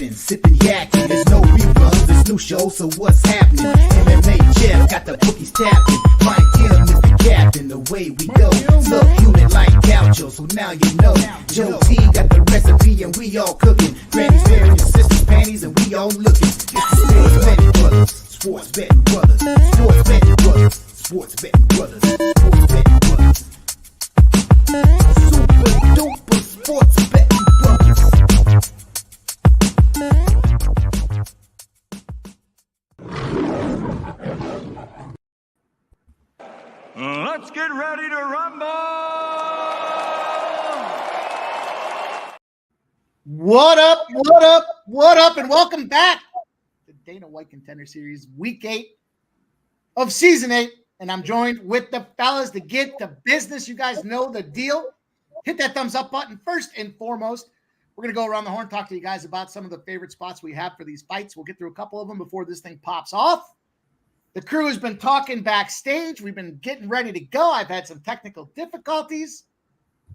rapping, sipping yakking. There's no reruns, there's new shows, so what's happening? MMA Jeff got the bookies tapping. Mike Kim is the captain, the way we go. Subhuman like Gaucho, so now you know. Joe T got the recipe and we all cooking. Granny's wearing your sister's panties and we all looking. It's the Sports Betting Brothers, Sports Betting Brothers, Sports Betting Brothers, Sports Betting Brothers, Sports Betting Brothers. Super duper Sports Betting Brothers. Let's get ready to rumble! What up, what up, what up, and welcome back to Dana White Contender Series, Week 8 of Season 8. And I'm joined with the fellas to get to business. You guys know the deal. Hit that thumbs up button first and foremost. We're going to go around the horn, talk to you guys about some of the favorite spots we have for these fights. We'll get through a couple of them before this thing pops off. The crew has been talking backstage. We've been getting ready to go. I've had some technical difficulties,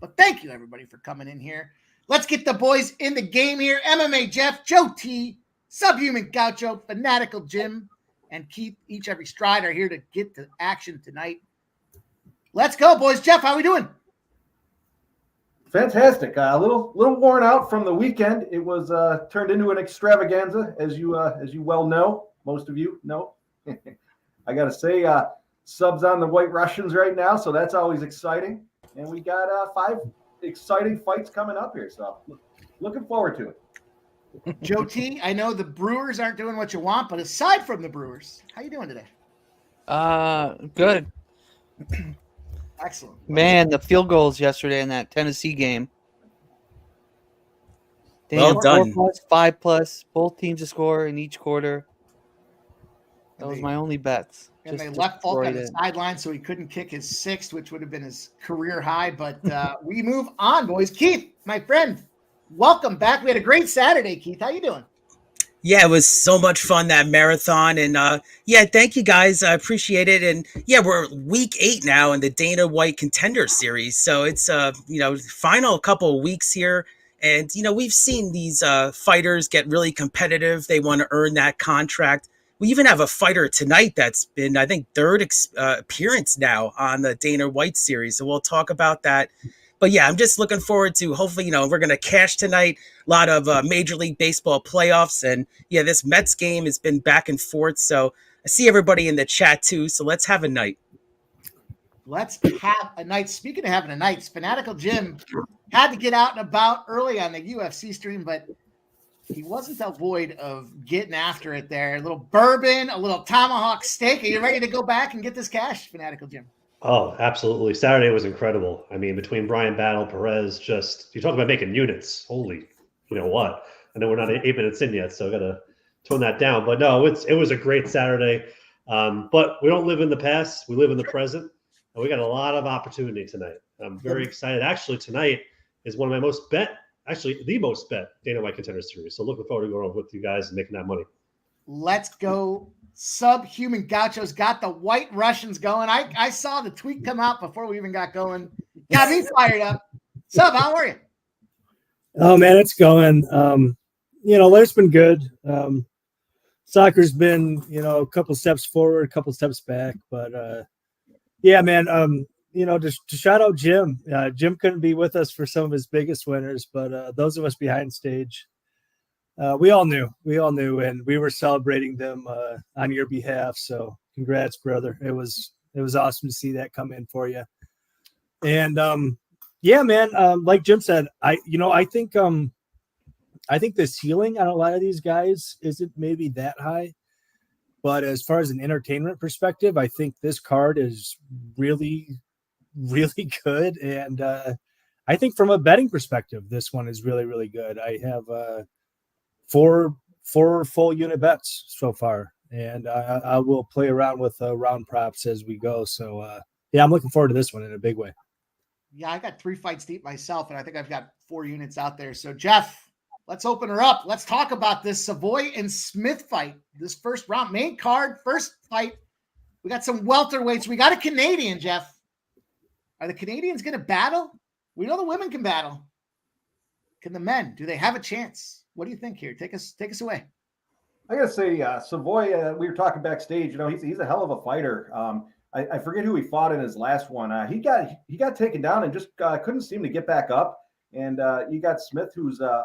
but thank you, everybody, for coming in here. Let's get the boys in the game here. MMA Jeff, Joe T, Subhuman Gaucho, Fanatical Jim, and Keith, each every stride, are here to get to action tonight. Let's go, boys. Jeff, how we doing? Fantastic. A little worn out from the weekend. It was turned into an extravaganza, as you well know. Most of you know. I got to say, subs on the White Russians right now, so that's always exciting. And we got 5 exciting fights coming up here, so looking forward to it. Joe T, I know the Brewers aren't doing what you want, but aside from the Brewers, how you doing today? Good. Excellent. Man, the field goals yesterday in that Tennessee game. Well done. 4+, 5+, both teams to score in each quarter. That was my only bets. And they left Falk on the sideline, so he couldn't kick his 6th, which would have been his career high. But we move on, boys. Keith, my friend, welcome back. We had a great Saturday, Keith. How you doing? Yeah, it was so much fun, that marathon. And thank you guys. I appreciate it. And yeah, we're week 8 now in the Dana White Contender Series. So it's, final couple of weeks here. And, we've seen these fighters get really competitive. They want to earn that contract. We even have a fighter tonight that's been, I think, third appearance now on the Dana White series. So we'll talk about that. But yeah, I'm just looking forward to, hopefully, we're going to cash tonight. A lot of Major League Baseball playoffs. And yeah, this Mets game has been back and forth. So I see everybody in the chat too. So let's have a night. Let's have a night. Speaking of having a night, Fanatical Jim had to get out and about early on the UFC stream, but he wasn't avoid of getting after it there. A little bourbon, a little tomahawk steak. Are you ready to go back and get this cash, Fanatical Jim? Oh, absolutely. Saturday was incredible. I mean, between Brian Battle, Torrez, you talk about making units. Holy, what? I know we're not 8 minutes in yet, so I got to tone that down. But no, it was a great Saturday. But we don't live in the past. We live in the present. And we got a lot of opportunity tonight. I'm very excited. Actually, tonight is one of my most bet Dana White Contender Series. So looking forward to going with you guys and making that money. Let's go. Subhuman Gaucho's got the White Russians going. I saw the tweet come out before we even got going. Got me fired up. Sub, how are you? Oh, man, it's going. Life's been good. Soccer's been, a couple steps forward, a couple steps back. But, yeah, man, to shout out Jim. Jim couldn't be with us for some of his biggest winners, but those of us behind stage, we all knew, and we were celebrating them on your behalf. So congrats, brother. It was awesome to see that come in for you. And yeah, man, like Jim said, I think the ceiling on a lot of these guys isn't maybe that high. But as far as an entertainment perspective, I think this card is really, really good. And I think from a betting perspective, this one is really, really good. I have 4 full unit bets so far, and I will play around with round props as we go. So, yeah, I'm looking forward to this one in a big way. Yeah, I got 3 fights deep myself, and I think I've got 4 units out there. So, Jeff, let's open her up. Let's talk about this Savoie and Smith fight. This first round, main card, first fight. We got some welterweights. We got a Canadian, Jeff. Are the Canadians going to battle? We know the women can battle. Can the men? Do they have a chance? What do you think here? Take us away. I gotta say, Savoie. We were talking backstage. He's a hell of a fighter. I forget who he fought in his last one. He got taken down and just couldn't seem to get back up. And you got Smith, who's a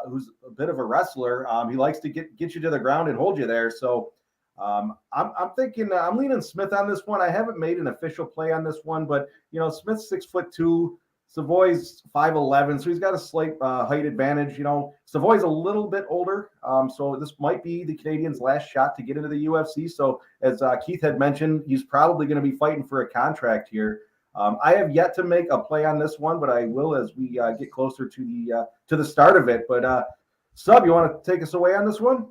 bit of a wrestler. He likes to get you to the ground and hold you there. So I'm thinking I'm leaning Smith on this one. I haven't made an official play on this one, but Smith's 6'2", Savoie's 5'11", so he's got a slight height advantage. Savoie's a little bit older, so this might be the Canadian's last shot to get into the UFC. So as Keith had mentioned, he's probably going to be fighting for a contract here. I have yet to make a play on this one, but I will as we get closer to the start of it. But Sub, you want to take us away on this one?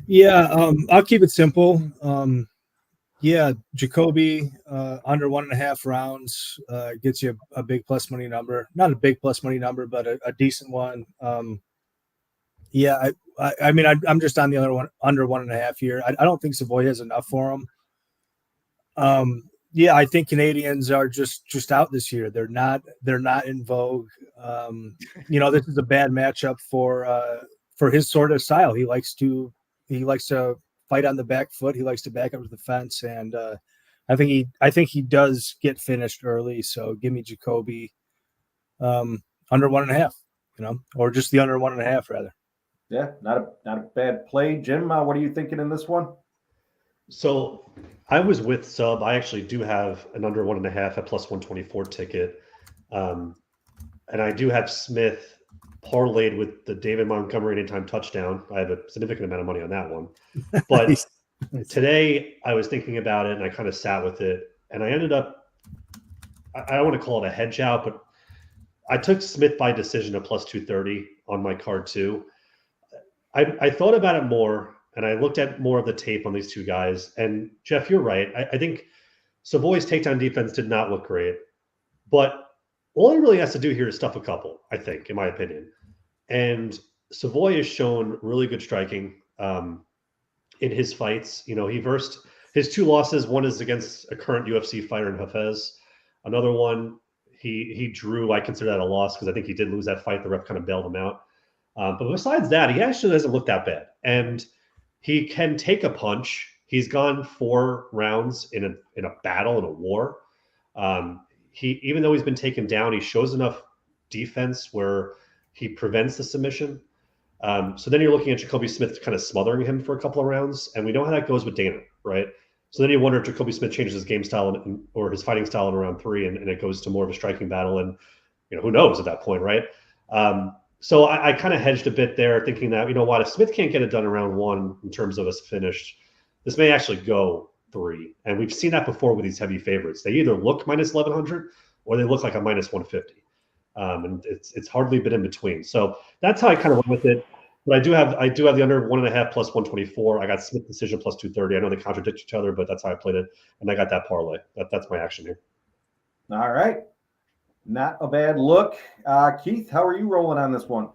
Yeah, I'll keep it simple. Jacobe under 1.5 rounds gets you a big plus money number. Not a big plus money number, but a decent one. I'm just on the other one under 1.5 here. I don't think Savoie has enough for him. I think Canadians are just out this year. They're not in vogue. This is a bad matchup for his sort of style. He likes to fight on the back foot. He likes to back up to the fence, and I think he does get finished early. So give me Jacobe under 1.5, or just the under 1.5 rather. Yeah, not a bad play, Jim. What are you thinking in this one? So I was with Sub. I actually do have an under 1.5 at plus 124 ticket, and I do have Smith parlayed with the David Montgomery anytime touchdown. I have a significant amount of money on that one. But today I was thinking about it and I kind of sat with it. And I ended up, I don't want to call it a hedge out, but I took Smith by decision at plus 230 on my card too. I thought about it more and I looked at more of the tape on these two guys. And Jeff, you're right. I think Savoie's takedown defense did not look great. But all he really has to do here is stuff a couple, I think, in my opinion. And Savoie has shown really good striking in his fights. He versed his 2 losses. One is against a current UFC fighter in Hafez. Another one, he drew. I consider that a loss because I think he did lose that fight. The ref kind of bailed him out. But besides that, he actually doesn't look that bad. And he can take a punch. He's gone 4 rounds in a battle, in a war. He, even though he's been taken down, he shows enough defense where he prevents the submission. So then you're looking at Jacobe Smith kind of smothering him for a couple of rounds, and we know how that goes with Dana, right? So then you wonder if Jacobe Smith changes his game style or his fighting style in round 3, and it goes to more of a striking battle, and who knows at that point, right? So I kind of hedged a bit there, thinking that if Smith can't get it done in round 1 in terms of us finished, this may actually go 3. And we've seen that before with these heavy favorites. They either look minus 1,100 or they look like a minus 150. And it's hardly been in between. So that's how I kind of went with it. But I do have the under 1.5 plus 124. I got Smith decision plus 230. I know they contradict each other, but that's how I played it. And I got that parlay. That's my action here. All right. Not a bad look. Keith, how are you rolling on this one?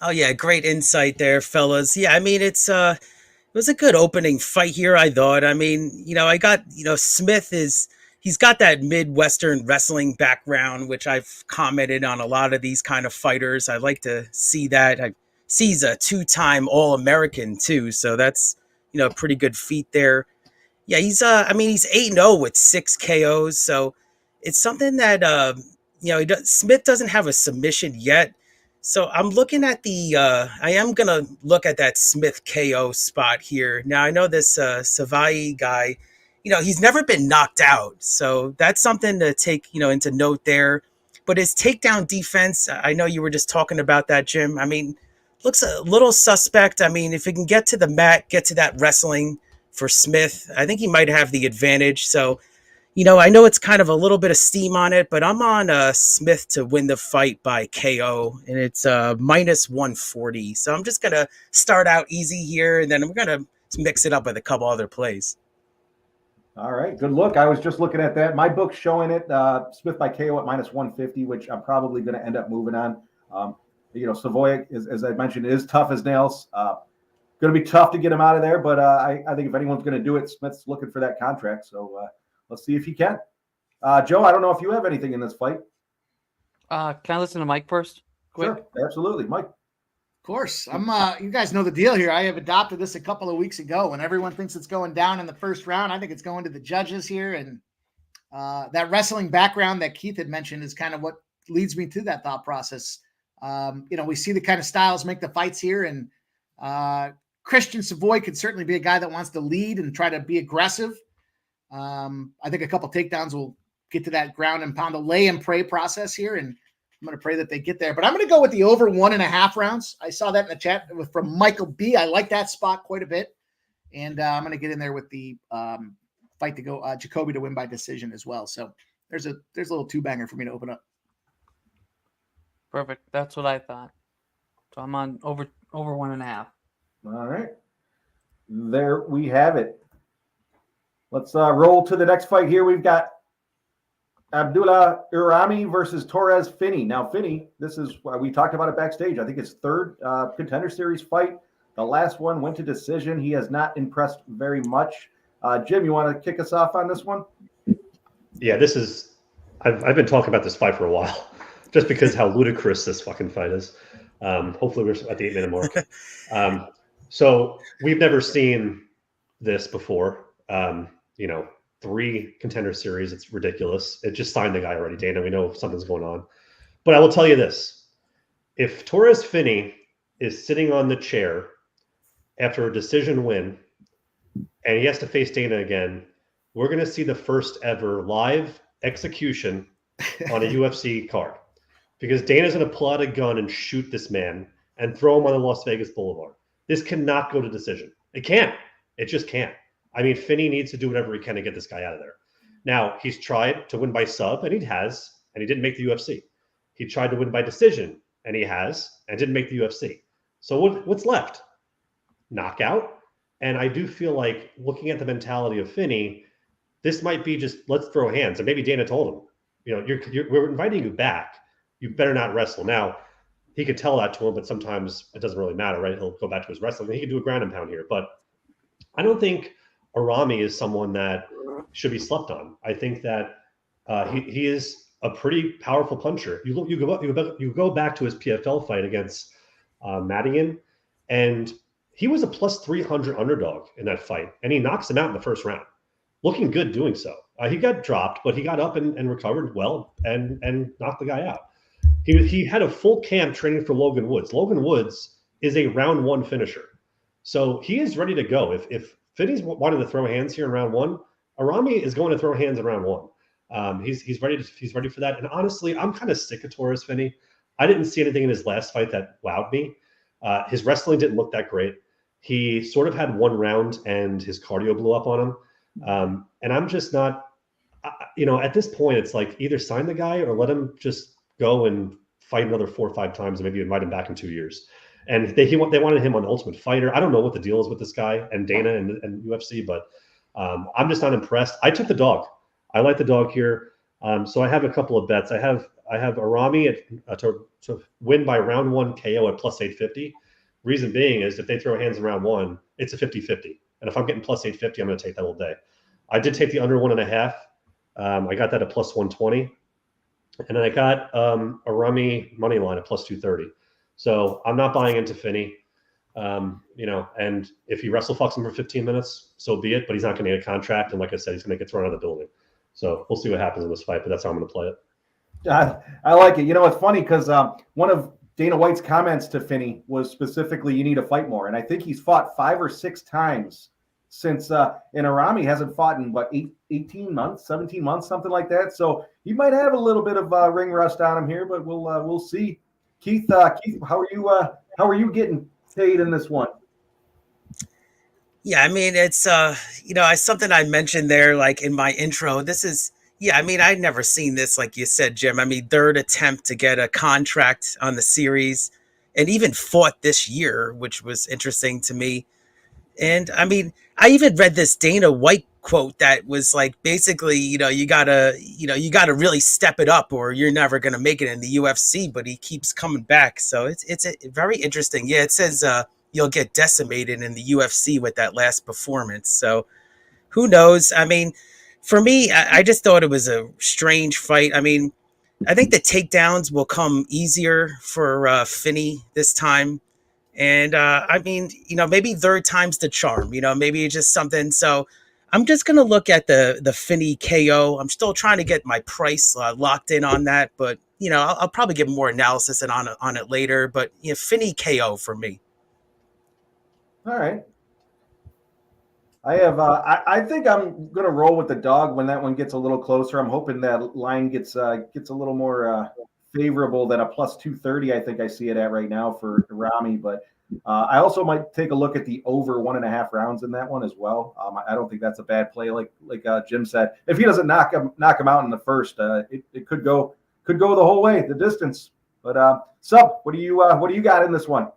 Oh yeah, great insight there, fellas. Yeah, I mean it was a good opening fight here, I thought. I mean, I got, Smith he's got that Midwestern wrestling background, which I've commented on a lot of these kind of fighters. I like to see that. I see he's a 2-time All-American too, so that's, a pretty good feat there. Yeah, he's 8-0 with 6 KOs, so it's something that Smith doesn't have a submission yet. So I'm looking at I am going to look at that Smith KO spot here. Now, I know this Savoie guy, he's never been knocked out. So that's something to take, into note there. But his takedown defense, I know you were just talking about that, Jim. I mean, looks a little suspect. I mean, if he can get to the mat, get to that wrestling for Smith, I think he might have the advantage. So, I know it's kind of a little bit of steam on it, but I'm on Smith to win the fight by KO, and it's minus 140. So I'm just going to start out easy here, and then I'm going to mix it up with a couple other plays. All right, good look. I was just looking at that. My book's showing it, Smith by KO at minus 150, which I'm probably going to end up moving on. Savoie, as I mentioned, is tough as nails. Going to be tough to get him out of there, but I think if anyone's going to do it, Smith's looking for that contract. So let's see if he can. Joe, I don't know if you have anything in this fight. Can I listen to Mike first? Quick? Sure, absolutely. Mike. Of course. You guys know the deal here. I have adopted this a couple of weeks ago, and everyone thinks it's going down in the first round. I think it's going to the judges here. And that wrestling background that Keith had mentioned is kind of what leads me to that thought process. We see the kind of styles make the fights here, and Christien Savoie could certainly be a guy that wants to lead and try to be aggressive. I think a couple takedowns will get to that ground and pound, the lay and pray process here, and I'm going to pray that they get there. But I'm going to go with the over 1.5 rounds. I saw that in the chat from Michael B. I like that spot quite a bit, and I'm going to get in there with the fight to go Jacobe to win by decision as well. So there's a little two-banger for me to open up. Perfect. That's what I thought. So I'm on over 1.5. All right. There we have it. Let's roll to the next fight here. We've got Abdellah Er-Ramy versus Torrez Finney. Now, Finney, this is we talked about it backstage. I think his third Contender Series fight. The last one went to decision. He has not impressed very much. Jim, you want to kick us off on this one? Yeah, this is. I've been talking about this fight for a while, just because how ludicrous this fucking fight is. Hopefully, we're at the 8-minute mark. So we've never seen this before. 3 Contender Series. It's ridiculous. It just signed the guy already, Dana. We know something's going on. But I will tell you this. If Torrez Finney is sitting on the chair after a decision win and he has to face Dana again, we're going to see the first ever live execution on a UFC card. Because Dana's going to pull out a gun and shoot this man and throw him on the Las Vegas Boulevard. This cannot go to decision. It can't. It just can't. I mean, Finney needs to do whatever he can to get this guy out of there. Now, he's tried to win by sub, and he has, and he didn't make the UFC. He tried to win by decision, and he has, and didn't make the UFC. So what's left? Knockout. And I do feel like, looking at the mentality of Finney, this might be just, let's throw hands. And maybe Dana told him, we're inviting you back. You better not wrestle. Now, he could tell that to him, but sometimes it doesn't really matter, right? He'll go back to his wrestling. He can do a ground and pound here. But I don't think Er-Ramy is someone that should be slept on. I think that he is a pretty powerful puncher. You go back to his PFL fight against Madigan, and he was a plus 300 underdog in that fight, and he knocks him out in the first round, looking good doing so. He got dropped, but he got up and recovered well and knocked the guy out. He had a full camp training for Logan Woods. Logan Woods is a round 1 finisher, so he is ready to go. If Finney's wanting to throw hands here in round 1, Er-Ramy is going to throw hands in round 1. He's ready for that. And honestly, I'm kind of sick of Torrez Finney. I didn't see anything in his last fight that wowed me. His wrestling didn't look that great. He sort of had one round and his cardio blew up on him. And I'm just not, at this point, it's like either sign the guy or let him just go and fight another 4 or 5 times and maybe invite him back in 2 years. And they wanted him on Ultimate Fighter. I don't know what the deal is with this guy and Dana and UFC, but I'm just not impressed. I took the dog. I like the dog here. So I have a couple of bets. I have Er-Ramy to win by round 1 KO at plus 850. Reason being is if they throw hands in round 1, it's a 50-50. And if I'm getting plus 850, I'm going to take that all day. I did take the under 1.5. I got that at plus 120. And then I got Er-Ramy money line at plus 230. So I'm not buying into Finney. And if he wrestle fucks him for 15 minutes, so be it. But he's not going to get a contract. And like I said, he's going to get thrown out of the building. So we'll see what happens in this fight. But that's how I'm going to play it. I like it. It's funny because one of Dana White's comments to Finney was specifically, you need to fight more. And I think he's fought 5 or 6 times since and Er-Ramy hasn't fought in 18 months, 17 months, something like that. So he might have a little bit of ring rust on him here, but we'll see. Keith, how are you getting paid in this one? Yeah, I mean, it's something I mentioned there, like in my intro. This is, I'd never seen this, like you said, Jim. I mean, third attempt to get a contract on the series, and even fought this year, which was interesting to me. And I mean, I even read this Dana White quote that was like, basically, you gotta really step it up, or you're never gonna make it in the UFC. But he keeps coming back, so it's a very interesting. Yeah, it says you'll get decimated in the UFC with that last performance. So who knows? I mean, for me, I just thought it was a strange fight. I mean, I think the takedowns will come easier for Finney this time. And I mean, maybe third time's the charm. Maybe it's just something. So I'm just gonna look at the Finney KO. I'm still trying to get my price locked in on that, but I'll probably get more analysis on it later. But Finney KO for me. All right. I have. I think I'm gonna roll with the dog when that one gets a little closer. I'm hoping that line gets a little more favorable than a plus 230. I think I see it at right now for Er-Ramy, but I also might take a look at the over 1.5 rounds in that one as well. I don't think that's a bad play. Like Jim said, if he doesn't knock him out in the first, it could go the whole way, the distance. But Sub, what do you got in this one?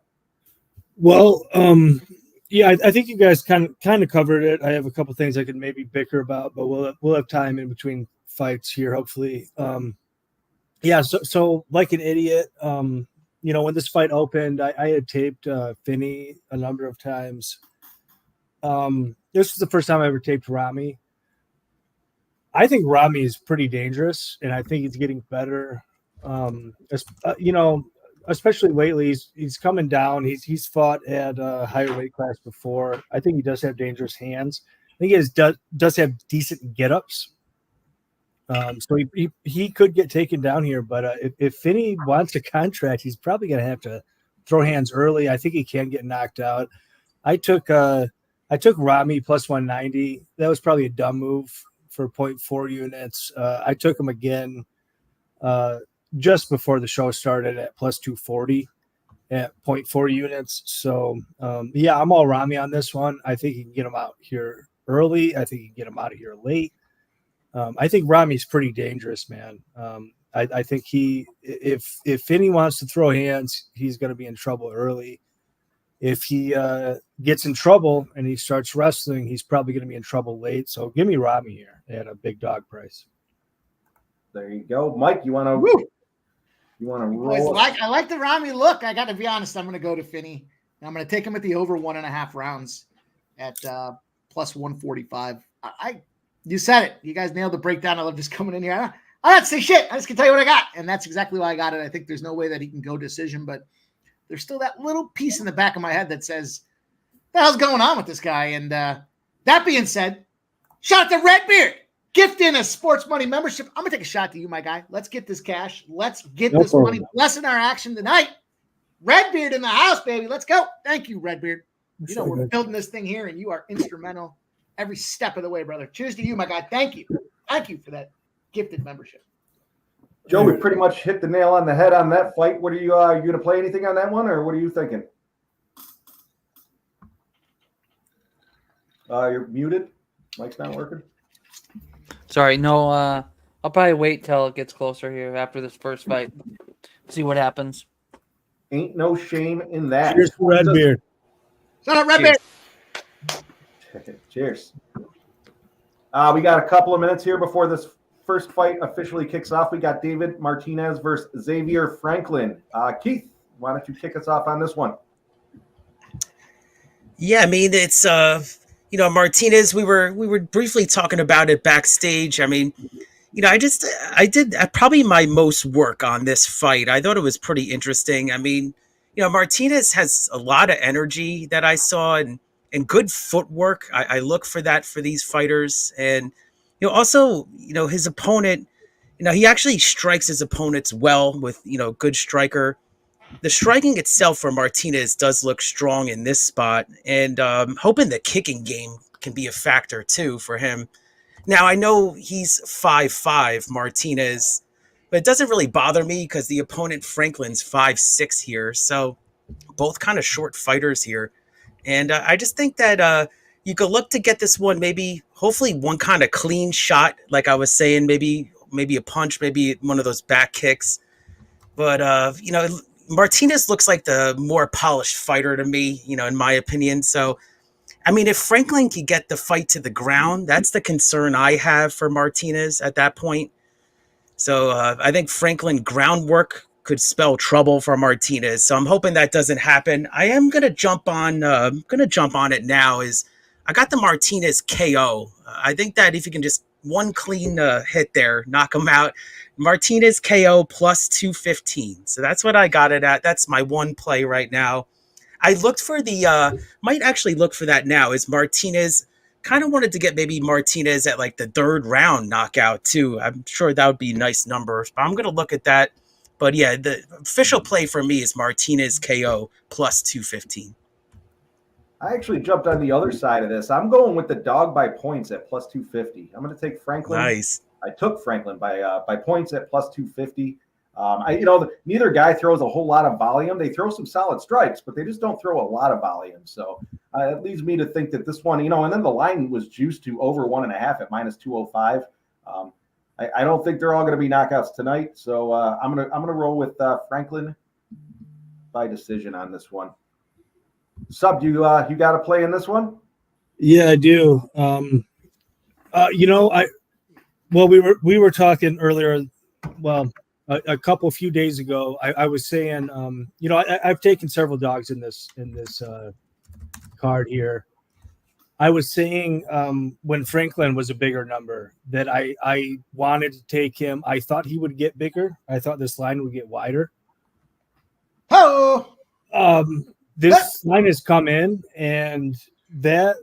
Well, yeah, I think you guys kind of covered it. I have a couple things I could maybe bicker about, but we'll have time in between fights here, hopefully. Yeah, so like an idiot, when this fight opened, I had taped Finney a number of times. This was the first time I ever taped Ramy. I think Ramy is pretty dangerous, and I think he's getting better. Especially lately, he's coming down. He's fought at a higher weight class before. I think he does have dangerous hands. I think he does have decent get-ups. So he could get taken down here, but if Finney wants to contract, he's probably going to have to throw hands early. I think he can get knocked out. I took Ramy plus 190. That was probably a dumb move for 0.4 units. I took him again just before the show started at plus 240 at 0.4 units. So yeah, I'm all Ramy on this one. I think he can get him out here early. I think he can get him out of here late. I think Ramy's pretty dangerous, man. I think if Finney wants to throw hands, he's going to be in trouble early. If he gets in trouble and he starts wrestling, he's probably going to be in trouble late. So give me Robbie here at a big dog price. There you go, Mike. You want to roll? I like the Ramy look. I got to be honest. I'm going to go to Finney. I'm going to take him at the over 1.5 rounds at plus 145. You said it. You guys nailed the breakdown. I love just coming in here. I don't have to say shit. I just can tell you what I got. And that's exactly why I got it. I think there's no way that he can go decision, but there's still that little piece in the back of my head that says, what the hell's going on with this guy? And that being said, shout out to Redbeard. Gift in a sports money membership. I'm going to take a shot to you, my guy. Let's get this cash. Let's get this money. Blessing our action tonight. Redbeard in the house, baby. Let's go. Thank you, Redbeard. We're building this thing here, and you are instrumental every step of the way, brother. Cheers to you, my guy. Thank you. Thank you for that gifted membership. Joe, we pretty much hit the nail on the head on that fight. What are you going to play anything on that one, or what are you thinking? You're muted. Mike's not working. Sorry, no. I'll probably wait till it gets closer here after this first fight. See what happens. Ain't no shame in that. Cheers for Redbeard. Shout out Redbeard. Cheers. We got a couple of minutes here before this first fight officially kicks off. We got David Martinez versus Xavier Franklin. Keith, why don't you kick us off on this one? Yeah, I mean, it's Martinez. We were briefly talking about it backstage. I mean, I did probably my most work on this fight. I thought it was pretty interesting. I mean, Martinez has a lot of energy that I saw and good footwork. I look for that for these fighters. And, also, his opponent, he actually strikes his opponents well with, good striker. The striking itself for Martinez does look strong in this spot. And hoping the kicking game can be a factor, too, for him. Now, I know he's 5'5", Martinez, but it doesn't really bother me because the opponent, Franklin's 5'6" here. So both kind of short fighters here. And I just think that you could look to get this one, hopefully one kind of clean shot, like I was saying, maybe a punch, maybe one of those back kicks. But, Martinez looks like the more polished fighter to me, in my opinion. So, I mean, if Franklin could get the fight to the ground, that's the concern I have for Martinez at that point. So I think Franklin groundwork could spell trouble for Martinez. So I'm hoping that doesn't happen. I am going to jump on it now. I got the Martinez KO. I think that if you can just one clean hit there, knock him out, Martinez KO plus 215. So that's what I got it at. That's my one play right now. I looked for the might actually look for that now. Is Martinez kind of wanted to get maybe Martinez at like the 3rd round knockout too. I'm sure that would be nice numbers. But I'm gonna look at that. But yeah, the official play for me is Martinez KO plus 215. I actually jumped on the other side of this. I'm going with the dog by points at plus 250. I'm going to take Franklin. Nice. I took Franklin by points at plus 250. Neither guy throws a whole lot of volume. They throw some solid strikes, but they just don't throw a lot of volume. So it leads me to think that this one, and then the line was juiced to over 1.5 at minus 205. I don't think they're all going to be knockouts tonight. So I'm gonna roll with Franklin by decision on this one. Sub, you got a play in this one? Yeah, I do. We were talking earlier. Well, a few days ago, I was saying, I've taken several dogs in this card here. I was saying when Franklin was a bigger number that I wanted to take him. I thought he would get bigger. I thought this line would get wider. Oh. This line has come in, and that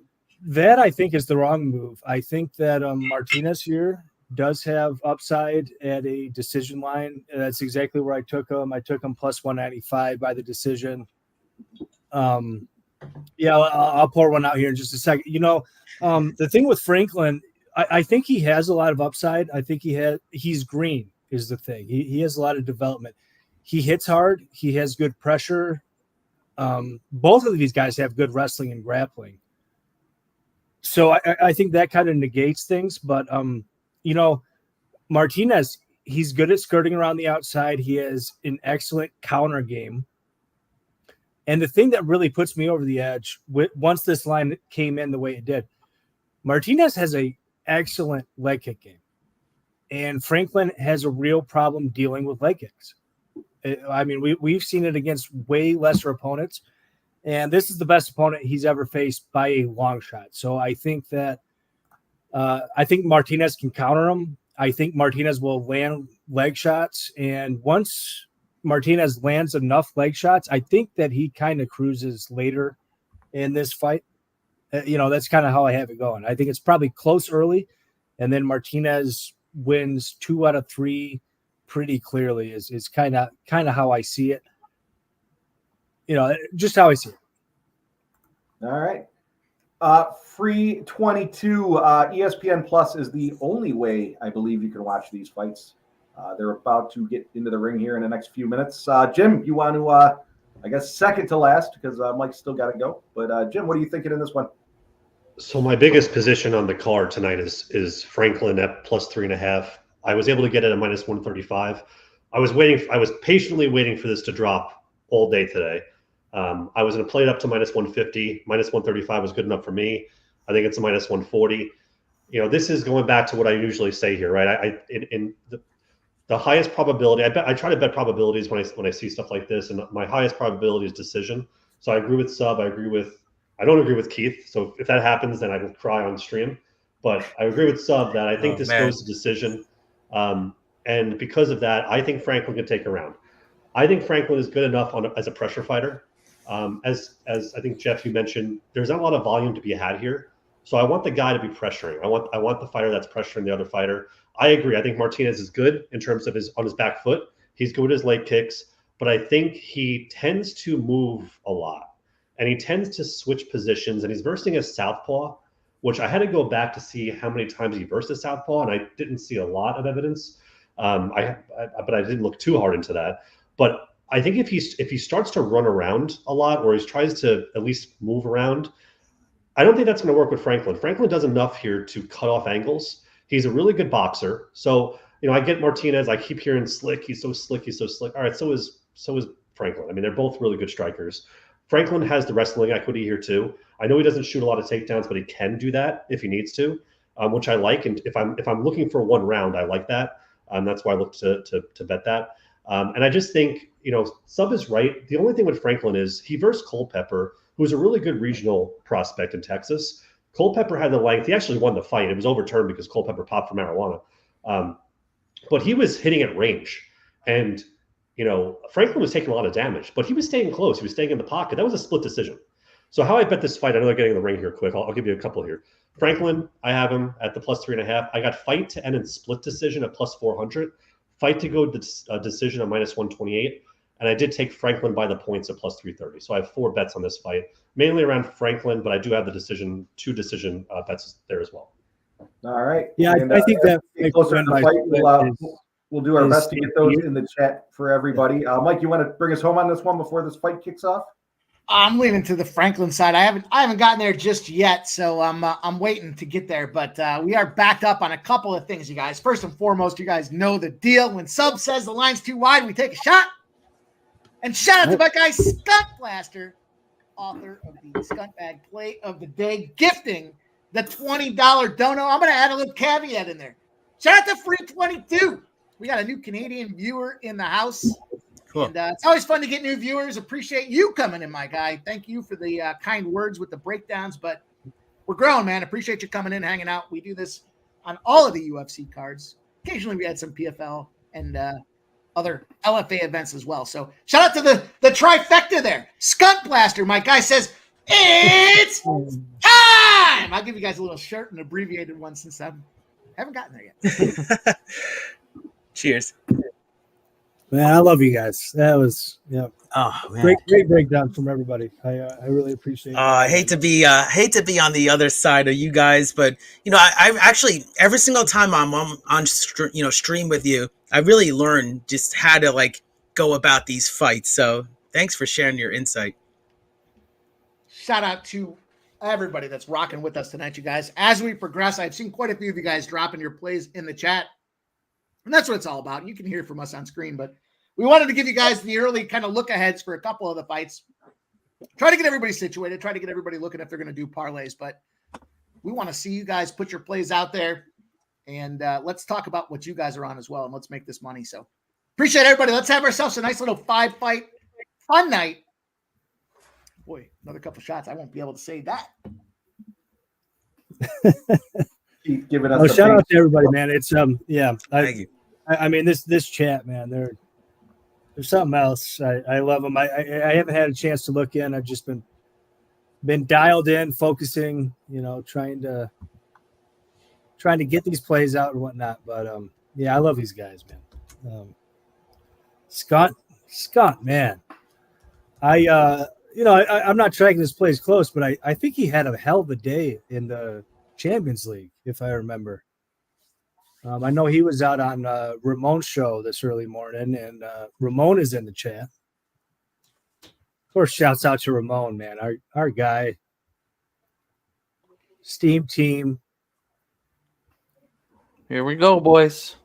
I think is the wrong move. I think that Martinez here does have upside at a decision line. That's exactly where I took him. I took him plus 195 by the decision. I'll pour one out here in just a second. The thing with Franklin, I think he has a lot of upside. I think he's green is the thing. He has a lot of development. He hits hard. He has good pressure. Both of these guys have good wrestling and grappling. So I think that kind of negates things. But, Martinez, he's good at skirting around the outside. He has an excellent counter game. And the thing that really puts me over the edge, once this line came in the way it did, Martinez has an excellent leg kick game. And Franklin has a real problem dealing with leg kicks. I mean, we've seen it against way lesser opponents, and this is the best opponent he's ever faced by a long shot. So I think that Martinez can counter him. I think Martinez will land leg shots, and once Martinez lands enough leg shots, I think that he kind of cruises later in this fight. That's kind of how I have it going. I think it's probably close early, and then Martinez wins 2 out of 3. Pretty clearly is kind of how I see it. Just how I see it. All right. Free 22 ESPN Plus is the only way I believe you can watch these fights. They're about to get into the ring here in the next few minutes. Jim, you want to, I guess, second to last because Mike's still got to go. But Jim, what are you thinking in this one? So my biggest position on the card tonight is Franklin at plus 3.5. I was able to get it at minus 135. I was patiently waiting for this to drop all day today. I was going to play it up to minus 150. Minus 135 was good enough for me. I think it's a minus 140. This is going back to what I usually say here, right? In the highest probability, I try to bet probabilities when I see stuff like this, and my highest probability is decision. So I agree with Sub. I don't agree with Keith. So if that happens, then I will cry on stream. But I agree with Sub that I think goes to decision. And because of that, I think Franklin can take a round. I think Franklin is good enough as a pressure fighter. As I think, Jeff, you mentioned, there's not a lot of volume to be had here. So I want the guy to be pressuring. I want the fighter that's pressuring the other fighter. I agree. I think Martinez is good in terms of on his back foot. He's good with his leg kicks, but I think he tends to move a lot and he tends to switch positions, and he's versing a southpaw, which I had to go back to see how many times he versed a southpaw, and I didn't see a lot of evidence. But I didn't look too hard into that. But I think if he starts to run around a lot, or he tries to at least move around, I don't think that's going to work with Franklin. Franklin does enough here to cut off angles. He's a really good boxer. So, I get Martinez. I keep hearing slick. He's so slick. He's so slick. All right, so is Franklin. I mean, they're both really good strikers. Franklin has the wrestling equity here too. I know he doesn't shoot a lot of takedowns, but he can do that if he needs to, which I like. And if I'm looking for one round, I like that. That's why I look to bet that. And I just think, Sub is right. The only thing with Franklin is he versed Culpepper, who's a really good regional prospect in Texas. Culpepper had the length. He actually won the fight. It was overturned because Culpepper popped for marijuana. But he was hitting at range. And, Franklin was taking a lot of damage, but he was staying close. He was staying in the pocket. That was a split decision. So how I bet this fight, I know they're getting in the ring here quick. I'll give you a couple here. Franklin, I have him at the plus 3.5. I got fight to end in split decision at plus 400. Fight to go decision at minus 128. And I did take Franklin by the points at plus 330. So I have 4 bets on this fight, mainly around Franklin, but I do have the two decision bets there as well. All right. Yeah, And, I think that makes closer to the fight. We'll do our best to get those in the chat for everybody. Mike, you want to bring us home on this one before this fight kicks off? I'm leaning to the Franklin side. I haven't gotten there just yet, so I'm waiting to get there. But we are backed up on a couple of things, you guys. First and foremost, you guys know the deal. When Sub says the line's too wide, we take a shot. And shout out to my guy Skunt Blaster, author of the Skunt Bag Play of the Day, gifting the $20 dono. I'm going to add a little caveat in there. Shout out to Free 22. We got a new Canadian viewer in the house. Cool. And it's always fun to get new viewers. Appreciate you coming in, my guy. Thank you for the kind words with the breakdowns. But we're growing, man. Appreciate you coming in, hanging out. We do this on all of the UFC cards. Occasionally we had some PFL and other LFA events as well. So shout out to the trifecta there. Skunt Blaster, my guy says, it's time. I'll give you guys a little short and abbreviated one since I haven't gotten there yet. Cheers. Man, I love you guys. That was Oh man, great breakdown from everybody. I really appreciate it. I hate to be on the other side of you guys, but I actually every single time I'm on stream with you, I really learn just how to go about these fights. So thanks for sharing your insight. Shout out to everybody that's rocking with us tonight, you guys. As we progress, I've seen quite a few of you guys dropping your plays in the chat. And that's what it's all about. You can hear from us on screen, but we wanted to give you guys the early kind of look aheads for a couple of the fights. Try to get everybody situated. Try to get everybody looking if they're going to do parlays. But we want to see you guys put your plays out there. And let's talk about what you guys are on as well. And let's make this money. So appreciate everybody. Let's have ourselves a nice little 5-fight fun night. Boy, another couple shots. I won't be able to say that. Keep giving us shout out to everybody, man. It's Thank you. I mean this chat, man. There's something else. I love them. I haven't had a chance to look in. I've just been dialed in, focusing. Trying to get these plays out and whatnot. But I love these guys, man. Scott, man. I'm not tracking his plays close, but I think he had a hell of a day in the Champions League, if I remember. I know he was out on Ramon's show this early morning, and Ramon is in the chat. Of course, shouts out to Ramon, man, our guy. Steam team. Here we go, boys.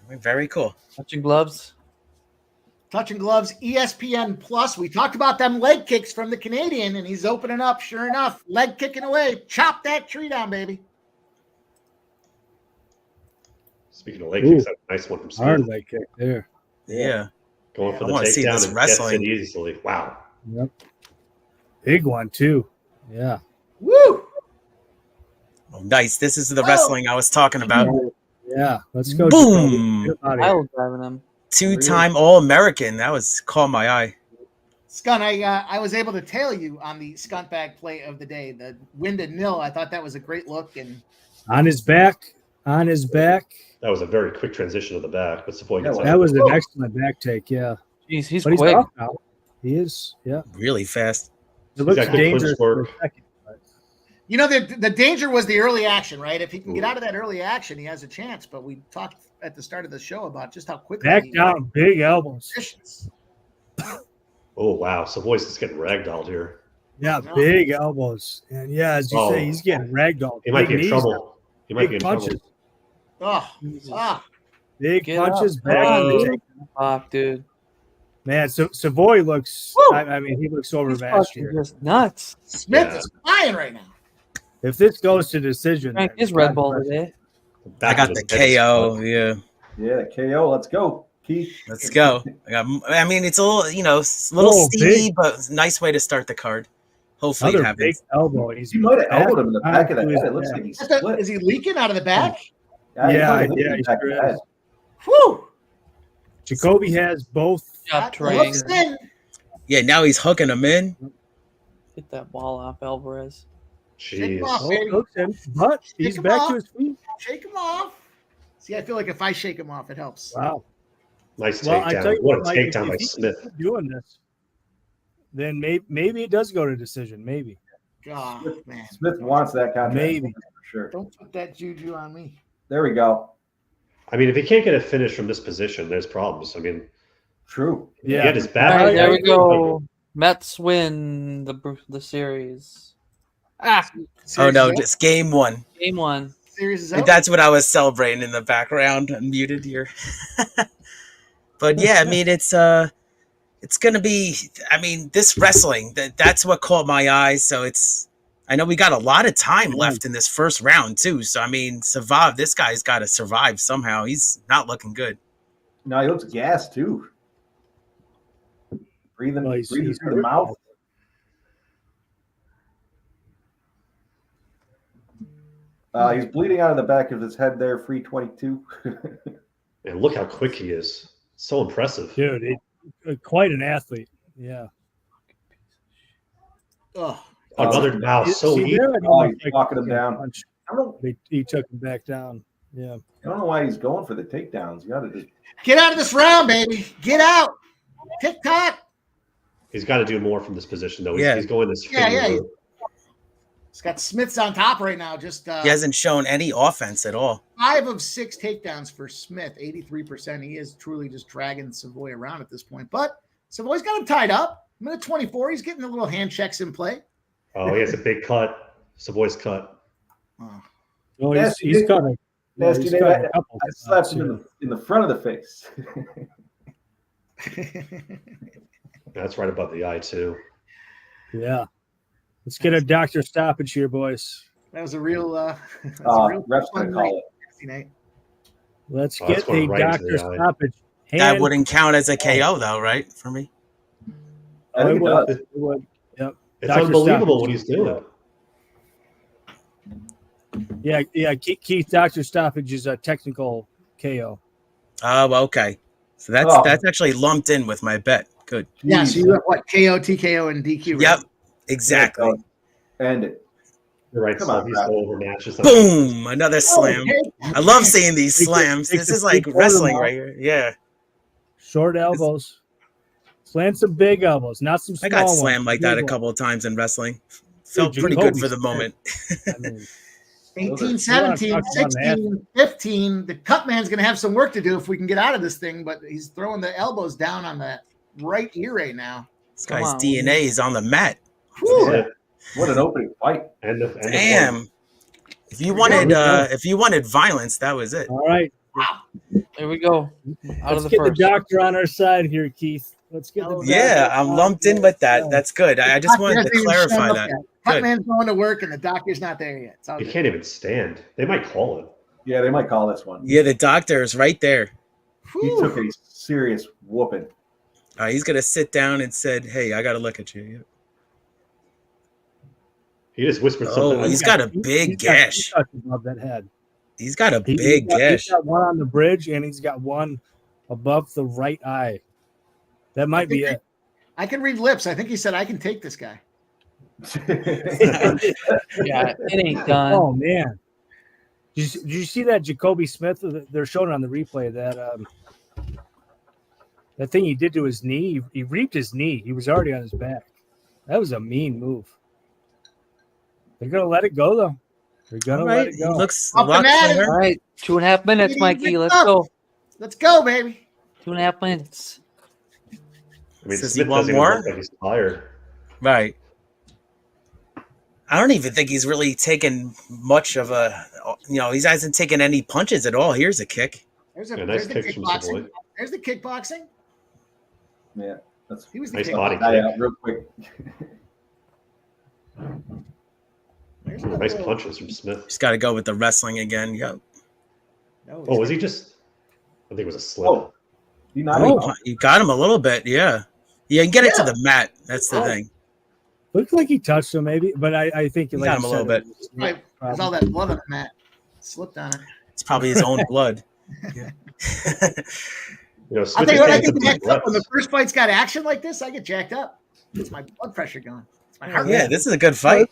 Very cool. Touching gloves. Touching gloves, ESPN Plus. We talked about them leg kicks from the Canadian, and he's opening up. Sure enough, leg kicking away. Chop that tree down, baby. Speaking of leg kicks, that's a nice one from Hard Smith. leg kick there. Yeah. Going for I the wanna see takedown this and gets wrestling. it easily. Wow. Yep. Big one too. Yeah. Woo! Oh, nice. This is the wrestling I was talking about. Yeah. Let's go. Boom. Get out of I here. was driving him. 2-time All-American. That was caught my eye. Skunt, I was able to tail you on the Skunt Bag Play of the Day. The winded nil. I thought that was a great look. And On his back. That was a very quick transition to the back, but Savoie gets That was an excellent back take. Yeah. Jeez, he's But he's quick. off now. He is. Yeah. Really fast. It looks got good dangerous clinch for work. a second. But the danger was the early action, right? If he can get out of that early action, he has a chance. But we talked at the start of the show about just how quickly back he down, big elbows. transitions. Oh, wow. Savoie's just getting ragdolled here. Yeah, big elbows. And yeah, as you say, he's getting ragdolled. He might Big be in knees trouble. now. He might be Big in punches. trouble. Big Get punches up. back. Come on on, the dude. Fuck, dude. Man, so Savoie looks. Woo! I mean, he looks He's overmatched fucking here. just nuts. Smith Yeah. is flying right now. If this goes to decision, Drank then his Red Bull today. I Back got of the his head is KO. fun. Yeah. Yeah, KO. Let's go, Keith. Let's go. I mean, it's a little, it's a little Oh, steamy, but it's a nice way to start the card. Hopefully it another big happens. elbow. He's He might have elbowed him in the back back of the to head. his It looks back. like he split. Is he leaking out of the back? he might have hit yeah, him in he the back of sure the head. is. Whew! Jacobe has both. Job That looks training. in. Yeah, now he's hooking him in. Get that ball off Alvarez. Shake him Jeez. off, Oh, baby. hooks him, but he's Shake him back off. to his feet. Shake him off. See, I feel like if I shake him off, it helps. Wow. Nice Well, I tell takedown. you What a what, Mike, takedown by if he Smith. keeps doing this, then maybe it does go to decision. Maybe. Oh, man. Smith wants that contract. Maybe. For sure. Don't put that juju on me. There we go. I mean, if he can't get a finish from this position, there's problems. I mean, True. he Yeah. had his All back. right, there we go. Mets win the series. Ah, Oh no, Series is just game one. game 1. over. Series is And over. that's what I was celebrating in the background, unmuted here. But yeah, I mean it's gonna be. I mean this wrestling that's what caught my eye. So I know we got a lot of time left in this first round too. So I mean, survive. This guy's got to survive somehow. He's not looking good. No, he looks gassed too. Breathing, Well, he's through the hurt. mouth. He's bleeding out of the back of his head there, free 22. And look how quick he is. So impressive. Dude, quite an athlete. Yeah. Oh, Another now so See, easy. there, I don't Oh, know he's if I knocking him can down. punch. I don't He took him back down. Yeah. I don't know why he's going for the takedowns. You got to just get out of this round, baby. Get out. Tick tock. He's got to do more from this position, though. Yeah. He's going this. Yeah, Finney yeah. route. He's got Smith's on top right now. Just He hasn't shown any offense at all. 5 of 6 takedowns for Smith, 83%. He is truly just dragging Savoie around at this point. But Savoie's got him tied up. Minute 24, he's getting the little hand checks in play. Oh, he has a big cut. Savoy's cut. Oh. Oh, Nasty he's Dave. cut a, yeah, nasty. he's Dave, cut a couple. I slapped him in the front of the face. That's right above the eye, too. Yeah. Let's get a doctor stoppage here, boys. That was a real, that's a real Ref's fun gonna call night, it. night. Let's Oh, it's get a going right into doctor the eye. stoppage. That wouldn't count as a KO though, right? For me. I think it would. does. It would. Yep. It's Dr. unbelievable Stoppage. what he's doing. Yeah. Keith, doctor stoppage is a technical KO. Oh, okay. So that's actually lumped in with my bet. Good. Yeah, so you have what? KO, TKO, and DQ. Right? Yep. Exactly. End it. You're right. Come So on, he's Brad. so overmatched. It's not- Boom! Another slam. Okay. I love seeing these Take the- slams. take This the is like big wrestling corner right here. Yeah. Short elbows. Slant some big elbows, not some small I got ones. slammed like that a Big couple of times in wrestling. Felt Dude, pretty good Jacobe's for the moment. ones. I mean, 18, 17, Talk about 16, 15. The cut man's going to have some work to do if we can get out of this thing, but he's throwing the elbows down on that right ear right now. This Come guy's on. DNA is on the mat. Whew. Yeah. What an opening fight. End of Damn. If you wanted violence, that was it. all right. There we go. Out Let's of the get first. the doctor on our side here, Keith. Let's get the Yeah, doctor I'm on lumped in our with that. side. That's good. I just wanted Doctor to hasn't even shown clarify up that. yet. Cut Good. man's going to work, and the doctor's not there yet. It's all He good. can't even stand. They might call it. Yeah, they might call this one. Yeah, the doctor is right there. He Whew. took a serious whooping. He's gonna sit down and said, "Hey, I gotta look at you." He just whispered Oh, something. he's got a He's big got gash. two touches above that head. He's got a He's big gash. He's got one on the bridge, and he's got one above the right eye. That might be it. I can read lips. I think he said I can take this guy. Yeah, it ain't done. Oh man! Did you see that Jacobe Smith? They're showing on the replay that that thing he did to his knee. He reaped his knee. He was already on his back. That was a mean move. They're gonna let it go though. They're gonna All let right, it he go. looks a Up lot and at him. cleaner. All right, 2.5 minutes, Mikey. Let's go. Let's go, baby. 2.5 minutes. I mean, Does he Smith want doesn't even more? look like he's tired. Right. I don't even think he's really taken much of a. He hasn't taken any punches at all. Here's a kick. There's Yeah, nice the kicks from kickboxing. Savoie. There's the kickboxing. Yeah, that's He was the Nice kickboxing. body die kick. out real quick. There's Ooh, the nice little- punches from Smith. Just got to go with the wrestling again. Yep. No, Oh, was he just? I think it was a slip. Oh, he not Oh, you got him a little bit. Yeah. Yeah, you can get it to the mat. That's the Oh. thing. Looked like he touched him maybe, but I think He like got you him a little said, bit. it was- Right. There's all that blood on the mat. Slipped on it. It's probably his own blood. Yeah. You know, I Switch think is I taking get some jacked up when the threats. first fight's got action like this. I get jacked up. It's my blood pressure going. It's my heart Yeah, rate. this is a good fight.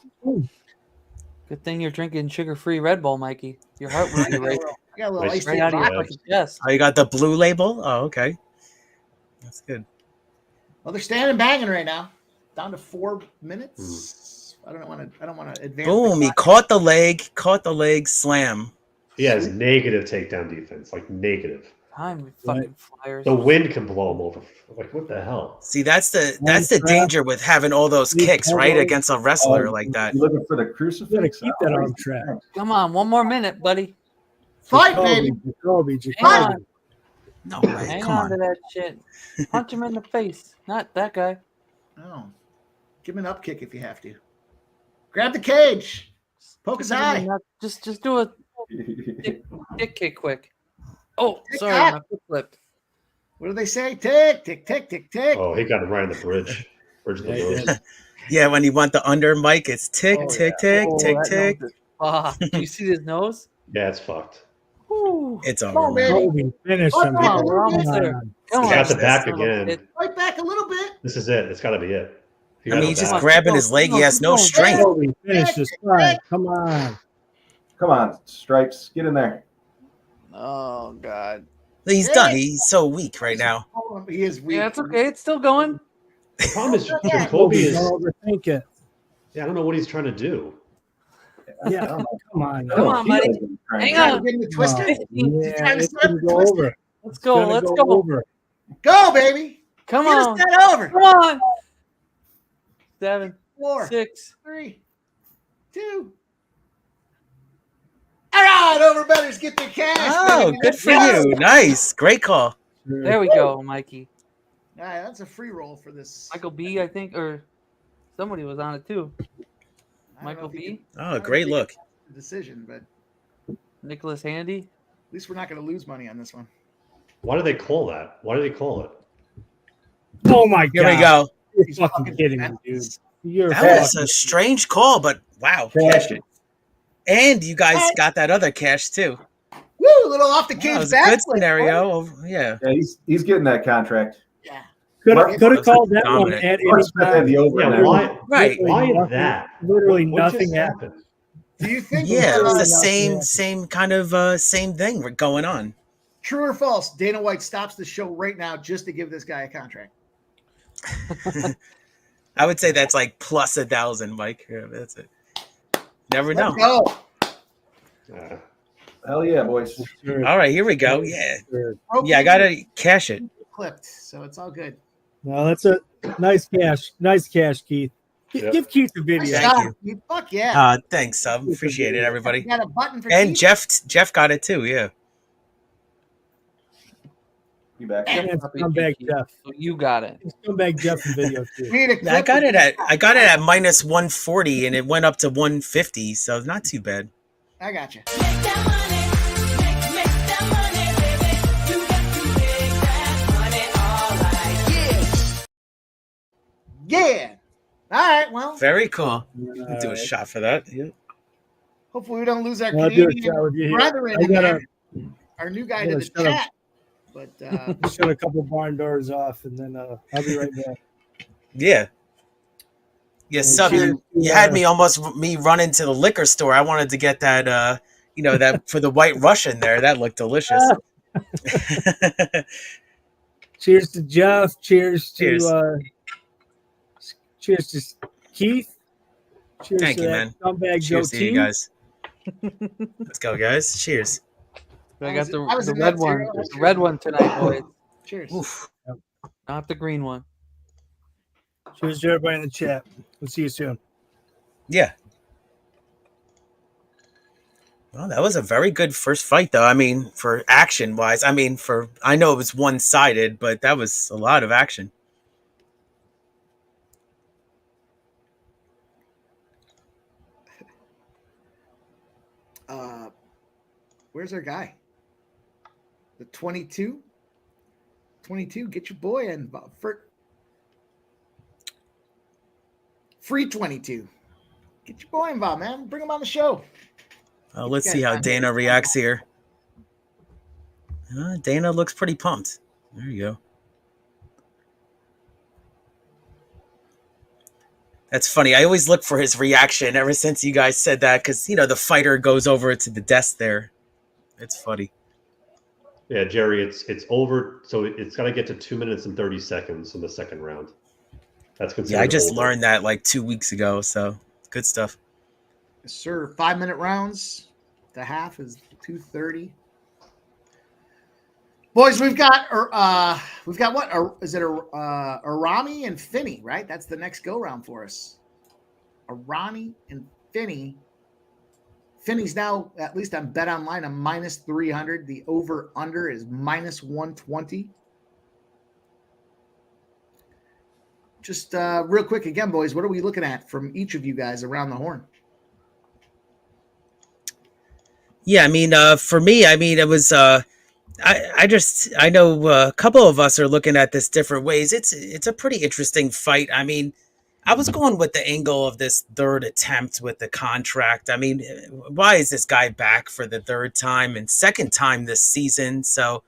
Good thing you're drinking sugar-free Red Bull, Mikey. Your heart will be right, I got a little Nice iced right tea out of your vodka. fucking chest. Oh, you got the blue label? Oh, okay. That's good. Well, they're standing banging right now. Down to 4 minutes. I don't want to advance. Boom. He caught the leg, slam. He has negative takedown defense, like negative. Time, you fucking flyers. The wind can blow him over. Like, what the hell? See, that's the danger with having all those kicks, right, against a wrestler like that. You looking for the You gotta crucifix? keep that arm trapped. Come on, one more minute, buddy. Fight, baby. Jacobe. Hang on. No way. Hang Come on to on. that shit. Punch him in the face. Not that guy. Oh, give him an up kick if you have to. Grab the cage. Poke his eye. Just do a dick kick quick. Oh, Tick sorry, tock. my foot flipped. What do they say? Tick, tick, tick, tick, tick. Oh, he got him right on the bridge. Bridge of the nose. Yeah, when you want the under mic, it's tick, Oh, tick, tick, Oh, tick, that tick. nose is- Ah, do you see his nose? Yeah, it's fucked. Whew. It's Come over. on, man. baby. Jacobe, finish Oh, him. come on, we're almost Come there. on. Come He's on, got the you back son of a again. bitch. Fight back a little bit. This is it. It's got to be it. He I got mean, him he's just back. grabbing his leg. He has no strength. Jacobe, finish this fight. Come on. Come on, Stripes, get in there. Oh God. He's done. He's so weak right now. Oh, he is weak. Yeah, it's okay. It's still going. The problem is Yeah. Jacobe is. Don't overthink it. Yeah, I don't know what he's trying to do. Yeah, come on. Come on, buddy. Hang Trying to on. get him to twist it. Yeah, trying to it's slip gonna and go twist over. it. Let's go. Let's go. Over. Go, baby. Come Get on. us that over. Come on. 7, 4, 6. 3, 2. All right, overbetters get their cash. Oh, baby. good for Yes. you. Nice. Great call. There we go, Mikey. All right, that's a free roll for this. Michael B, I think, or somebody was on it too. I don't know Michael if he B, can- Oh, great look. the decision, but at Nicholas Handy. least we're not going to lose money on this one. Why do they call that? Why do they call it? Oh my Here we God. go. You're fucking kidding me, dude. You're That was fucking a strange call, but wow. Cash it. And you guys got that other cash too. Woo, a little off the That cage was a back. good scenario. Yeah. Yeah, he's getting that contract. Yeah. could Mark- have called that one Dominant. at Mark any Smith had time. the over Yeah, there. why? Right. Why Nothing- that? literally What just nothing happened? Do you think Yeah, it was the Yeah. same kind of same thing going on. true or false? Dana White stops the show right now just to give this guy a contract. I would say that's like plus 1,000, Mike. Yeah, that's it. Never know. Let's go. Hell yeah, boys. All right, here we go. Yeah. Sure. Yeah, I gotta cash it. Clipped, so it's all good. No, that's a nice cash. Nice cash, Keith. Yep. Give Keith a Nice video. Thank job, dude. Fuck yeah. Thanks, sub. Appreciate it, everybody. You got a button for And Keith? Jeff got it too. Yeah. You back? And scumbag Jeff. So you got it. Scumbag Jeff in video We too. need a I clip got of it at Keith. minus 140, and it went up to 150, so not too bad. I got you. Yeah. All right. Well, Very cool. All Do a right. shot for that. Yeah. hopefully we don't lose our I'll do a Canadian shot with you here. brethren. I in gotta there. Our new guy I to gotta the shut up. chat. But shut a couple barn doors off, and then I'll be right back. Yeah. Yeah, sub. You had me almost run into the liquor store. I wanted to get that, that for the White Russian there. That looked delicious. Cheers to Jeff. Cheers to Cheers. cheers to Keith. Cheers Thank to you, that man. scumbag Cheers to goatee. you guys. Let's go, guys. Cheers. I was- got I was the in red that one. zero. The red one tonight, boys. cheers. Oof. Not the green one. Cheers to everybody in the chat. We'll see you soon. Yeah. Well, that was a very good first fight, though. I mean, for action wise, I know it was one sided, but that was a lot of action. Where's our guy? The 22? 22, get your boy in. For free 22. Get your boy involved, man. Bring him on the show. Let's see how Dana reacts here. Dana looks pretty pumped. There you go. That's funny. I always look for his reaction ever since you guys said that because, the fighter goes over to the desk there. It's funny. Yeah, Jerry, it's over. So it's got to get to 2 minutes and 30 seconds in the second round. That's considered. Yeah, I just over. learned that like 2 weeks ago. So good stuff. Yes, sir. 5-minute rounds. The half is 2:30. Boys, we've got what? Is it Er-Ramy and Finney, right? That's the next go round for us. Er-Ramy and Finney. Finney's now, at least on Bet Online, a minus 300. The over under is minus 120. Just real quick again, boys, what are we looking at from each of you guys around the horn? Yeah, I mean, for me, I mean, it was. I know a couple of us are looking at this different ways. It's a pretty interesting fight. I mean, I was going with the angle of this third attempt with the contract. I mean, why is this guy back for the third time and second time this season? So,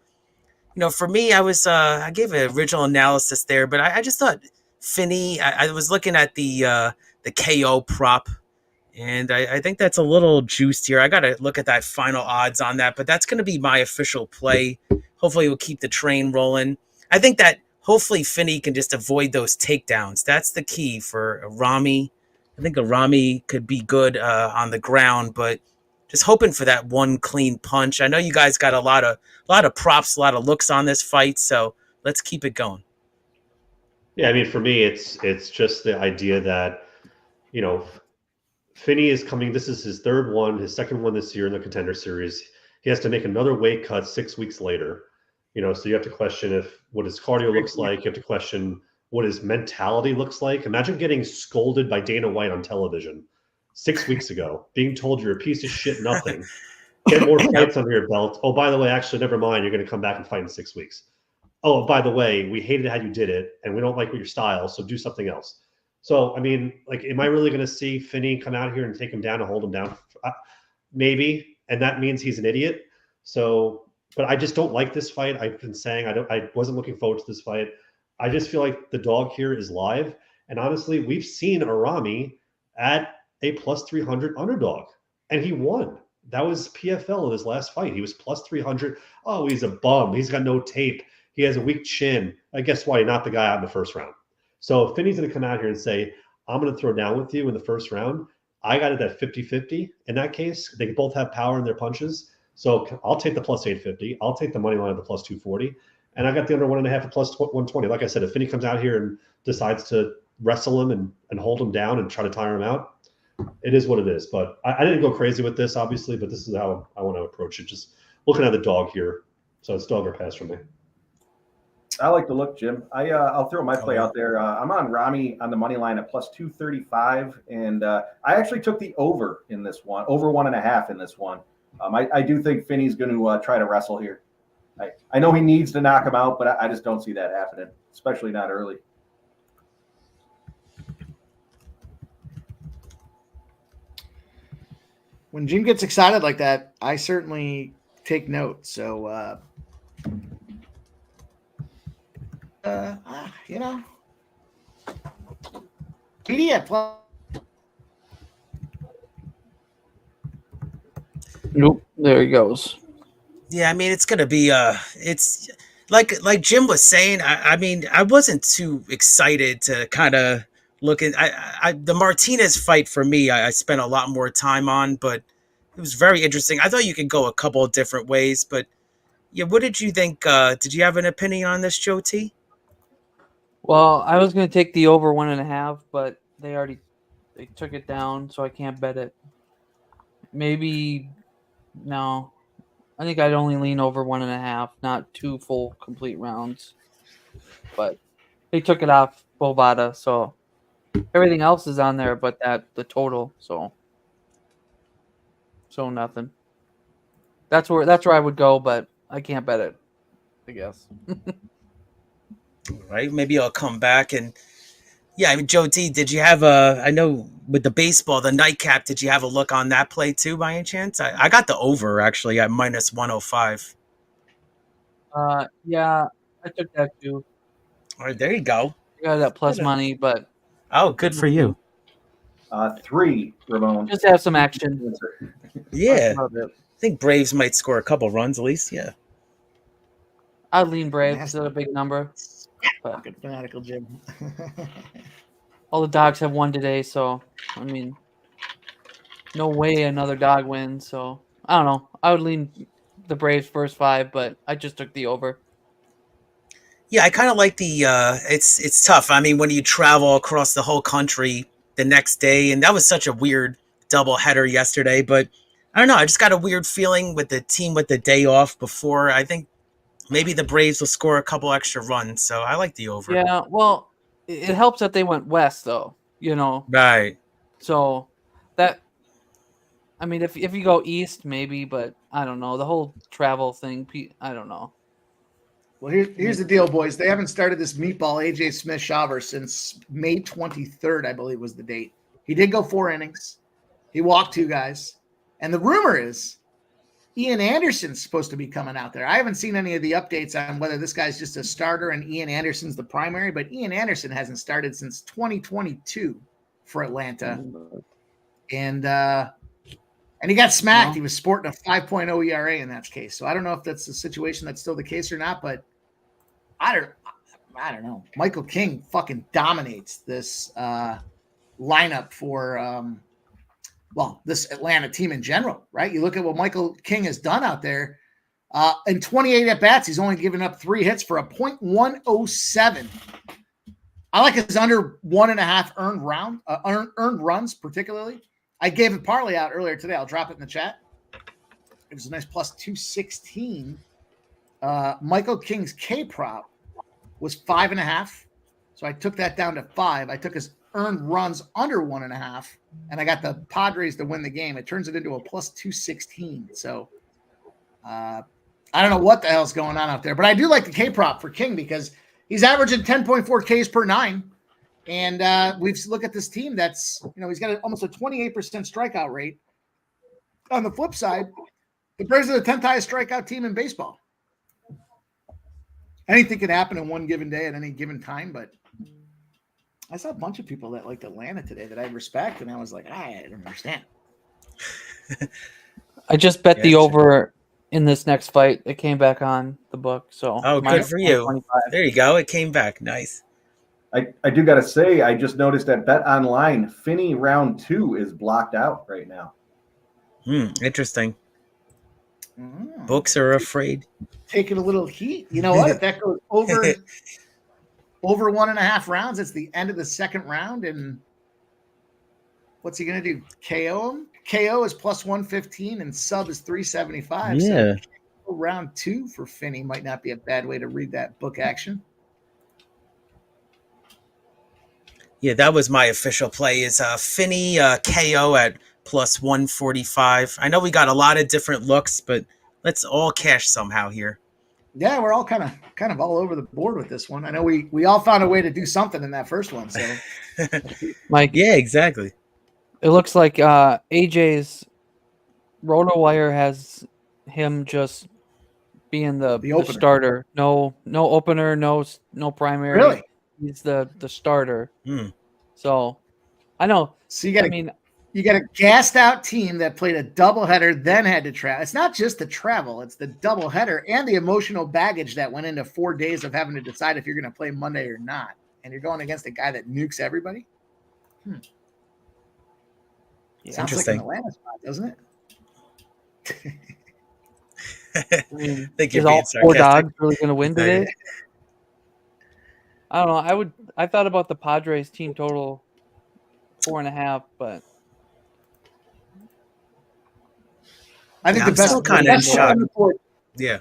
for me, I gave an original analysis there, but I just thought Finney. I was looking at the KO prop. And I think that's a little juiced here. I got to look at that final odds on that, but that's going to be my official play. Hopefully we'll keep the train rolling. I think that hopefully Finney can just avoid those takedowns. That's the key for Er-Ramy. I think Er-Ramy could be good on the ground, but just hoping for that one clean punch. I know you guys got a lot of props, a lot of looks on this fight, so let's keep it going. Yeah, I mean, for me, it's just the idea that, Finney is coming. This is his third one, his second one this year in the Contender Series. He has to make another weight cut 6 weeks later. So you have to question what his cardio looks like. You have to question what his mentality looks like. Imagine getting scolded by Dana White on television 6 weeks ago, being told you're a piece of shit, nothing. Get more fights under your belt. Oh, by the way, actually, never mind. You're going to come back and fight in 6 weeks. Oh, by the way, we hated how you did it, and we don't like your style, so do something else. So, I mean, am I really going to see Finney come out here and take him down and hold him down? Maybe, and that means he's an idiot. So, but I just don't like this fight. I've been saying I wasn't looking forward to this fight. I just feel like the dog here is live. And honestly, we've seen Er-Ramy at a plus 300 underdog, and he won. That was PFL in his last fight. He was plus 300. Oh, he's a bum. He's got no tape. He has a weak chin. I guess why he knocked the guy out in the first round. So if Finney's going to come out here and say, I'm going to throw down with you in the first round, I got it at 50-50. In that case, they both have power in their punches. So I'll take the plus 850. I'll take the money line at the plus 240. And I got the under 1.5 at plus 120. Like I said, if Finney comes out here and decides to wrestle him and hold him down and try to tire him out, it is what it is. But I didn't go crazy with this, obviously, but this is how I want to approach it. Just looking at the dog here. So it's dog or pass for me. I like the look, Jim. I'll throw my play out there. I'm on Ramy on the money line at plus 235, and I actually took the over in this one, over 1.5 in this one. I do think Finney's going to try to wrestle here. I know he needs to knock him out, but I just don't see that happening, especially not early. When Jim gets excited like that, I certainly take note. So, TD Nope, there he goes. Yeah, I mean, it's going to be it's like Jim was saying. I mean, I wasn't too excited to kind of look at the Martinez fight. For me, I spent a lot more time on, but it was very interesting. I thought you could go a couple of different ways, but yeah, what did you think? Did you have an opinion on this, Joe T? Well, I was going to take the over 1.5, but they took it down, so I can't bet it. Maybe no. I think I'd only lean over 1.5, not 2 full complete rounds. But they took it off Bovada, so everything else is on there, but the total, so nothing. That's where I would go, but I can't bet it, I guess. Right, maybe I'll come back and yeah. I mean, Joe T, did you have I know with the baseball, the nightcap, did you have a look on that play too by any chance? I got the over actually at minus 105. Yeah, I took that too. All right, there you go. I got that plus money, but Oh, good for you. 3, Ramon. just have some action. Yeah. That's about it. I think Braves might score a couple runs at least. Yeah. I'd lean Braves at a big number. But Fucking fanatical Jim. all the dogs have won today, so I mean, no way another dog wins. So I don't know. I would lean the Braves first 5, but I just took the over. Yeah, I kind of like the. It's tough. I mean, when you travel across the whole country the next day, and that was such a weird doubleheader yesterday. But I don't know. I just got a weird feeling with the team with the day off before. I think maybe the Braves will score a couple extra runs. So I like the over. Yeah, well, it helps that they went west, though. Right. So that, I mean, if you go east, maybe, but I don't know. The whole travel thing, I don't know. Well, here's the deal, boys. They haven't started this meatball AJ Smith Shaver since May 23rd, I believe was the date. He did go 4 innings. He walked 2 guys. And the rumor is Ian Anderson's supposed to be coming out there. I haven't seen any of the updates on whether this guy's just a starter and Ian Anderson's the primary, but Ian Anderson hasn't started since 2022 for Atlanta. And he got smacked. He was sporting a 5.0 ERA in that case. So I don't know if that's the situation that's still the case or not, but I don't know. Michael King fucking dominates this lineup for this Atlanta team in general, right? You look at what Michael King has done out there. In 28 at-bats, he's only given up 3 hits for a .107. I like his under 1.5 earned runs, particularly. I gave a parlay out earlier today. I'll drop it in the chat. It was a nice plus 216. Michael King's K prop was 5.5. So I took that down to 5. I took his earned runs under 1.5, and I got the Padres to win the game. It turns it into a plus 216. So I don't know what the hell's going on out there, but I do like the K prop for King because he's averaging 10.4 Ks per 9. And we've look at this team that's, he's got almost a 28% strikeout rate. On the flip side, the Braves are the 10th highest strikeout team in baseball. Anything can happen in one given day at any given time, but I saw a bunch of people that liked Atlanta today that I respect, and I was like, I don't understand. I just bet the over in this next fight. It came back on the book. So good for you. There you go. It came back. Nice. I do got to say, I just noticed at Bet Online, Finney round 2 is blocked out right now. Interesting. Books are afraid. Taking a little heat. You know what? If that goes over 1.5 rounds, it's the end of the second round. And what's he going to do? KO him? KO is plus 115 and sub is 375. Yeah. So round 2 for Finney might not be a bad way to read that book action. Yeah, that was my official play is Finney KO at plus 145. I know we got a lot of different looks, but let's all cash somehow here. Yeah, we're all kind of all over the board with this one. I know we all found a way to do something in that first one. So, Mike, yeah, exactly. It looks like AJ's RotoWire has him just being the starter. No opener, no primary. Really? He's the starter. So I know. So you got a gassed out team that played a doubleheader, then had to travel. It's not just the travel, it's the doubleheader and the emotional baggage that went into 4 days of having to decide if you're going to play Monday or not. And you're going against a guy that nukes everybody. It's Sounds interesting. like an Atlanta spot, doesn't it? I mean, Think you're is all being 4 sarcastic. dogs really going to win today? I don't know. I thought about the Padres team total 4.5, but I think I'm the best still kinda in shock. Yeah.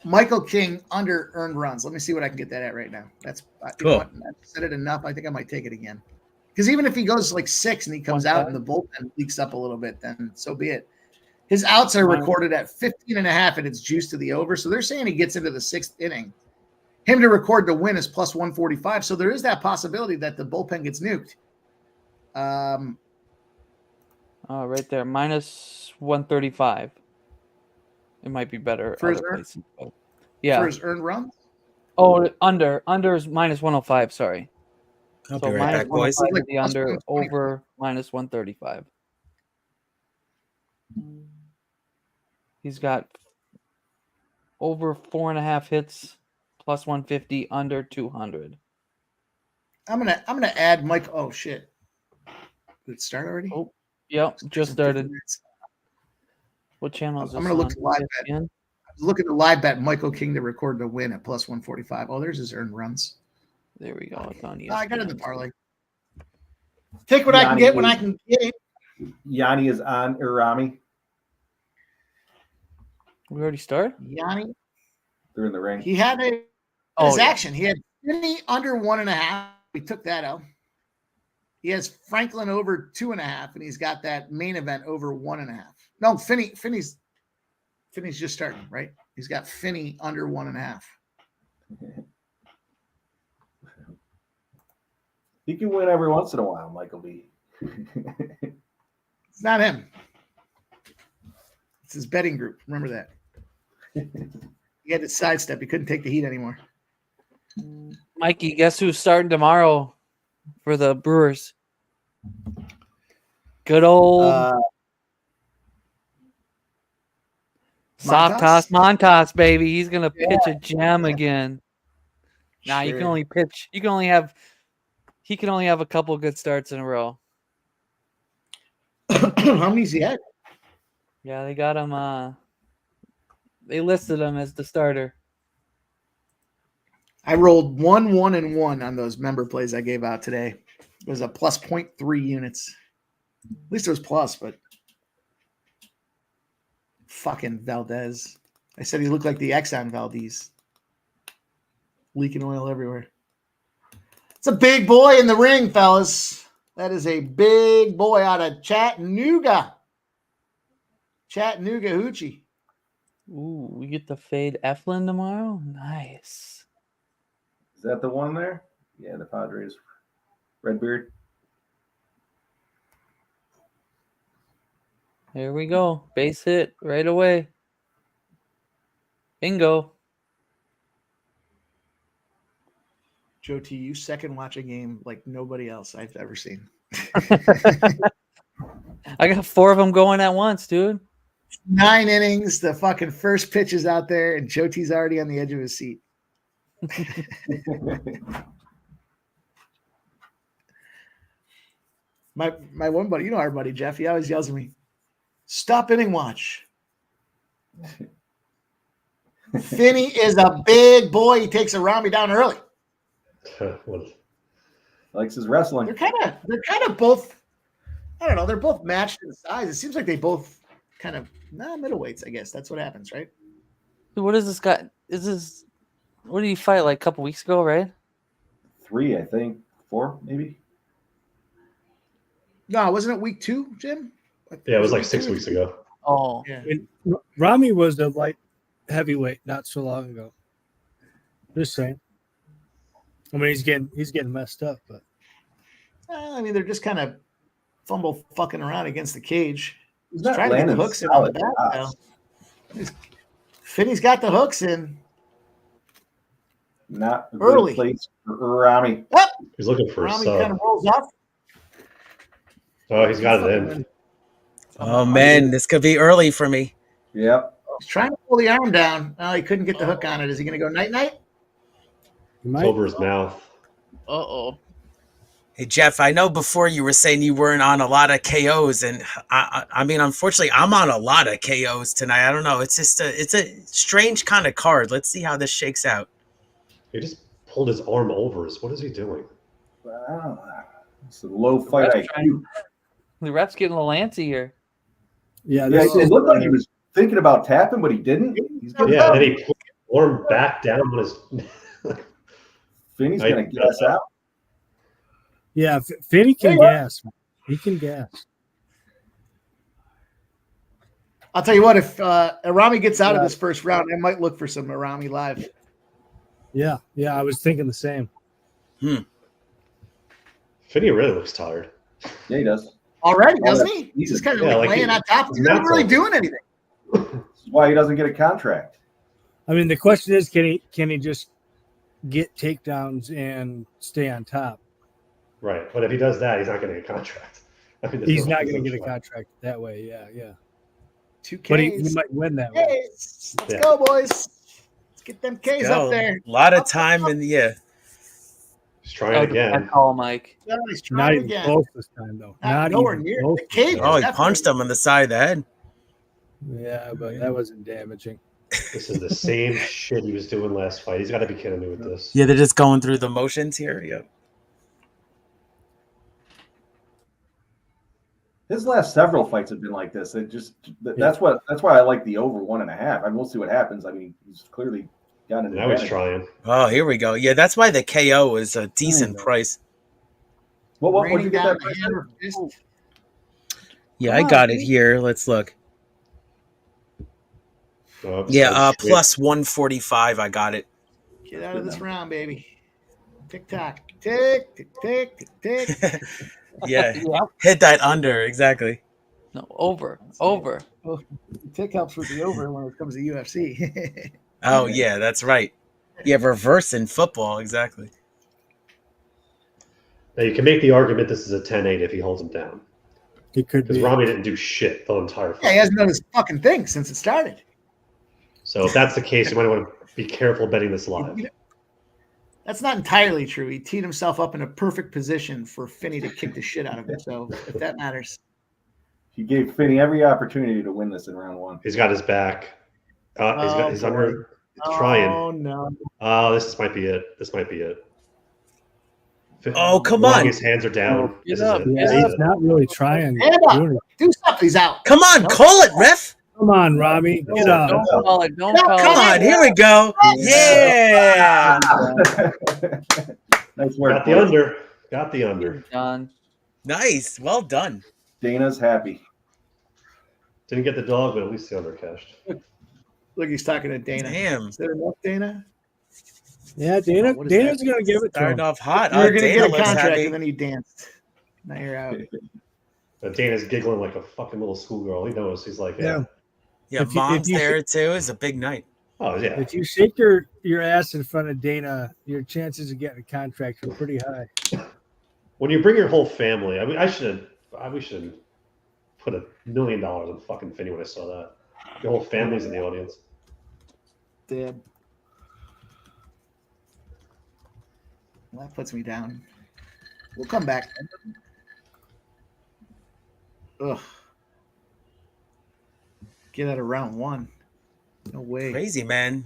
Michael King under earned runs. Let me see what I can get that at right now. That's Cool. You know what? I've said it enough. I think I might take it again. Because even if he goes like 6 and he comes out and the bullpen leaks up a little bit, then so be it. His outs are recorded at 15.5 and it's juiced to the over. So they're saying he gets into the 6th inning. Him to record the win is plus 145. So there is that possibility that the bullpen gets nuked. right there, minus 135. It might be better For his other earned- places, but yeah. For his earned runs? Oh, under is minus 105. Sorry. I'll So be right minus back, boys. 105 the Plus under, 125. over minus 135. He's got over 4.5 hits, plus 150, under 200. I'm gonna add Mike. Oh shit! Did it start already? Oh, yep, just started. 50 minutes. What channel is this? I'm gonna look on? at live bet. ESPN? Look at the live bet. Michael King to record the win at plus 145. Oh, there's his earned runs. There we go. It's on ESPN. I got it in the parlay. Take what I can get when I can get it. Yanni is on Er-Ramy. We already started? Yanni, They're in the ring. he had his yeah. action. He had Finney under 1.5. We took that out. He has Franklin over 2.5, and he's got that main event over 1.5. No, Finney's just starting, right? He's got Finney under 1.5. He can win every once in a while, Michael B. It's not him. It's his betting group. Remember that. He had to sidestep. He couldn't take the heat anymore. Mikey, guess who's starting tomorrow for the Brewers? Good old soft toss Montes, baby. He's gonna pitch a gem again. Nah, you can only pitch. He can only have a couple good starts in a row. How many's he had? Yeah, they got him. They listed him as the starter. I rolled 1, 1, and 1 on those member plays I gave out today. It was a plus 0.3 units. At least it was plus, but fucking Valdez. I said he looked like the Exxon Valdez. Leaking oil everywhere. It's a big boy in the ring, fellas. That is a big boy out of Chattanooga. Chattanooga Hoochie. Ooh, we get the fade Eflin tomorrow. Nice. Is that the one there? Yeah, the Padres. Redbeard. Here we go. Base hit right away. Bingo. Joe T, you second watch a game like nobody else I've ever seen. I got 4 of them going at once, dude. 9 innings. The fucking first pitch is out there, and Joe T's already on the edge of his seat. My one buddy, you know our buddy Jeff, he always yells at me, "Stop inning watch." Finney is a big boy. He takes Er-Ramy down early. Likes his wrestling. They're kind of both. I don't know. They're both matched in size. It seems like they both kind of middleweights. I guess that's what happens, right? Dude, what is this guy? What did he fight like a couple weeks ago, right? 3, I think. 4, maybe. No, wasn't it week 2, Jim? Yeah, it was like 6 weeks ago. Oh, Yeah. Ramy was the light heavyweight not so long ago. Just saying. I mean, he's getting messed up, but I mean, they're just kind of fucking around against the cage. He's He's trying to get the hooks in on the back now. Finney's got the hooks in. Not a Early. good place for Er-Ramy. What? He's looking for a Ramy sub. kind of rolls up. Oh, he's got it in. Oh man, this could be early for me. Yep. He's trying to pull the arm down. Oh, he couldn't get the hook on it. Is he going to go night-night? he It's might. over his mouth. uh-oh. Hey Jeff, I know before you were saying you weren't on a lot of KOs, and I mean, unfortunately, I'm on a lot of KOs tonight. I don't know. It's just it's a strange kind of card. Let's see how this shakes out. He just pulled his arm over us. What is he doing? Wow. It's a low fight IQ. The ref's getting a little antsy here. Yeah, Yeah, this it is, looked like he was thinking about tapping, but he didn't. He's getting Yeah, and then he pulled his arm back down on his. Finney's going to gas out. yeah. Finney can gas. He can gas. I'll tell you what, if Er-Ramy gets out of this first round, I might look for some Er-Ramy live. Yeah, I was thinking the same. Finney really looks tired. Yeah, he does. Already, doesn't he? He's just kind of Yeah, like laying he- on top. He's not really doing anything. This is why he doesn't get a contract. I mean, the question is, can he just get takedowns and stay on top. Right. But if he does that, he's not going to get a contract. I mean, He's not going to get a contract that way. Yeah. 2Ks. But he might win that way. Ks. Let's go, boys. Let's get them Ks up there. A lot of time and He's trying again. Good call, Mike. Yeah, he's Not trying even again. close this time, though. Not nowhere even near. close The this cage. time. oh, he Definitely. punched him on the side of the head. Yeah, but that wasn't damaging. This is the same shit he was doing last fight. He's got to be kidding me with this. Yeah, they're just going through the motions here. Yeah. His last several fights have been like this. That's why I like the over 1.5. I mean, we'll see what happens. I mean, he's clearly got an Now he's advantage. trying. Oh, here we go. Yeah, that's why the KO is a decent price. What'd you Raining get down that the price? hammer fist. Yeah, Come I on, got it dude. here. Let's look. Oh, Yeah, shit. plus 145. I got it. Get out of this round, baby. Tick tock. Tick, tick, tick, tick, tick. Yeah, Yeah. hit that under exactly. No, over. Tick helps with the over when it comes to UFC. Oh yeah, that's right. Yeah, reverse in football exactly. Now you can make the argument this is a 10-8 if he holds him down. He could Because be. Ramy didn't do shit the entire fight. Yeah, he hasn't done his fucking thing since it started. So if that's the case, you might want to be careful betting this live. That's not entirely true. He teed himself up in a perfect position for Finney to kick the shit out of him. So if that matters. He gave Finney every opportunity to win this in round 1. He's got his back. He's boy. under. He's trying. Oh no. Oh, this might be it. This might be it. Oh, come on. His hands are down. This is up. it. Yeah, This is he's it. not really trying. Hand up. Do something. He's out. Come on, call it, ref. Come on, Ramy. Get up. Don't call it. Don't No, call Come it. on, here we go. Yeah. Nice work. Got the boys. under. Got the under. Done. Nice. Well done. Dana's happy. Didn't get the dog, but at least the under cashed. Look, he's talking to Dana. Damn. Is there enough, Dana? Yeah, Dana. What is Dana's that? going to give it to Starting him. off hot. You were Oh, going to Dana get a looks contract, happy. and then you danced. Now you're out. Dana's giggling like a fucking little schoolgirl. He knows. He's like, Yeah. Yeah, If you- mom's if you- there too. It's a big night. Oh, yeah. If you shake your ass in front of Dana, your chances of getting a contract are pretty high. When you bring your whole family, I mean, we should put $1 million on fucking Finney when I saw that. Your whole family's in the audience. Dead. Well, that puts me down. We'll come back. Ugh. Get out of round 1. No way. Crazy, man.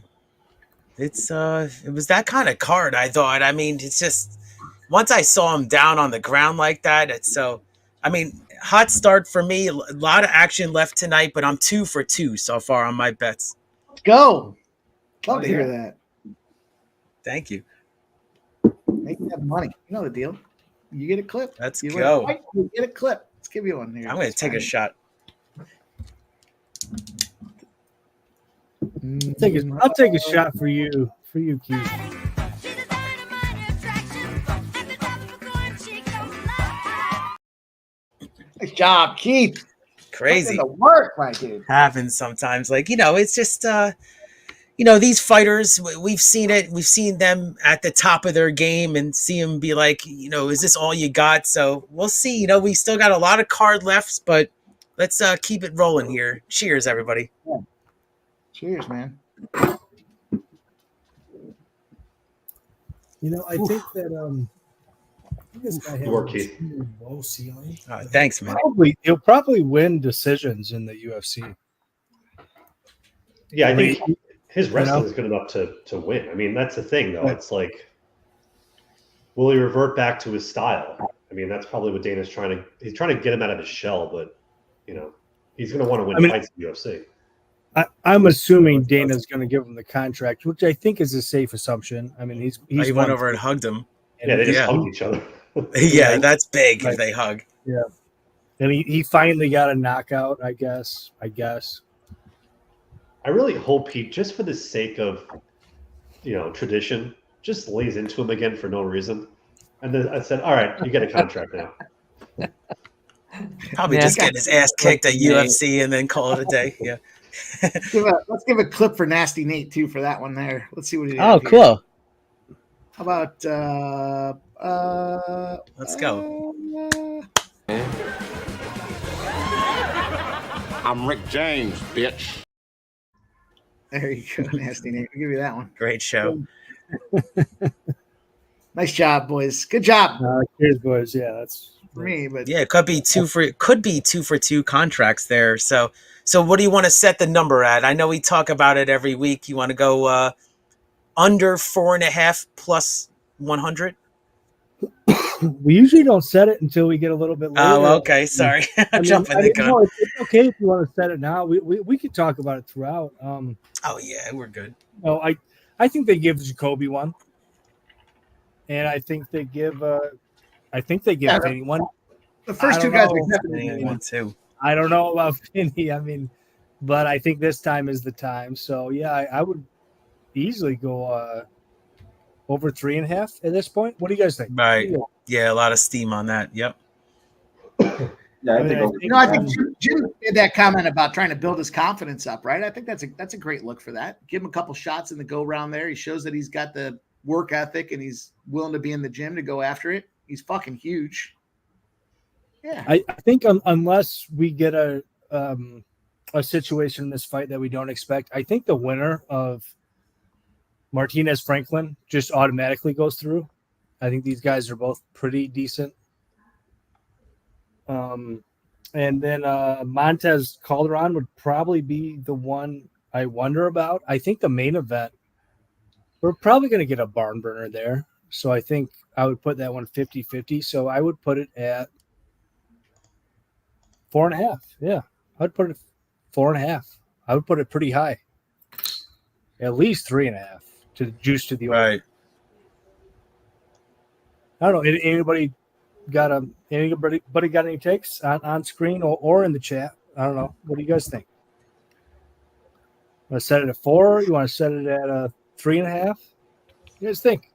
It was that kind of card, I thought. I mean, it's just once I saw him down on the ground like that, hot start for me. A lot of action left tonight, but I'm 2 for 2 so far on my bets. Let's go. Love to hear that. Thank you. Make that money. You know the deal. You get a clip. Let's You go. win a fight, you get a clip. Let's give you one here. I'm going to take a shot. I'll take a shot for you, Keith. Nice job, Keith. Crazy. Put in the work, my dude. Happens sometimes. It's just, these fighters, we've seen it. We've seen them at the top of their game and see them be like, is this all you got? So we'll see. We still got a lot of card left, but let's keep it rolling here. Cheers, everybody. Cheers, man. I think that this guy Good work, has Keith. a low ceiling. Thanks, man. He'll probably win decisions in the UFC. Yeah, I think his You wrestling know? is good enough to win. I mean, that's the thing, though. It's like, will he revert back to his style? I mean, that's probably what Dana's trying to. He's trying to get him out of his shell, but he's going to want to win fights in the UFC. I'm assuming Dana's going to give him the contract, which I think is a safe assumption. I mean, he's He went over and hugged him. Yeah, they just Yeah. hugged each other. Yeah, that's big Right. if they hug. Yeah, and he finally got a knockout. I guess. I really hope he, just for the sake of, tradition, just lays into him again for no reason. And then I said, all right, you get a contract now. Probably Yeah. just getting his ass kicked at UFC and then call it a day. Yeah. Let's give a clip for Nasty Nate too for that one there. Let's see what he did. Oh, here. cool. How about Let's go. I'm Rick James, bitch. There you go. Nasty name. I'll give you that one. Great show. Nice job, boys. Good job Cheers, boys. Yeah, that's for me. But Yeah, it could be two for two contracts there. So what do you want to set the number at? I know we talk about it every week. You want to go under 4.5 plus 100? we usually don't set it until we get a little bit later. Oh, okay. Sorry, jumping the gun. No, it's okay if you want to set it now. We could talk about it throughout. Oh yeah, we're good. No, I think they give Jacobe one, and I think they give Finney one. the first I two don't guys know. are definitely One too. I don't know about Finney. I mean, but I think this time is the time. So yeah, I would easily go over 3.5 at this point. What do you guys think? Right. Yeah, a lot of steam on that. Yep. Yeah, I think I think Jim made that comment about trying to build his confidence up, right? I think that's a great look for that. Give him a couple shots in the go round there. He shows that he's got the work ethic and he's willing to be in the gym to go after it. He's fucking huge. Yeah, I think unless we get a situation in this fight that we don't expect, I think the winner of Martinez Franklin just automatically goes through. I think these guys are both pretty decent. And then Montes Calderon would probably be the one I wonder about. I think the main event, we're probably going to get a barn burner there. So I think I would put that one 50-50. So I would put it at 4.5. Yeah, I'd put it 4.5. I would put it pretty high. At least 3.5 to juice to the over. Right. I don't know. Anybody got any takes on screen or in the chat? I don't know. What do you guys think? Want to set it at 4? You want to set it at 3.5? What do you guys think?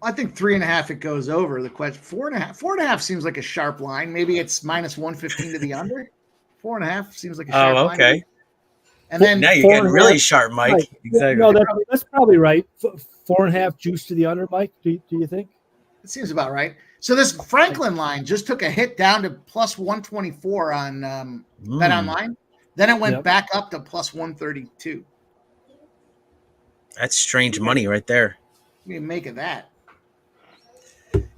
I think 3.5 it goes over. The question 4.5 seems like a sharp line. Maybe it's minus 115 to the under. 4.5 seems like a sharp line. Oh, okay. And then Now you're getting really sharp, Mike. Right. Exactly. No, that's probably right. 4.5 juice to the under, Mike. Do you think? it seems about right. So this Franklin line just took a hit down to plus 124 on Bet Online. Then it went back up to plus 132. That's strange money right there. What do you make of that?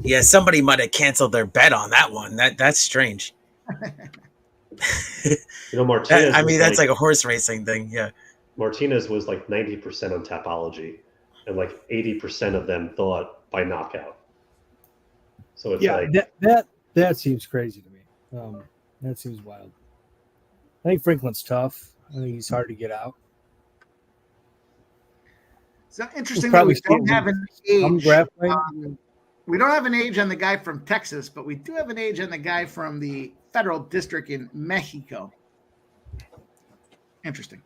Yeah, somebody might have canceled their bet on that one. That's strange. Martinez. That's like a horse racing thing. Yeah. Martinez was like 90% on Tapology, and like 80% of them thought by knockout. So it's that seems crazy to me. That seems wild. I think Franklin's tough. I think he's hard to get out. It's interesting that we don't have an age. We don't have an age on the guy from Texas, but we do have an age on the guy from the federal district in Mexico. Interesting.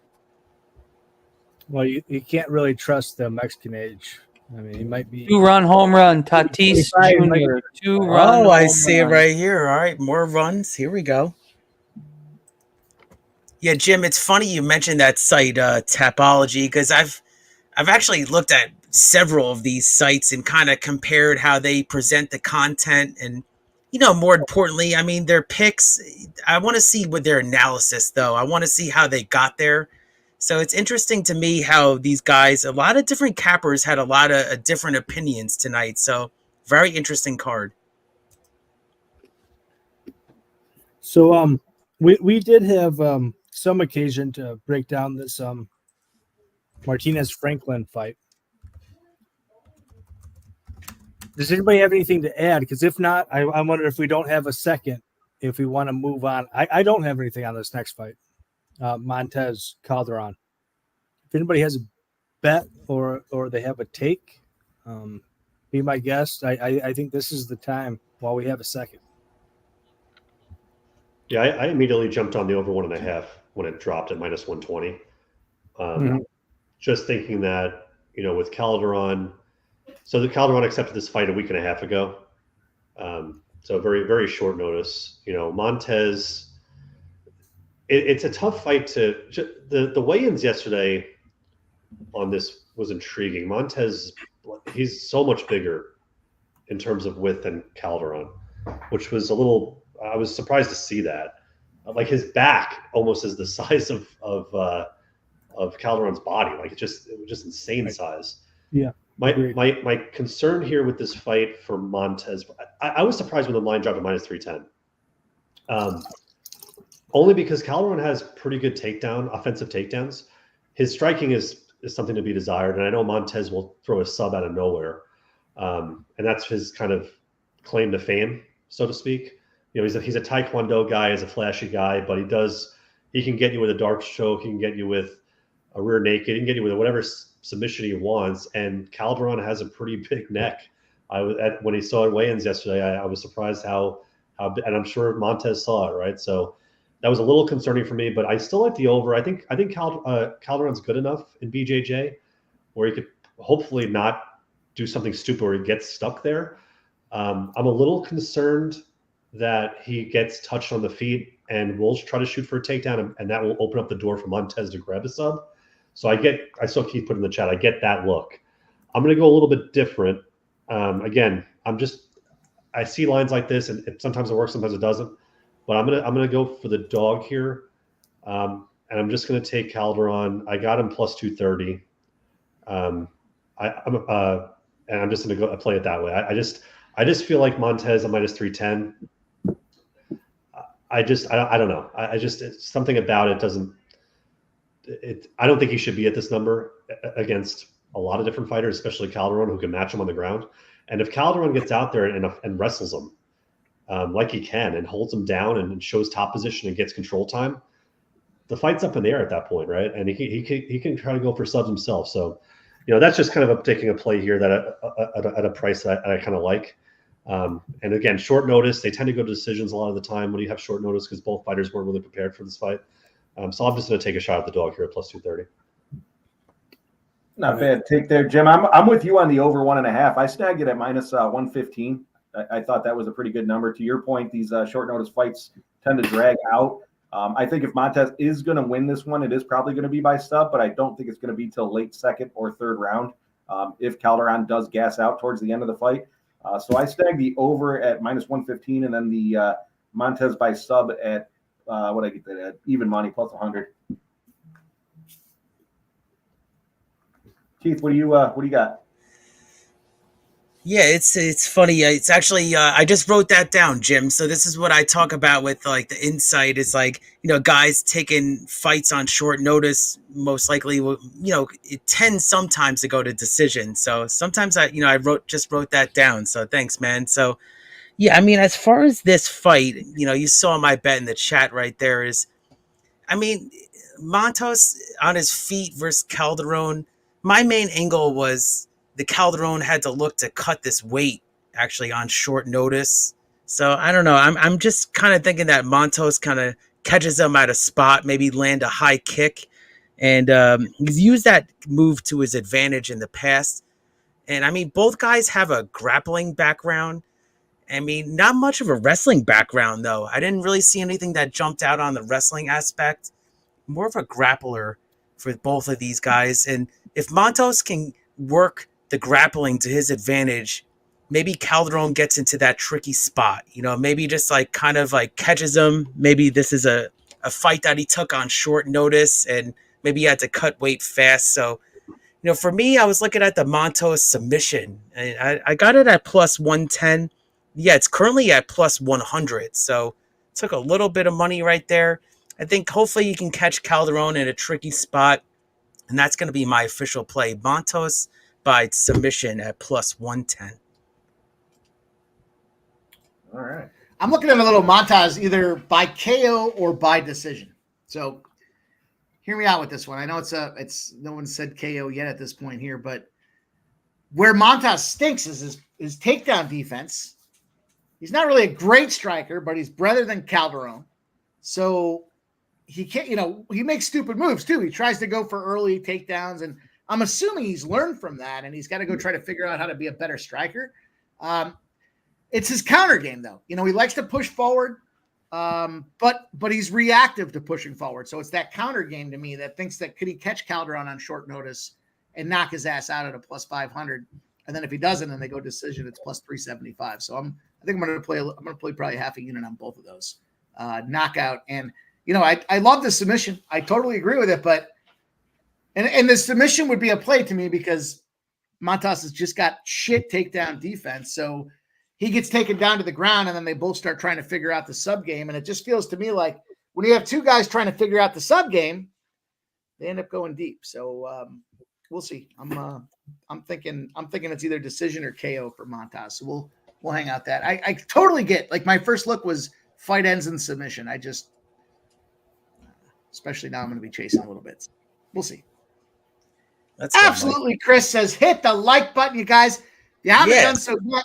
Well, you can't really trust the Mexican age. I mean, he might be 2-run home run, Tatis Jr. 2-run. Oh, I see it right here. All right, more runs. Here we go. Yeah, Jim, it's funny you mentioned that site, Tapology, because I've actually looked at several of these sites and kind of compared how they present the content and, more importantly, their picks. I want to see with their analysis, though. I want to see how they got there. So it's interesting to me how these guys, a lot of different cappers had a lot of different opinions tonight. So very interesting card. So we did have some occasion to break down this Martinez Franklin fight. Does anybody have anything to add? Because if not, I wonder if we don't have a second, if we want to move on. I don't have anything on this next fight. Montes Calderon. If anybody has a bet or they have a take, be my guest. I think this is the time while we have a second. Yeah, I immediately jumped on the over 1.5 when it dropped at minus 120. Just thinking that, with Calderon, so the Calderon accepted this fight a week and a half ago. So very, very short notice. Montes, it's a tough fight the weigh-ins yesterday on this was intriguing. Montes he's so much bigger in terms of width than Calderon, which was a little. I was surprised to see that. Like his back almost is the size of Calderon's body. Like it was just insane size. Yeah. My concern here with this fight for Montes, I was surprised when the line dropped to -310. Only because Calderon has pretty good offensive takedowns. His striking is something to be desired, and I know Montes will throw a sub out of nowhere, and that's his kind of claim to fame, so to speak. He's a Taekwondo guy, he's a flashy guy, but he can get you with a dark choke, he can get you with a rear naked, he can get you with whatever submission he wants, and Calderon has a pretty big neck. When he saw it weigh-ins yesterday, I was surprised how, and I'm sure Montes saw it, right? So that was a little concerning for me, but I still like the over. I think Calderon's good enough in BJJ where he could hopefully not do something stupid where he gets stuck there. I'm a little concerned that he gets touched on the feet and will try to shoot for a takedown, and that will open up the door for Montes to grab a sub. So I saw Keith put in the chat, I get that look. I'm going to go a little bit different. Again, I see lines like this, and sometimes it works, sometimes it doesn't. But I'm gonna go for the dog here, and I'm just gonna take Calderon. I got him +230. And I'm just gonna go play it that way. I just feel like Montes at -310. I don't know. It's something about it doesn't. I don't think he should be at this number against a lot of different fighters, especially Calderon, who can match him on the ground. And if Calderon gets out there and wrestles him like he can and holds him down and shows top position and gets control time, the fight's up in the air at that point, right? And he can try to go for subs himself. So, that's just kind of taking a play here that at a price that I kind of like. And again, short notice, they tend to go to decisions a lot of the time when you have short notice because both fighters weren't really prepared for this fight. So I'm just going to take a shot at the dog here at +230. Not bad take there, Jim. I'm with you on the over 1.5. I snagged it at -115. I thought that was a pretty good number. To your point, these short notice fights tend to drag out. I think if Montes is going to win this one, it is probably going to be by sub, but I don't think it's going to be till late second or third round if Calderon does gas out towards the end of the fight. So I snagged the over at -115 and then the Montes by sub at what I get that at even money +100. Keith, what do you got? Yeah, it's funny. It's actually I just wrote that down, Jim. So this is what I talk about with like the insight. Is like guys taking fights on short notice. Most likely, it tends sometimes to go to decision. So sometimes I wrote that down. So thanks, man. So yeah, I mean, as far as this fight, you saw my bet in the chat right there. Montes on his feet versus Calderon. My main angle was the Calderon had to look to cut this weight actually on short notice. So I don't know. I'm just kind of thinking that Montes kind of catches him at a spot, maybe land a high kick. And he's used that move to his advantage in the past. And both guys have a grappling background. Not much of a wrestling background, though. I didn't really see anything that jumped out on the wrestling aspect. More of a grappler for both of these guys. And if Montes can work the grappling to his advantage, maybe Calderon gets into that tricky spot. Maybe just kind of catches him. Maybe this is a fight that he took on short notice and maybe he had to cut weight fast. So, for me, I was looking at the Montes submission. I got it at +110. Yeah, it's currently at +100. So took a little bit of money right there. I think hopefully you can catch Calderon in a tricky spot. And that's going to be my official play. Montes by submission at +110. All right. I'm looking at a little Montes either by KO or by decision. So hear me out with this one. I know it's no one said KO yet at this point here, but where Montes stinks is his takedown defense. He's not really a great striker, but he's better than Calderon. So he can't, he makes stupid moves too. He tries to go for early takedowns, and I'm assuming he's learned from that, and he's got to go try to figure out how to be a better striker. It's his counter game, though. He likes to push forward, but he's reactive to pushing forward. So it's that counter game to me that thinks that could he catch Calderon on short notice and knock his ass out at a +500. And then if he doesn't and they go decision, it's plus 375. So I think I'm going to play probably half a unit on both of those. Knockout. And, I love the submission. I totally agree with it, but and the submission would be a play to me because Montes has just got shit takedown defense. So he gets taken down to the ground and then they both start trying to figure out the sub game. And it just feels to me like when you have two guys trying to figure out the sub game, they end up going deep. So we'll see. I'm thinking it's either decision or KO for Montes. So we'll hang out that. I totally get, like, my first look was fight ends in submission. I just, especially now I'm going to be chasing a little bit. We'll see. That's absolutely. Chris says, hit the like button, you guys. You haven't done so yet.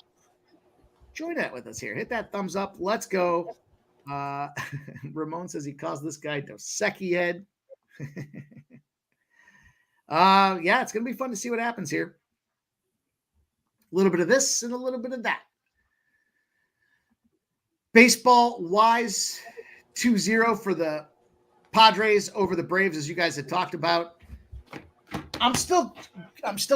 Join that with us here. Hit that thumbs up. Let's go. Ramon says he calls this guy Dos Equis head. Yeah, it's going to be fun to see what happens here. A little bit of this and a little bit of that. Baseball-wise, 2-0 for the Padres over the Braves, as you guys had talked about. I'm still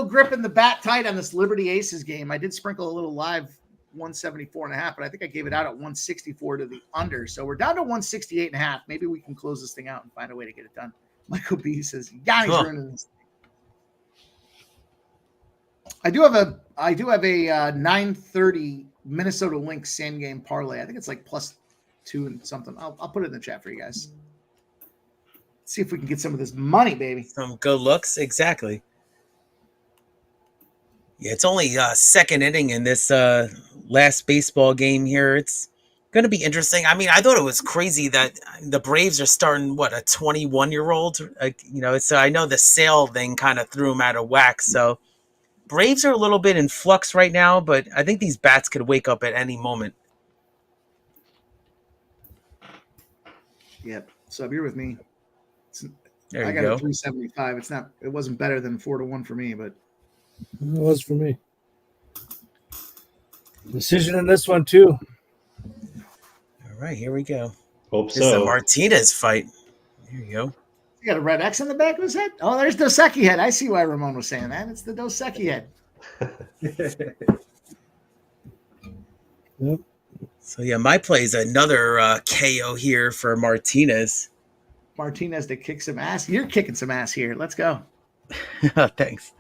gripping the bat tight on this Liberty Aces game. I did sprinkle a little live 174.5, but I think I gave it out at 164 to the under. So we're down to 168.5. Maybe we can close this thing out and find a way to get it done. Michael B says, Yanni's ruining this. I do have a 9:30 Minnesota Lynx same game parlay. I think it's like +2 and something. I'll put it in the chat for you guys. See if we can get some of this money, baby. Some good looks, exactly. Yeah, it's only second inning in this last baseball game here. It's going to be interesting. I mean, I thought it was crazy that the Braves are starting, a 21-year-old? So I know the sale thing kind of threw them out of whack. So Braves are a little bit in flux right now, but I think these bats could wake up at any moment. Yep. So if you're with me, I got a 375. It wasn't better than 4-1 for me, but it was for me. Decision in this one too. All right, here we go. Hope It's so. the Martinez fight. There you go. he got a red X on the back of his head. Oh, there's Dos Equis head. I see why Ramon was saying that. It's the Dos Equis head. Yep. So yeah, my play is another KO here for Martinez. Martinez to kick some ass. You're kicking some ass here. Let's go. Thanks.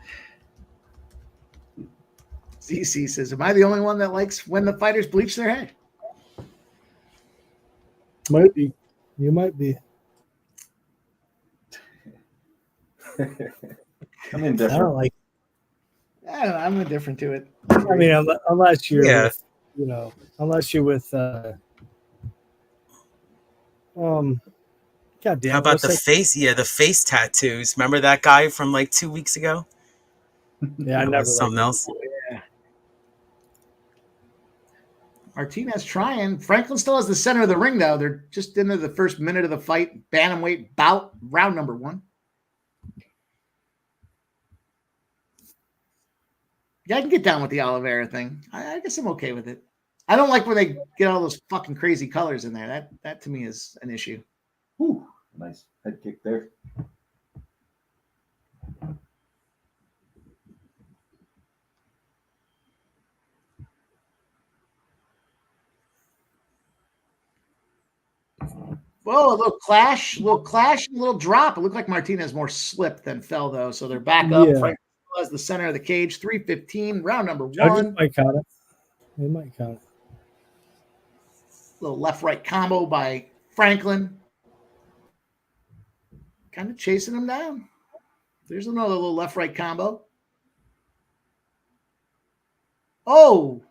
ZC says, am I the only one that likes when the fighters bleach their head? Might be. You might be. I'm indifferent. I don't like. I don't know, I'm indifferent to it. I mean, unless you're, Yeah. with, unless you're with, God damn. How about what's the that? face? Yeah, the face tattoos. Remember that guy from like 2 weeks ago? Yeah, I That never was something else. Martinez trying. Franklin still has the center of the ring, though. They're just into the first minute of the fight. Bantamweight bout, round number 1. Yeah, I can get down with the Oliveira thing. I guess I'm okay with it. I don't like when they get all those fucking crazy colors in there. That to me is an issue. Whew, nice head kick there. Whoa, a little clash, a little drop. It looked like Martinez more slipped than fell, though. So they're back up. Yeah. Franklin has the center of the cage. 3:15, round number Judges 1. might count it. They might count it. Little left-right combo by Franklin. Kind of chasing him down. There's another little left-right combo. Oh,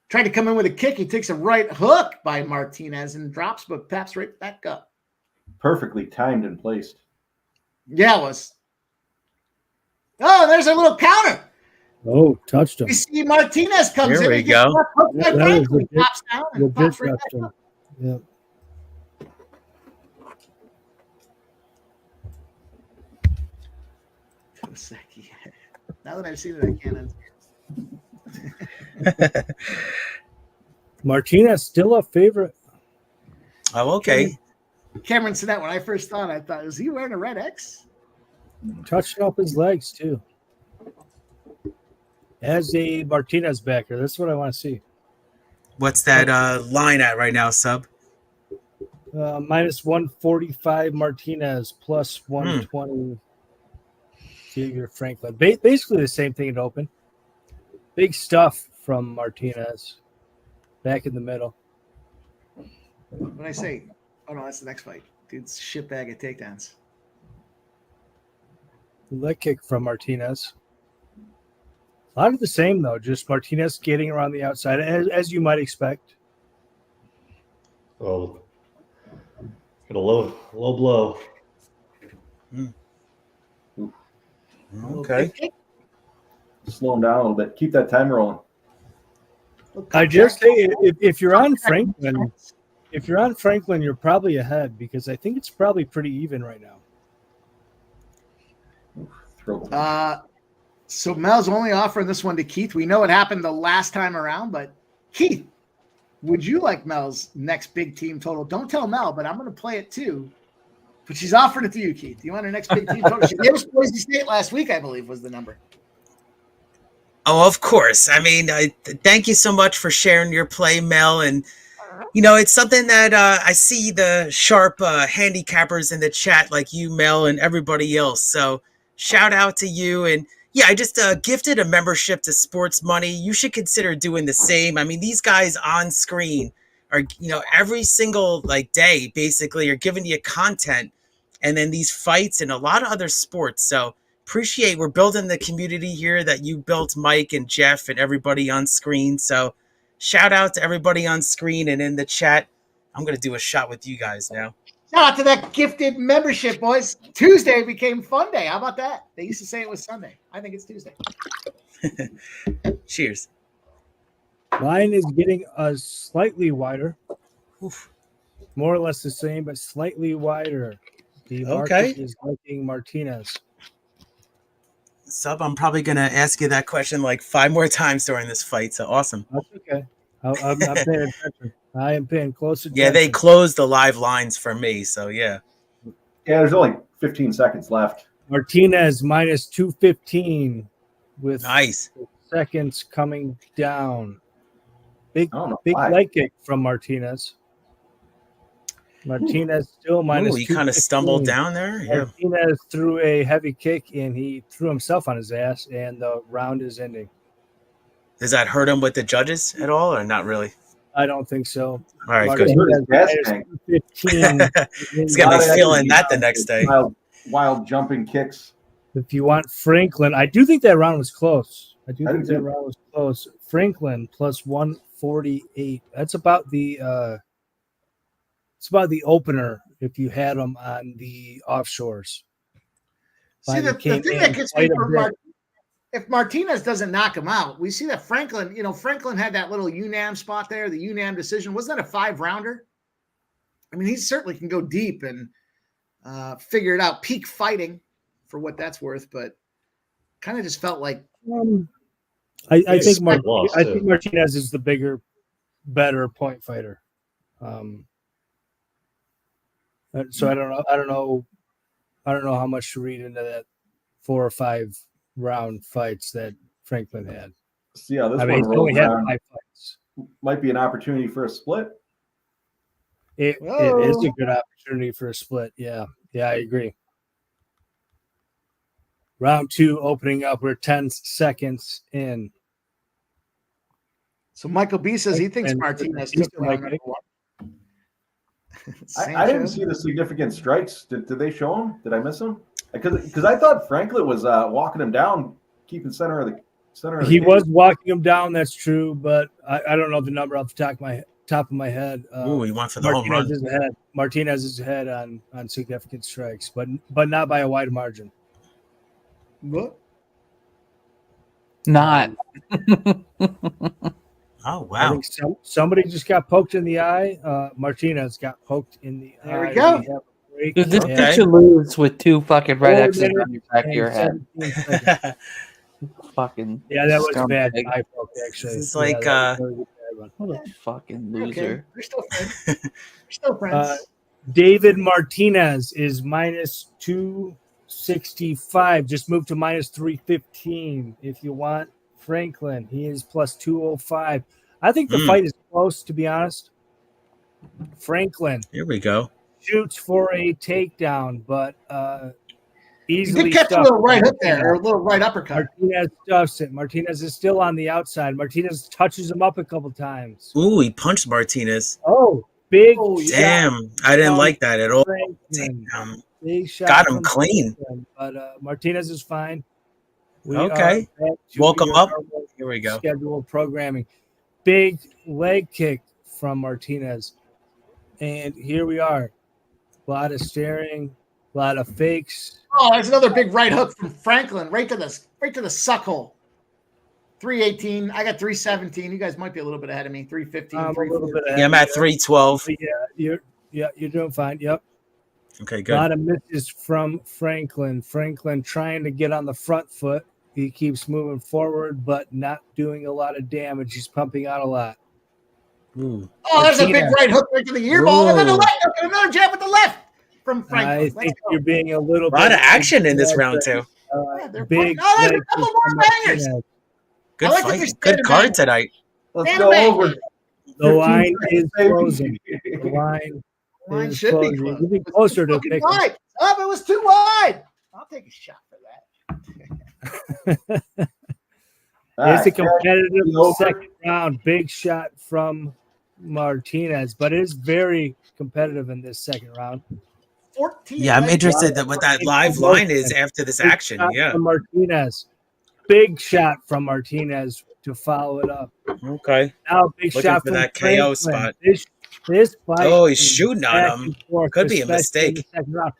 tried to come in with a kick. He takes a right hook by Martinez and drops, but taps right back up. Perfectly timed and placed. Yeah, it was. Oh, there's a little counter. Oh, touched him. We see Martinez comes There in. we He gets go. left hooked by That was Franklin. legit- Pops down and Legit pops right touched back him. up. Yeah. Now that I've seen it, I can't unsee it. Martinez still a favorite. Oh, okay. Cameron said that when I first thought, I thought, is he wearing a red X? Touching up his legs too. As a Martinez backer, that's what I want to see. What's that line at right now, Sub? Minus 145 Martinez, plus 120 Xavier Franklin. Basically the same thing at open. Big stuff from Martinez. Back in the middle. When I say, oh no, that's the next fight. Dude's shit bag of takedowns. Leg kick from Martinez. A lot of the same, though. Just Martinez skating around the outside, as you might expect. Oh, got a low blow. Okay. Slow him down a little bit. Keep that time rolling. I just say if you're on Franklin, you're probably ahead because I think it's probably pretty even right now. So Mel's only offering this one to Keith. We know it happened the last time around, but Keith, would you like Mel's next big team total? Don't tell Mel, but I'm going to play it too. But she's offering it to you, Keith. You want her next big team total? She gave us Boise State last week, I believe, was the number. Oh, of course. I mean, thank you so much for sharing your play, Mel. And, you know, it's something that I see the sharp handicappers in the chat like you, Mel, and everybody else. So shout out to you. And, yeah, I just gifted a membership to Sports Money. You should consider doing the same. I mean, these guys on screen are, you know, every single, like, day, basically, are giving you content. And then these fights and a lot of other sports. So appreciate we're building the community here that you built, Mike and Jeff and everybody on screen. So shout out to everybody on screen and in the chat. I'm going to do a shot with you guys now. Shout out to that gifted membership, boys. Tuesday became fun day. How about that? They used to say it was Sunday. I think it's Tuesday. Cheers. Line is getting slightly wider. Oof. More or less the same, but slightly wider. The market is liking Martinez. Sub, I'm probably going to ask you that question like 5 more times during this fight. So awesome. That's okay. I'm paying attention. I am paying close attention. Yeah, they closed the live lines for me. So, yeah. Yeah, there's only 15 seconds left. Martinez minus 215 with nice seconds coming down. Big leg kick from Martinez. Martinez still minus. Ooh, he kind of stumbled down there. Yeah. Martinez threw a heavy kick and he threw himself on his ass, and the round is ending. Does that hurt him with the judges at all, or not really? I don't think so. All right, good. He's gonna be feeling that the next day. Wild jumping kicks. If you want Franklin, I do think that round was close. I do think that round was close. Franklin plus 148. That's about the. It's about the opener if you had them on the offshores. See, the thing that gets me if Martinez doesn't knock him out, we see that Franklin, Franklin had that little UNAM spot there, the UNAM decision. Wasn't that a 5-rounder? I mean, he certainly can go deep and figure it out, peak fighting for what that's worth, but kind of just felt like I think Martinez is the bigger, better point fighter. So I don't know how much to read into that 4 or 5 round fights that Franklin had. See how this one rolls around. Might be an opportunity for a split. It is a good opportunity for a split. Yeah, I agree. Round 2 opening up. We're 10 seconds in. So Michael B says he thinks Martinez took round number 1. I didn't see the significant strikes. Did they show him? Did I miss them? Because I thought Franklin was walking him down, keeping center of the He was walking him down. That's true, but I don't know the number off the top of my head. Ooh, he went for the home run. Martinez is ahead on significant strikes, but not by a wide margin. What? Not. Oh, wow. I think somebody just got poked in the eye. Martinez got poked in the eye. There we go. Dude, this bitch should lose with 2 fucking red X's on the back of your head. Fucking that was bad eye poke, actually. It's like what a fucking loser. Okay. We're still friends. David Martinez is minus 265. Just moved to minus 315. If you want Franklin. He is plus 205. I think the fight is close, to be honest. Franklin Here we go. shoots for a takedown, but He easily did catch a stuffed little right by hook there, or a little right uppercut. Martinez stuffs it. Martinez is still on the outside. Martinez touches him up a couple times. Ooh, he punched Martinez. Oh, big shot Damn, I didn't from like that at all. Franklin. Damn. Big shot Got him from clean. Franklin, but Martinez is fine. We Okay. are back to Welcome your up. normal Here we go. scheduled programming. Big leg kick from Martinez. And here we are. A lot of staring, a lot of fakes. Oh, there's another big right hook from Franklin, right to the suck hole. 318. I got 317. You guys might be a little bit ahead of me. 315. I'm a little bit ahead. Yeah, I'm at 312. Yeah, you're doing fine. Yep. Okay, A good. lot of misses from Franklin. Franklin trying to get on the front foot. He keeps moving forward, but not doing a lot of damage. He's pumping out a lot. Ooh. Oh, there's a big Martinez. right hook right to the ear ball, and then the Ooh. left hook, and another jab with the left from Franklin. I Let's think go. you're being a little A lot bit of action in this round, too. Yeah, they're Big putting- oh, there's a leg couple kick more from bangers. Martinez. Good I like that fight. they're Good standing card back. tonight. Let's Stand go back, over. man. The line 15 is seconds, closing. baby. The line Line is should be closing. close. You're getting It was closer too to fucking picking. wide. Oh, it was too wide. I'll take a shot for that. All It's a right. competitive Over. second round. Big shot from Martinez, but it is very competitive in this second round. 14. Yeah, I'm leg interested kick. that what that live line is after this Big action. shot Yeah. from Martinez. Big shot from Martinez to follow it up. Okay. Now big Looking shot for from that KO Franklin. spot. This fight. Oh, he's is shooting on back him. and forth, Could be a especially in mistake. the second round.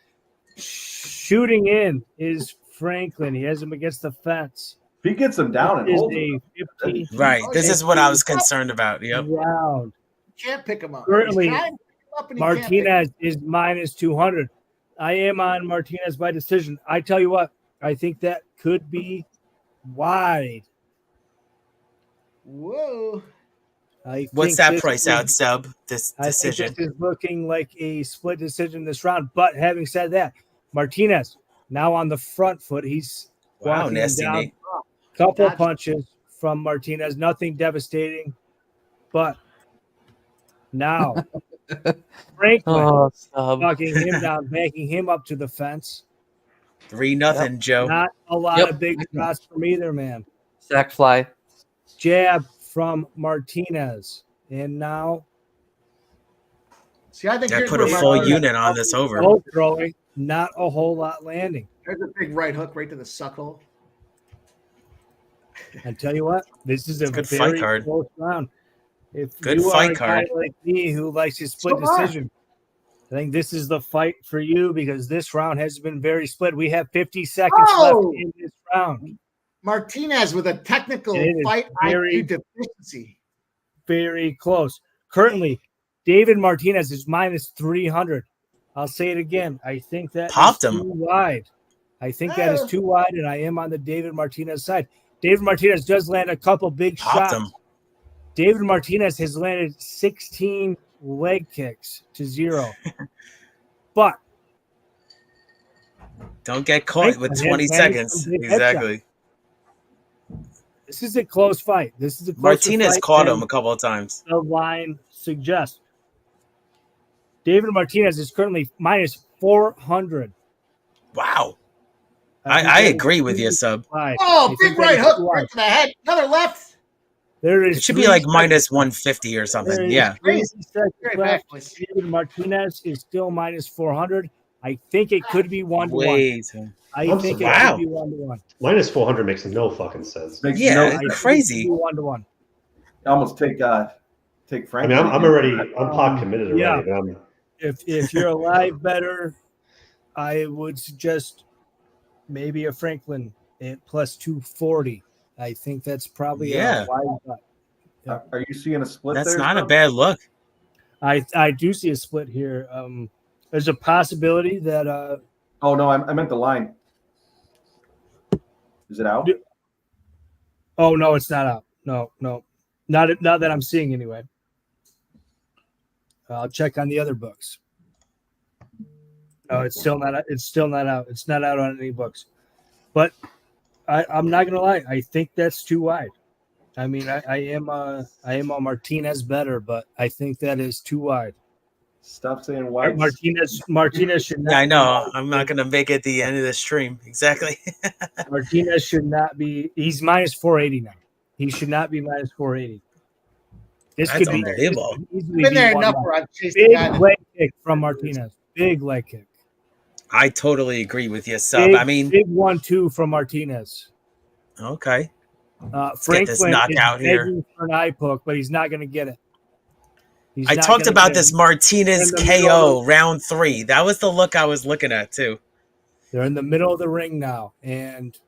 Shooting in is Franklin. He has him against the fence. If he gets him down and Is holds a him, 15 Right. This is what I was concerned about. Yep. round. Can't pick him up. Currently, He's trying to pick him up and he can't pick him Martinez is minus 200. I am on Martinez by decision. I tell you what, I think that could be wide. up. Whoa. I What's think that this price is- out, Sub? This I decision. think this is looking like a split decision this round. But having said that, Martinez now on the front foot. He's Wow, walking him nasty down. Nate. Couple Gotcha. punches from Martinez, nothing devastating. But now Franklin Oh, Sub. knocking him down, backing him up to the fence. 3-0, Joe. Not a lot Yep. of big shots from either man. Sack fly. Jab from Martinez. And now See, I think I here's put a where full Martinez- unit on this over. both throwing, not a whole lot landing. There's a big right hook right to the suck hole. I tell you what, this is a Good very fight card. close round. If Good you fight are a guy card. like me who likes to split So am I. decision, I think this is the fight for you because this round has been very split. We have 50 seconds Oh! left in this round. Martinez with a technical It is fight very- IQ deficiency. Very close. Currently, David Martinez is minus 300. I'll say it again. I think that Popped is him. too wide. I think that is too wide, and I am on the David Martinez side. David Martinez does land a couple big Popped shots. him. David Martinez has landed 16 leg kicks to 0. But Don't get caught with Franklin 20 has landed seconds. some big Exactly. this is a close fight. This is a closer Martinez fight caught than him a couple of times. the line suggests. David Martinez is currently minus 400. Wow. think I that is agree with you, too Sub. wide. Oh, I big think that right is hook too wide. right to the head. Another left. There is It should be three like seconds- minus 150 or there something. is Yeah. 3 Crazy. seconds Very left. backwards. David Martinez is still minus 400. I think it could be 1-1. Wait. I I'm think surprised. it could be 1-1. Minus 400 makes no fucking sense. makes Yeah, no it's I think it crazy. could be 1-1. almost take I Frank. mean, I'm pot committed already. yeah. But I'm, If you're a live better, I would suggest maybe a Franklin at plus 240. I think that's probably Yeah. a wide bet. Are you seeing a split That's there? not a Sub? bad look. I do see a split here. There's a possibility that Oh no, I meant the line. Is it out? oh no, it's not out. No, not that I'm seeing anyway. I'll check on the other books. No, it's still not. It's still not out. It's not out on any books. But I'm not gonna lie. I think that's too wide. I mean, I am a Martinez better, but I think that is too wide. Stop saying white. Martinez should not. Yeah, I know. I'm not going to make it the end of the stream. Exactly. Martinez should not be. He's minus 480 now. He should not be minus 480. This That's could be unbelievable. Been there enough where I've chased the big guy. leg kick from Martinez. Big leg kick. I totally agree with you, Sub. Big, I mean, big 1-2 from Martinez. okay. Franklin this knockout is here. begging for an eye poke, but he's not going to get it. I talked about this Martinez KO round 3. That was the look I was looking at too. They're in the middle of the ring now, and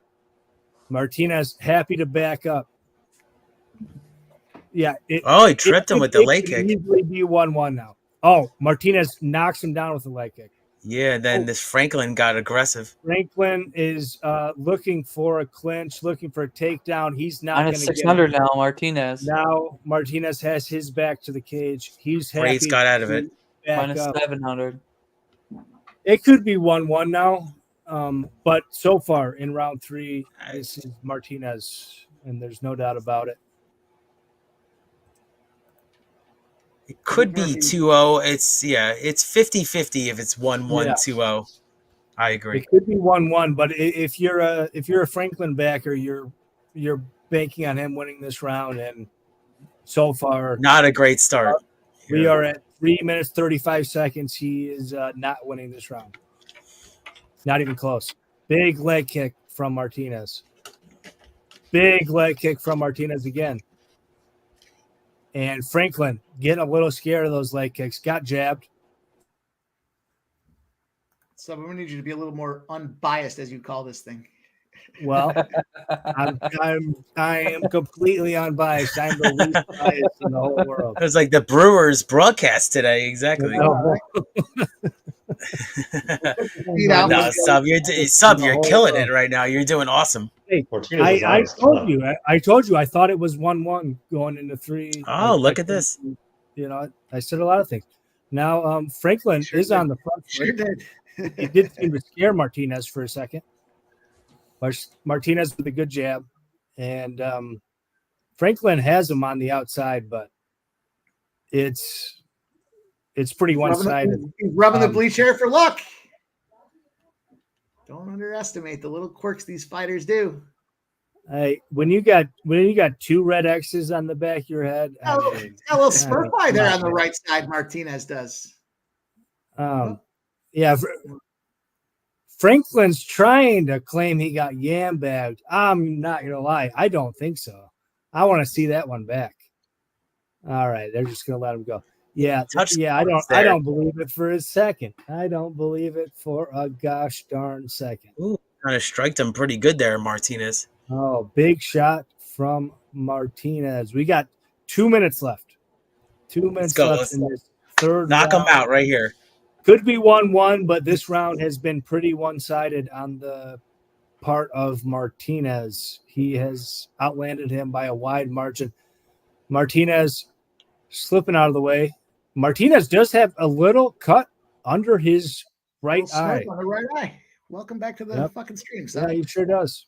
Martinez happy to back up. Yeah. He tripped him with the leg kick. Easily be 1-1 now. Oh, Martinez knocks him down with a leg kick. Yeah, then this Franklin got aggressive. Franklin is looking for a clinch, looking for a takedown. He's not going to get 600 now, Martinez. Now Martinez has his back to the cage. He's happy. Ray's got out of it. Minus Up. 700. It could be 1-1 now, but so far in round 3, this is Martinez, and there's no doubt about it. It could be 2-0. It's 50-50 if it's 1-1, Yeah. 2-0. I agree. It could be 1-1, but if you're a Franklin backer, you're banking on him winning this round, and so far Not a great start. we are at 3 minutes 35 seconds. He is not winning this round. Not even close. Big leg kick from Martinez. Big leg kick from Martinez again. And Franklin getting a little scared of those leg kicks. Got jabbed. So we need you to be a little more unbiased, as you call this thing. Well, I am completely unbiased. I'm the least biased in the whole world. It was like the Brewers broadcast today. Exactly. No, No, Sub, you're killing it right now. You're doing awesome. hey, Martinez is I honest. told you. I told you. I thought it was 1-1 going into 3. Oh, look at this. You know, I said a lot of things. Now, Franklin is on the front foot. Sure did. He did seem to scare Martinez for a second. Martinez with a good jab. And Franklin has him on the outside, but it's pretty one-sided. He's rubbing the bleach hair for luck. Don't underestimate the little quirks these fighters do. When you got 2 red X's on the back of your head, Got a little spur fly there on the right side, Martinez does. Yeah, Franklin's trying to claim he got yam bagged. I'm not gonna lie, I don't think so. I want to see that one back. All right, they're just gonna let him go. Yeah, I don't believe it for a second. I don't believe it for a gosh darn second. Ooh, kind of striked him pretty good there, Martinez. Oh, big shot from Martinez. We got 2 minutes left. 2 minutes left in this third knock round. him out right here. Could be 1-1, but this round has been pretty one-sided on the part of Martinez. He has outlanded him by a wide margin. Martinez slipping out of the way. Martinez does have a little cut under his right eye. On the right eye. Welcome back to the fucking stream, son. Yeah, he sure does.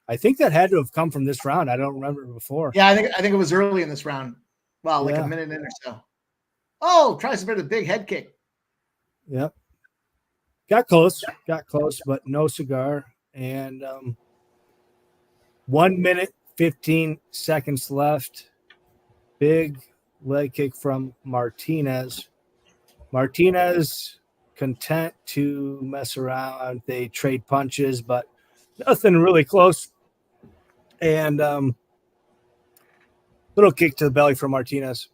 I think that had to have come from this round. I don't remember it before. Yeah, I think it was early in this round. Wow, like a minute in or so. Oh, tries to put a big head kick. Yep. Got close, but no cigar. And 1 minute, 15 seconds left. Big leg kick from Martinez. Martinez content to mess around. They trade punches, but nothing really close. And little kick to the belly from Martinez.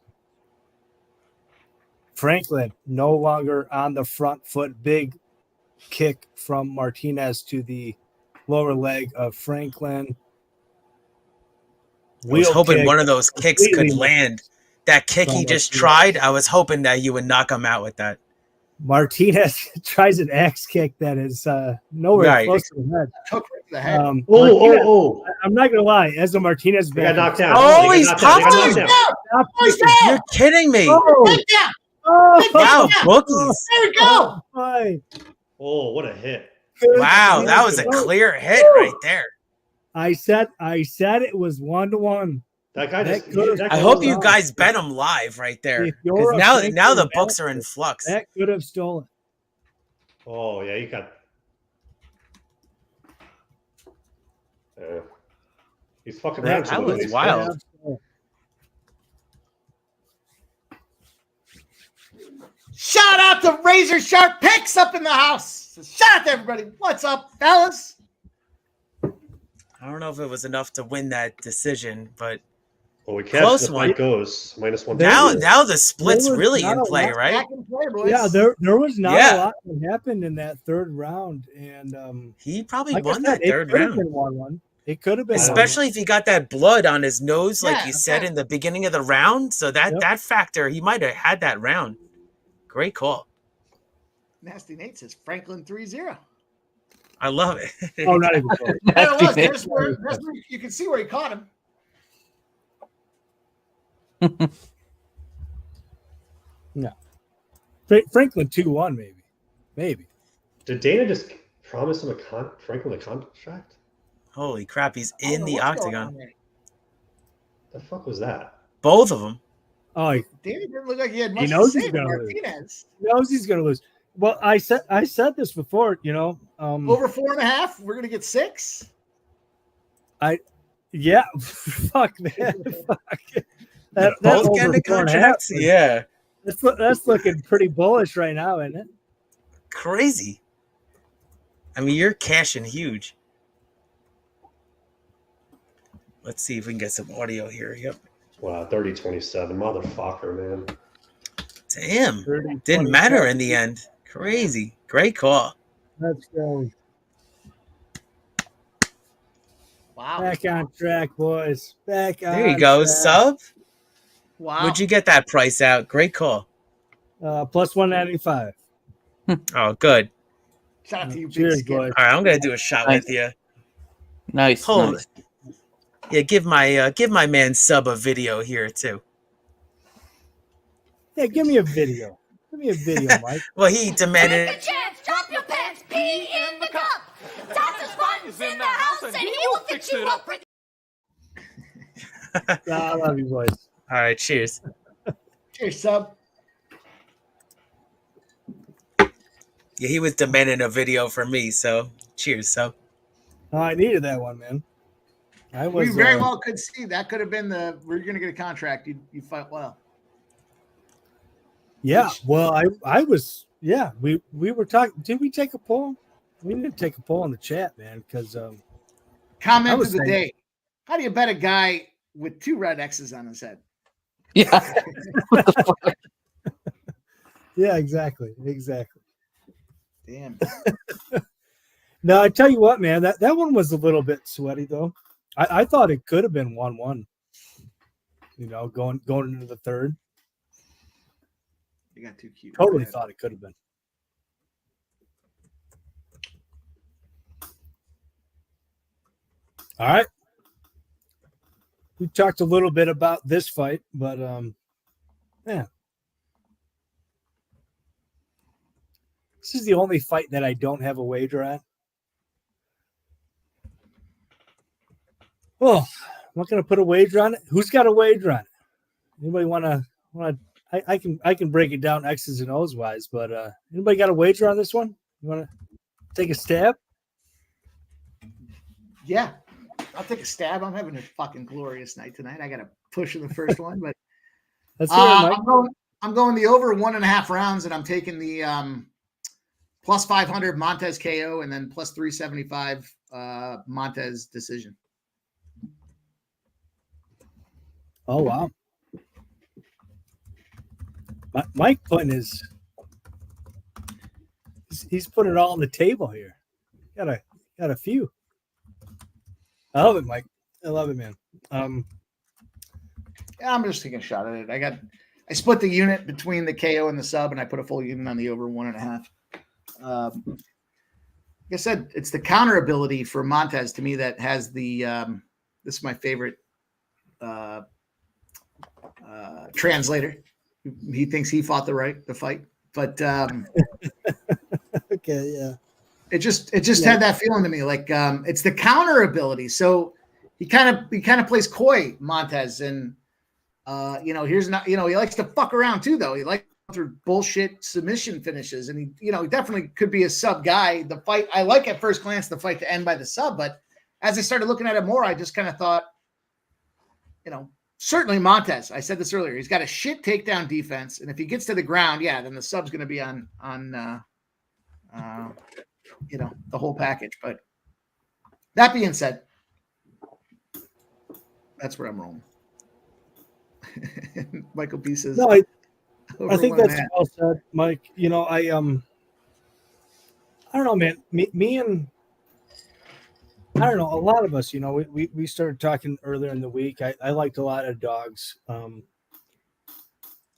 Franklin no longer on the front foot. Big kick from Martinez to the lower leg of Franklin. I was hoping one of those kicks could land. That kick he just tried, I was hoping that you would knock him out with that. Martinez tries an axe kick that is nowhere close to the head. I'm not gonna lie. As a Martinez He got knocked down. Oh, he's pumped him. You're kidding me. Oh, Wow, bookies. there we go. Hi. Oh, what a hit. Wow, that was a clear hit right there. I said it was 1-1. That guy just. I hope you guys bet him live right there. If you're Because a now the Franklin books are in master, flux. That could have stolen. Oh yeah, you got. He's fucking around. That was wild. Shout out to Razor Sharp Picks up in the house. Shout out to everybody. What's up, fellas? I don't know if it was enough to win that decision, but Well, we catch Close the one. fight goes -1. now the split's There was really not in a play, lot right? Back in play, boys. Yeah, there was not Yeah. a lot that happened in that third round, and He probably like I won said, that third it could have round. been 1-1. It could have been 1-1. Especially if he got that blood on his nose, like Yeah, you said yeah. in the beginning of the round. So that Yep. that factor, he might have had that round. Great call. Nasty Nate says Franklin 3-0. I love it. Oh, not even close. There it was. There's where you can see where he caught him. Franklin 2-1, maybe. Did Dana just promise him Franklin a contract? Holy crap, he's I don't in know the what's going octagon. on there. The fuck was that? Both of them. Oh, he Danny didn't look like he had much knows to he's say to gonna lose. Martinez. knows he's going to lose. Well, I said this before. Over 4.5, we're gonna get 6. Yeah, fuck man, fuck. That Both over getting the 4.5, contracts. Yeah. that's looking pretty bullish right now, isn't it? Crazy. I mean, you're cashing huge. Let's see if we can get some audio here. Yep. Wow, 30-27, motherfucker, man. Damn. 30, Didn't matter in the end. Crazy. Great call. Let's go. Wow. Back on track, boys. Back on There you go. track. Sub. Wow. Would you get that price out? Great call. Plus 195. Oh, good. Shout out to you, Cheers, big skin. boys. All right, I'm gonna do a shot Nice. with you. Nice. Hold nice. it. Yeah, give my man Sub a video here too. Yeah, give me a video. Give me a video, Mike. Well, he demanded Take a chance, drop your pants, pee in the cup. Dr. Spartan's in the house and he will fix you up. I love you, boys. All right, cheers. Cheers, Sub. Yeah, he was demanding a video for me, so cheers, Sub. Oh, I needed that one, man. I was We very well could see that could have been we're gonna get a contract. You fight well. Yeah. Well, I was. Yeah, we were talking. Did we take a poll? We need to take a poll in the chat, man, because I Comment was of the saying- day. How do you bet a guy with 2 red X's on his head? Yeah. yeah, exactly. Damn. No, I tell you what, man, that one was a little bit sweaty though. I thought it could have been 1-1. Going into the third. You got too cute. Totally thought it could have been. All right. We talked a little bit about this fight, but yeah. This is the only fight that I don't have a wager on. Well, I'm not going to put a wager on it. Who's got a wager on it? Anybody want to? I can break it down X's and O's wise, but anybody got a wager on this one? You want to take a stab? Yeah. I'll take a stab. I'm having a fucking glorious night tonight. I got to push in the first one, but Let's hear it, Mike. I'm going the over 1.5 rounds, and I'm taking the plus 500 Montes KO and then plus 375 Montes decision. Oh wow. Mike putting he's putting it all on the table here. Got a few. I love it, Mike. I love it, man. Yeah, I'm just taking a shot at it. I split the unit between the KO and the sub, and I put a full unit on the over 1.5. Like I said, it's the counter ability for Montes to me that has the this is my favorite translator. He thinks he fought the fight, but Okay, yeah. It just had that feeling to me, like it's the counter ability. So he kind of plays coy, Montes, and here's not, he likes to fuck around too, though. He likes through bullshit submission finishes, and he definitely could be a sub guy. The fight, I like at first glance the fight to end by the sub, but as I started looking at it more, I just kind of thought, certainly Montes. I said this earlier. He's got a shit takedown defense, and if he gets to the ground, then the sub's going to be on the whole package. But that being said, that's where I'm rolling. Michael B says, "No, I think that's well said, Mike. I don't know, man. Me and I don't know, a lot of us, we started talking earlier in the week. I liked a lot of dogs. I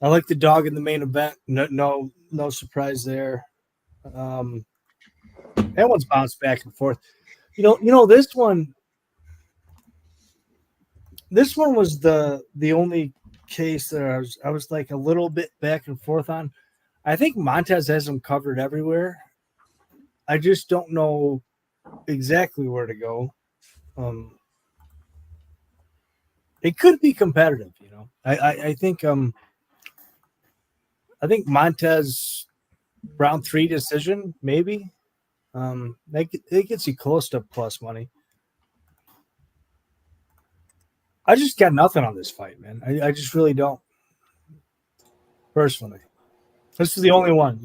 like the dog in the main event. No surprise there. That one's bounced back and forth. This one was the only case that I was like a little bit back and forth on. I think Montes has him covered everywhere. I just don't know exactly where to go. It could be competitive, I think Montes round 3 decision, maybe. It gets you close to plus money. I just got nothing on this fight, man. I just really don't. Personally. This is the only one.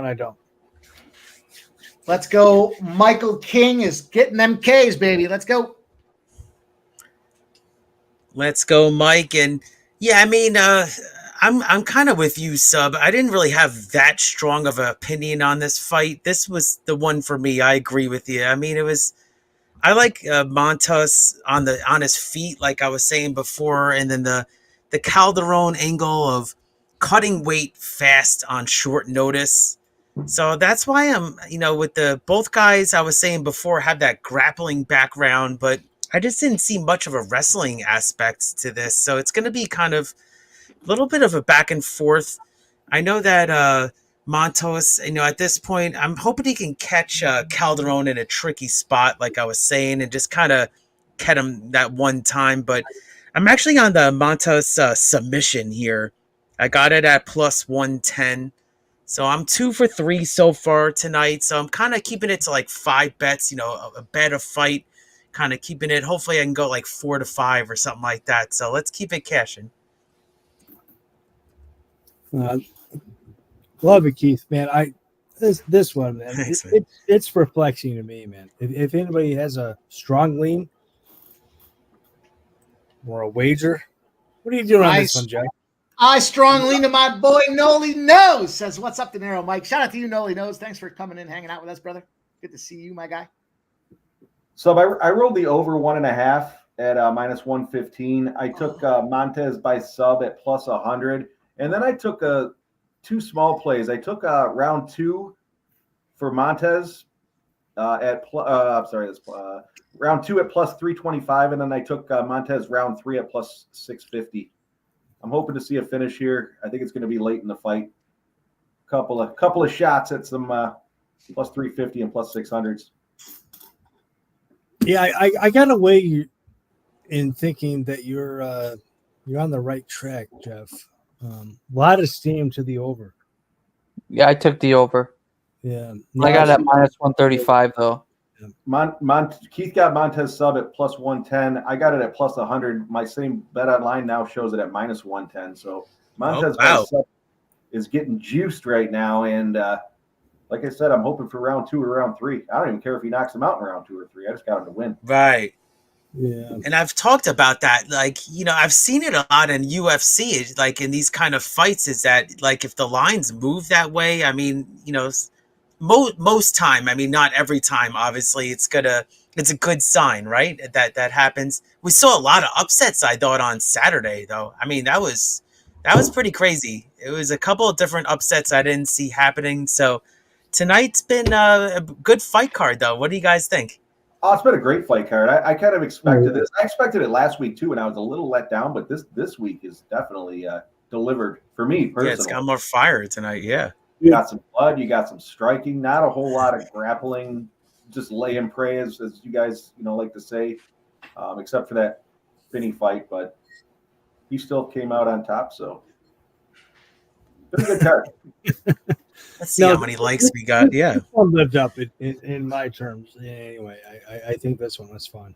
I don't. Let's go. Michael King is getting them K's, baby. Let's go. Let's go, Mike. And yeah, I mean, I'm kind of with you, Sub. I didn't really have that strong of an opinion on this fight. This was the one for me. I agree with you. I mean, I like Montes on his feet, like I was saying before, and then the Calderon angle of cutting weight fast on short notice. So that's why I'm, with both guys I was saying before have that grappling background, but I just didn't see much of a wrestling aspect to this. So it's going to be kind of a little bit of a back and forth. I know that Montes, at this point, I'm hoping he can catch Calderon in a tricky spot, like I was saying, and just kind of catch him that one time. But I'm actually on the Montes submission here. I got it at plus 110. So I'm 2 for 3 so far tonight. So I'm kind of keeping it to like 5 bets, a bet, a fight, kind of keeping it. Hopefully I can go like 4 to 5 or something like that. So let's keep it cashing. Love it, Keith, man. This one, man. Thanks, man. It's perplexing to me, man. If anybody has a strong lean or a wager, what are you doing on this one, Jack? I strong lean to my boy Noli Knows. Says, what's up, De Niro, Mike? Shout out to you, Noli Knows. Thanks for coming in, hanging out with us, brother. Good to see you, my guy. So I rolled the over 1.5 at minus 115. I took Montes by sub at plus 100, and then I took 2 small plays. I took round 2 for Montes round 2 at plus 325, and then I took Montes round 3 at plus 650. I'm hoping to see a finish here. I think it's going to be late in the fight. Couple of shots at some plus 350 and plus 600s. Yeah, I got away in thinking that you're on the right track, Jeff. A lot of steam to the over. Yeah, I took the over. Yeah, I got it at minus 135 though. Keith got Montes sub at plus 110. I got it at plus 100. My same bet online now shows it at minus 110. So Montes sub is getting juiced right now. And like I said, I'm hoping for round 2 or round 3. I don't even care if he knocks him out in round 2 or 3. I just got him to win. Right. Yeah. And I've talked about that. Like, I've seen it a lot in UFC, like in these kind of fights, is that like if the lines move that way, I mean, most time, I mean, not every time, obviously, it's a good sign, right? That happens. We saw a lot of upsets, I thought, on Saturday, though. I mean, that was pretty crazy. It was a couple of different upsets I didn't see happening. So tonight's been a good fight card, though. What do you guys think? Oh, it's been a great fight card. I kind of expected this. I expected it last week too, and I was a little let down. But this week is definitely delivered for me personally. Yeah, it's got more fire tonight. Yeah. You got some blood, you got some striking, not a whole lot of grappling, just lay and pray, as you guys like to say, except for that Finney fight, but he still came out on top. So, pretty good card. Let's see how many likes we got. Yeah. This one lived up in my terms. Anyway, I think this one was fun.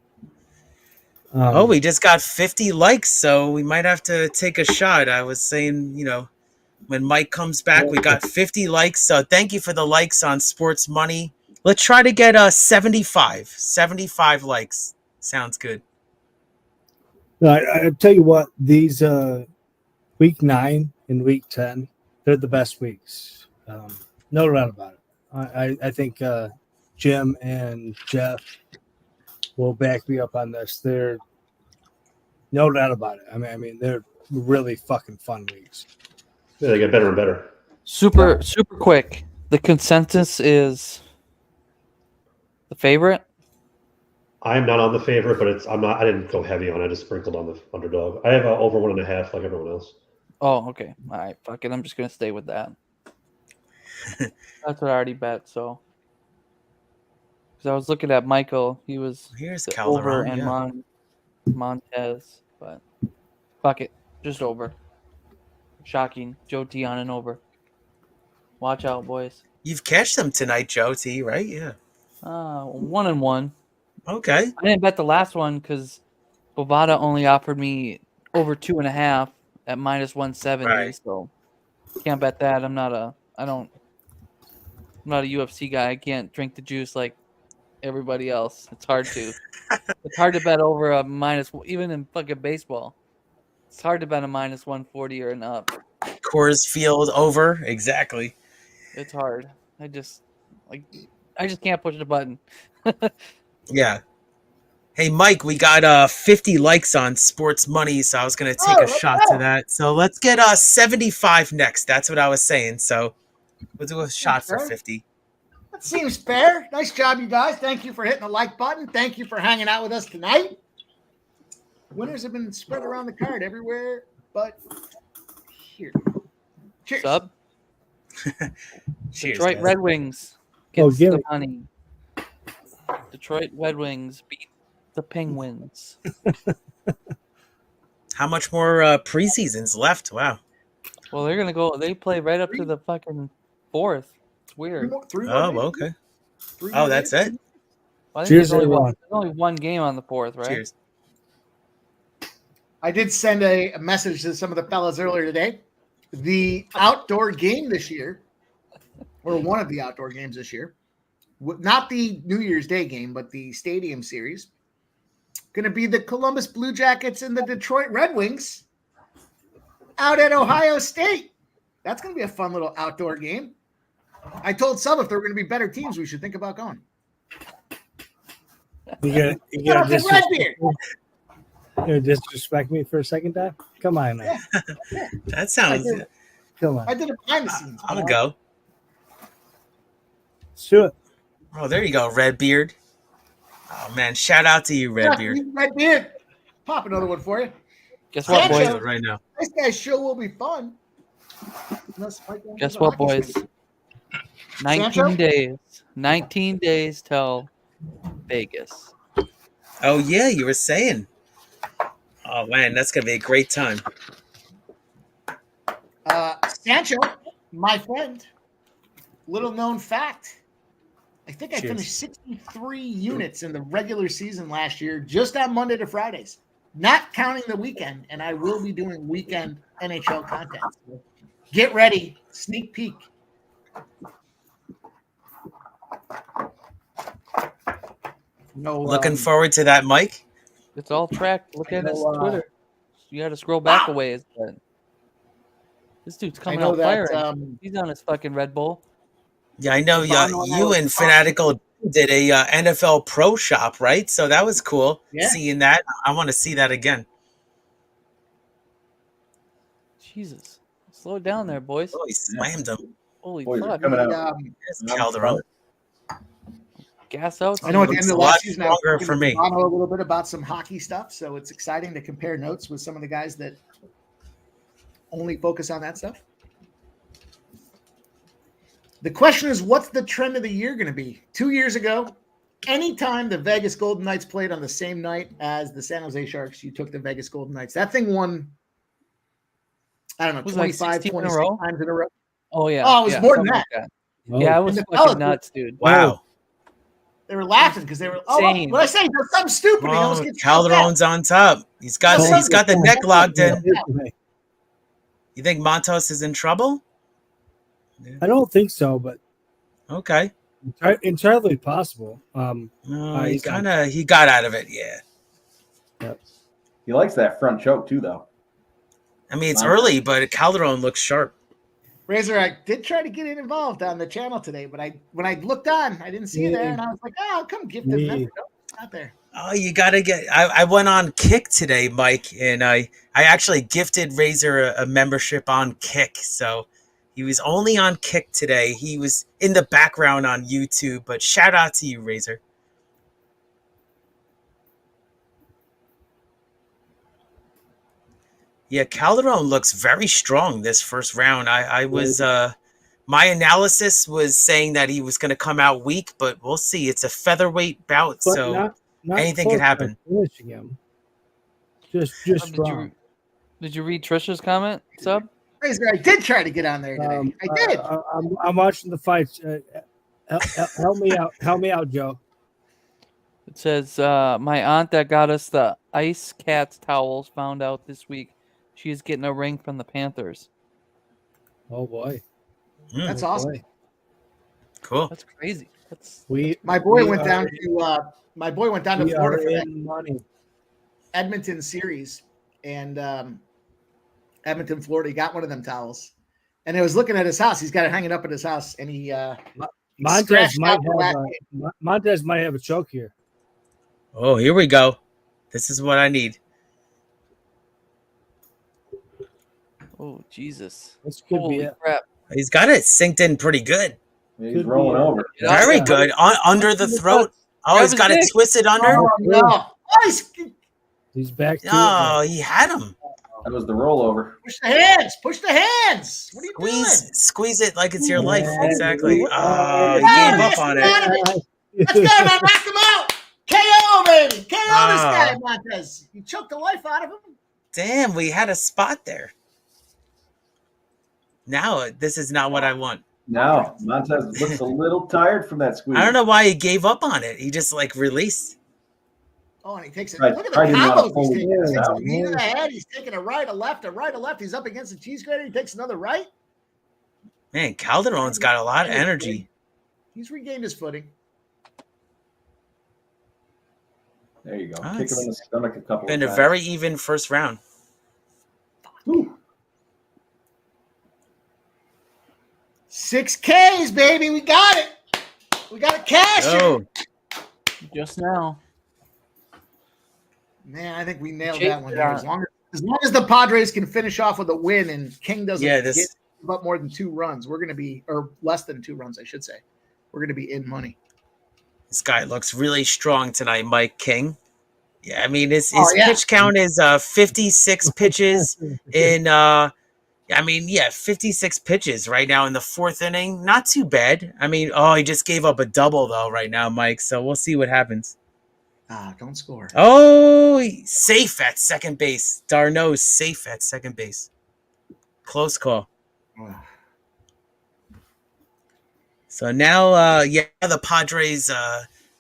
We just got 50 likes, so we might have to take a shot. I was saying, when Mike comes back, we got 50 likes. So thank you for the likes on Sports Money. Let's try to get 75 likes. Sounds good. I tell you what, these week 9 and week 10, they're the best weeks. No doubt about it. I think Jim and Jeff will back me up on this. They're no doubt about it. I mean, they're really fucking fun weeks. Yeah, they get better and better. Super quick. The consensus is the favorite. I'm not on the favorite, but I didn't go heavy on it. I just sprinkled on the underdog. I have over 1.5 like everyone else. Oh, okay. All right. Fuck it. I'm just gonna stay with that. That's what I already bet. So, because I was looking at Michael, he was Here's over Calderon, and yeah. Montes, but fuck it, just over. Shocking, Joe T on and over. Watch out, boys. You've cashed them tonight, Joe T, right? Yeah. 1-1. Okay. I didn't bet the last one because Bovada only offered me over 2.5 at -170. Right. So can't bet that. I'm not a UFC guy. I can't drink the juice like everybody else. It's hard to. It's hard to bet over a minus, even in fucking baseball. It's hard to bet a -140 or an up. Coors Field over. Exactly. It's hard. I just can't push the button. Yeah. Hey, Mike, we got 50 likes on Sports Money, so I was going to take a shot to that. So let's get 75 next. That's what I was saying. So we'll do a shot for 50. That seems fair. Nice job, you guys. Thank you for hitting the like button. Thank you for hanging out with us tonight. Winners have been spread around the card everywhere but here. Cheers. Sub. Cheers. Detroit guys. Red Wings Oh, gets give the it. money. Detroit Red Wings beat the Penguins. How much more preseasons left? Wow. Well, they're gonna go. They play right up to the fucking 4th. It's weird. Three more Oh, days. okay. 3 Oh, more that's days. it? Well, I think Cheers, there's everyone. only one game on the 4th, right? Cheers. I did send a message to some of the fellas earlier today. The outdoor game this year, or one of the outdoor games this year, not the New Year's Day game, but the Stadium Series, going to be the Columbus Blue Jackets and the Detroit Red Wings out at Ohio State. That's going to be a fun little outdoor game. I told some if there were going to be better teams, we should think about going. You Get gotta off the red beard. disrespect me for a second time? Come on, man. That sounds. Come on. I did it behind the scenes. I'm going to go. Let's do it. Oh, there you go, Redbeard. Oh, man. Shout out to you, Redbeard. Red beard. Pop another one for you. Guess I'll what, do boys? it right now. This guy's show will be fun. Guess what, boys? 19 Sancho? days. 19 days till Vegas. Oh, yeah, you were saying. Oh, man, that's going to be a great time. Sancho, my friend, little known fact. I think I Cheers. finished 63 units in the regular season last year, just on Monday to Fridays, not counting the weekend. And I will be doing weekend NHL content. So get ready. Sneak peek. No, Looking forward to that, Mike. It's all tracked. Look at his know, Twitter. You got to scroll back a ways. But this dude's coming know out that, firing. He's on his fucking Red Bull. Yeah, I know you and Fanatical did a NFL Pro Shop, right? So that was cool Yeah. seeing that. I want to see that again. Jesus. Slow it down there, boys. Oh, he slammed him. Holy Boys are fuck. coming out. There's Calderon. Gas out. I know at the end of the a lot last season, I was stronger talking for to me. Toronto a little bit about some hockey stuff, so it's exciting to compare notes with some of the guys that only focus on that stuff. The question is, what's the trend of the year going to be? 2 years ago, anytime the Vegas Golden Knights played on the same night as the San Jose Sharks, you took the Vegas Golden Knights. That thing won, I don't know, 25, 26 times in a row. Oh, yeah. Oh, it was more than that. Yeah, it was fucking nuts, dude. Wow. They were laughing because they were, what I say? There's something stupid. Oh, Calderon's on top. He's got the neck locked in. You think Montes is in trouble? I don't think so, but okay, entirely possible. He got out of it. Yeah. Yep. He likes that front choke too, though. I mean, it's early, but Calderon looks sharp. Razor, I did try to get involved on the channel today, but when I looked on, I didn't see it there, and I was like, I'll come gift the member. No, it's not there. Oh, you gotta get. I went on Kick today, Mike, and I actually gifted Razor a membership on Kick, so he was only on Kick today. He was in the background on YouTube, but shout out to you, Razor. Yeah, Calderon looks very strong this first round. I was my analysis was saying that he was going to come out weak, but we'll see. It's a featherweight bout, but so not anything can happen. Finishing him. Just strong. Did you read Trisha's comment, Sub? Razor, I did try to get on there today. I did. I'm watching the fights. Help me out. Help me out, Joe. It says, my aunt that got us the Ice Cats towels found out this week she is getting a ring from the Panthers. Oh, boy. That's awesome. Boy. Cool. That's crazy. My boy went down to Florida for that money. Edmonton series, and Edmonton, Florida. He got one of them towels, and I was looking at his house. He's got it hanging up at his house, and Montes might have a choke here. Oh, here we go. This is what I need. Oh, Jesus. This could Holy be it. crap. He's got it synced in pretty good. He's rolling over. Very good. Under the throat. Oh, he's got it twisted under. Oh, no. He's back to Oh, he had him. That was the rollover. Push the hands. Push the hands. What are you doing? Squeeze it like it's your life. Exactly. Oh, he gave up on it. Let's go, man. Knock him out. KO, baby. KO this guy, Montes. You choked the life out of him. Damn, we had a spot there. Now, this is not what I want. No, Montes looks a little tired from that squeeze. I don't know why he gave up on it. He just released. Oh, and he takes it. Right, Look at the right combos he's in taking. the He takes a hole. knee to the head. He's taking a right, a left, a right, a left. He's up against the cheese grater. He takes another right. Man, Calderon's got a lot of energy. He's regained his footing. There you go. Oh, Kick him in the stomach a couple Been of a times. very even first round. Whew. 6 Ks, baby. We got it. We got it cash. Oh, Just now. Man, I think we nailed Jake, that one. Here. As long as the Padres can finish off with a win and King doesn't give up more than 2 runs, we're going to be, or less than 2 runs, I should say. We're going to be in money. this guy looks really strong tonight, Mike King. Yeah, I mean his pitch count is 56 pitches in 56 pitches right now in the 4th inning. Not too bad. I mean, he just gave up a double though right now, Mike. So we'll see what happens. Don't score. Oh, safe at second base. Darno's safe at second base. Close call. So now, the Padres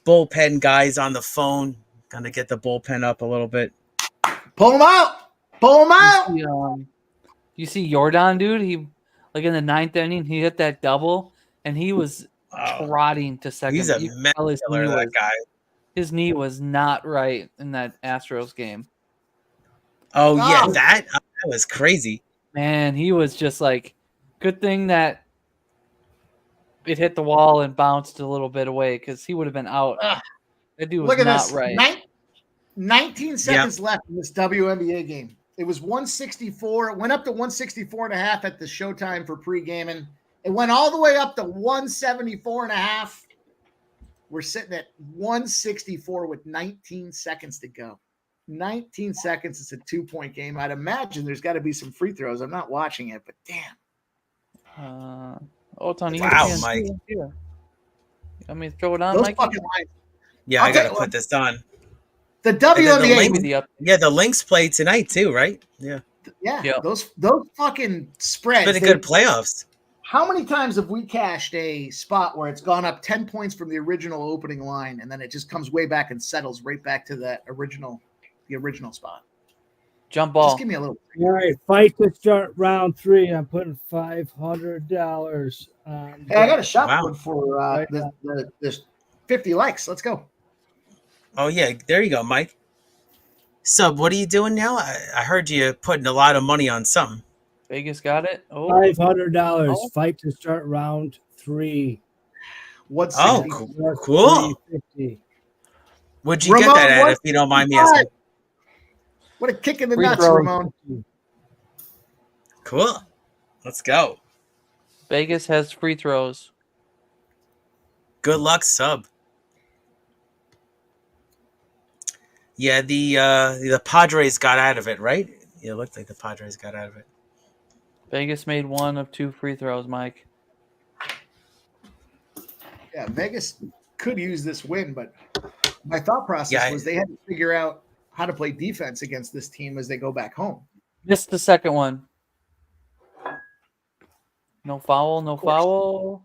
bullpen guys on the phone. Gonna get the bullpen up a little bit. Pull him out. Pull him out. You see Jordan, dude? He in the 9th inning, he hit that double, and he was trotting to second. He's a metal killer, that guy. His knee was not right in that Astros game. Oh, yeah, that was crazy. Man, he was just good thing that it hit the wall and bounced a little bit away because he would have been out. That dude was Look at not this. right. 19 seconds left in this WNBA game. It was 164. It went up to 164 and a half at the showtime for pre-gaming. It went all the way up to 174 and a half. We're sitting at 164 with 19 seconds to go. 19 seconds. It's a 2-point game. I'd imagine there's got to be some free throws. I'm not watching it, but damn. Oh, it's on Wow, ESPN. Mike. Here. I mean, throw it on, Those Mike. fucking lines. Yeah, I'll I gotta tell you put this on. The And then the WNBA. Lynx, yeah, the Lynx play tonight too, right? Yeah, Yeah, Yep. those fucking it's spreads. been a good playoffs. How many times have we cashed a spot where it's gone up 10 points from the original opening line and then it just comes way back and settles right back to the original spot? Jump ball. Just give me a little. All right, fight to start round 3. I'm putting $500 on. Hey, I got a shot Wow. code for Right the 50 likes. Let's go. Oh yeah, there you go, Mike. Sub, what are you doing now? I heard you putting a lot of money on something. Vegas got it. Oh, $500. Oh. Fight to start round 3. What's Oh, 60? cool. $350. Would you get Ramon, that at, what? if you don't mind me asking? What a kick in the Free nuts, throw. Ramon. Cool. Let's go. Vegas has free throws. Good luck, Sub. Yeah, the Padres got out of it, right? Yeah, it looked like the Padres got out of it. Vegas made 1 of 2 free throws, Mike. Yeah, Vegas could use this win, but my thought process Yeah, was they had to figure out how to play defense against this team as they go back home. Missed the second one. No foul, no foul.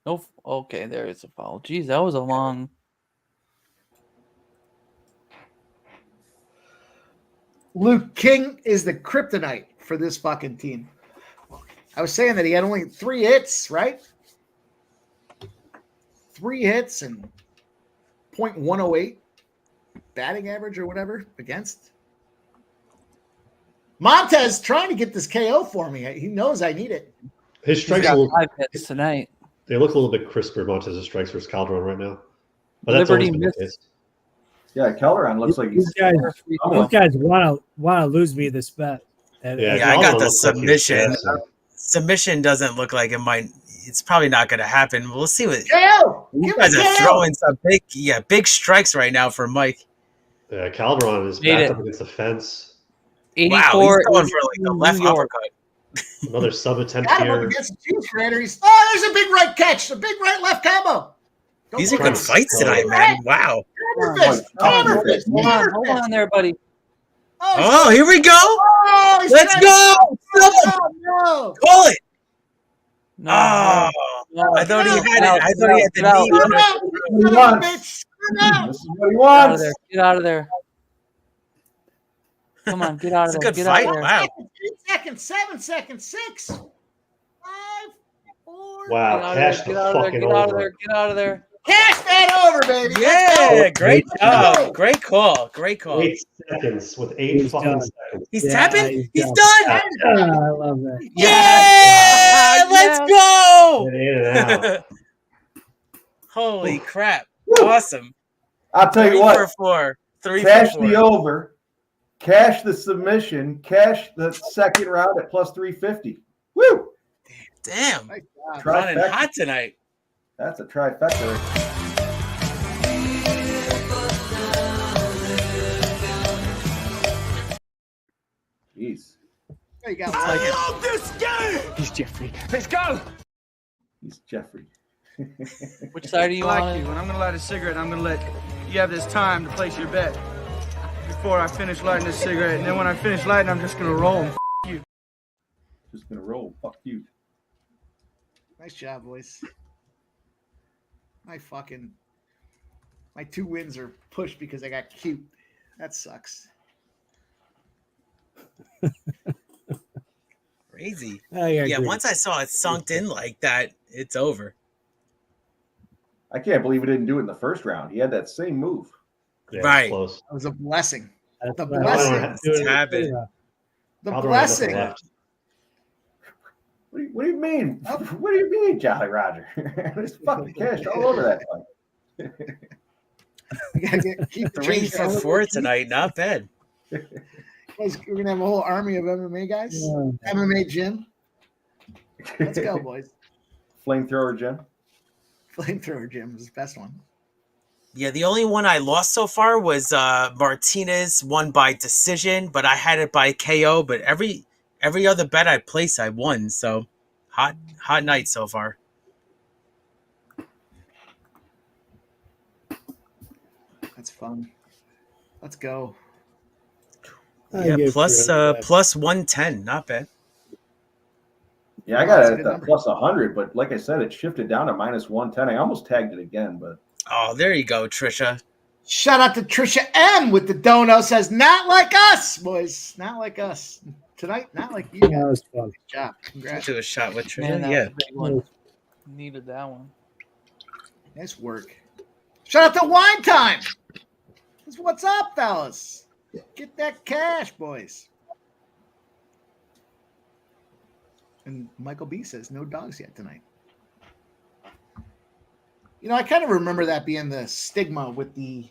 No. Okay, there is a foul. Jeez, that was a long. Luke King is the kryptonite for this fucking team. I was saying that he had only 3 hits, right? 3 hits and .108 batting average or whatever against. Montes trying to get this KO for me. He knows I need it. His He's strikes got look, 5 hits tonight. they look a little bit crisper, Montez's strikes versus Calderon right now. But that's Liberty always been the missed. case. Yeah, Calderon looks like he's These guys want to lose me this bet. And- Yeah, Yeah, I got Calderon the looks like he's submission. dancing. Submission doesn't look like it might. It's probably not going to happen. We'll see what KO! you Give guys me are KO! throwing. Some big strikes right now for Mike. Yeah, Calderon is Made backed it. up against the fence. 84. Wow, he's going for like the New left York. uppercut. Another sub attempt Got him up here. against the two shredders. Oh, there's a big right catch. A big right left combo. Don't These are look good at him. fights tonight, man. Wow. Hammer fist. Hammer fist. Hold on there, buddy. Oh, here we go. Oh, he's Let's trying go. to- Oh, no. Call it. No, Oh, no. I thought he had it. Out, I thought he had the get out. knee. Get under- out. Son of a bitch. Get out. This is what he Get out of wants. there. Get out of there. Come on, get out It's of a there. good Get fight. out of there. Wow. 8 seconds, 7 seconds, 6, 5, 4. Wow, Get out cash of the there. Get out of there. fucking Get out of over. there. Get out of there. Cash that over, baby. Yeah, great Let's go. job. Great call. Great call. 8 seconds with 8 He's fucking done. seconds. He's Yeah, tapping. He's done. done. I love that. Yeah, let's go. And in and out. Holy crap. Awesome. I'll tell you 3 what. for 4. 3 Cash for 4. the over, cash the submission, cash the second round at plus 350. Woo! Damn. Nice job. Running Trifecta. hot tonight. That's a trifecta. Jeez, There you go. love this game! He's Jeffrey. Let's go! he's Jeffrey. Which side are you like on? you, and I'm gonna light a cigarette, and I'm gonna let you have this time to place your bet before I finish lighting this cigarette, and then when I finish lighting, I'm just gonna roll. Just gonna roll. Fuck you. Nice job, boys. My 2 wins are pushed because I got cute. That sucks. Crazy. I Yeah, agree. once I saw it sunk in like that, it's over. I can't believe he didn't do it in the first round. He had that same move. Yeah, Right. Close. That was a blessing. That's the what I blessing. wanted to do. It's happening. The Calderon has nothing blessing. left. What do you mean? What do you mean, Jolly Roger? There's fucking cash all over that fight. We gotta keep the 3 change for going. 4 tonight. Not bad. Guys, we're gonna have a whole army of MMA guys. Yeah. MMA gym. Let's go, boys. Flamethrower Jim. Flamethrower gym is the best one. Yeah, the only one I lost so far was Martinez, won by decision, but I had it by KO. But every other bet I placed, I won. So hot night so far. That's fun. Let's go. Yeah, plus 110, not bad. Yeah, I got it at plus 100, but like I said, it shifted down to minus 110. I almost tagged it again, but oh, there you go, Trisha. Shout out to Trisha M with the dono. Says, not like us, boys. Not like us. Tonight, not like you. That was fun. Good job. Congrats. Do a shot with Trisha. Man, that Yeah. was a big one. Needed that one. Nice work. Shout out to Wine Time. What's up, fellas? Get that cash, boys. And Michael B says, no dogs yet tonight. You know, I kind of remember that being the stigma with the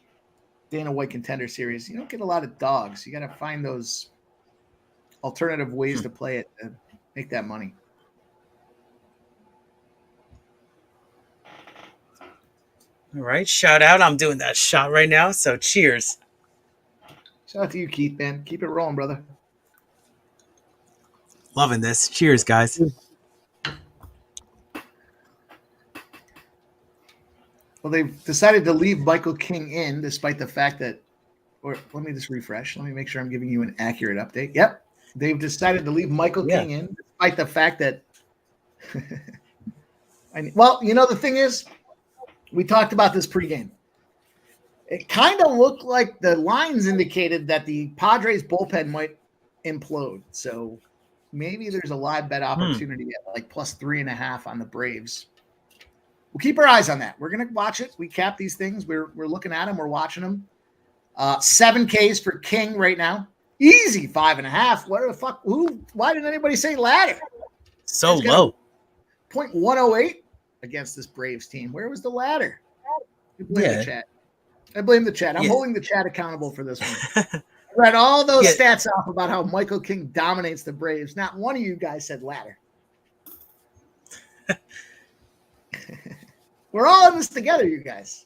Dana White Contender Series. You don't get a lot of dogs. You got to find those alternative ways to play it to make that money. All right, shout out. I'm doing that shot right now, so cheers. Shout out to you, Keith, man. Keep it rolling, brother. Loving this. Cheers, guys. Well, they've decided to leave Michael King in despite the fact that, or let me just refresh. Let me make sure I'm giving you an accurate update. Yep. They've decided to leave Michael King in despite the fact that, well, you know, the thing is, we talked about this pregame. It kind of looked like the lines indicated that the Padres bullpen might implode. So maybe there's a live bet opportunity at like plus 3.5 on the Braves. We'll keep our eyes on that. We're going to watch it. We cap these things. We're looking at them. We're watching them. 7 Ks for King right now. Easy 5.5. What the fuck? Why didn't anybody say ladder? So low. 0.108 against this Braves team. Where was the ladder? I blame the chat. I'm holding the chat accountable for this one. I read all those stats off about how Michael King dominates the Braves. Not one of you guys said ladder. We're all in this together, you guys.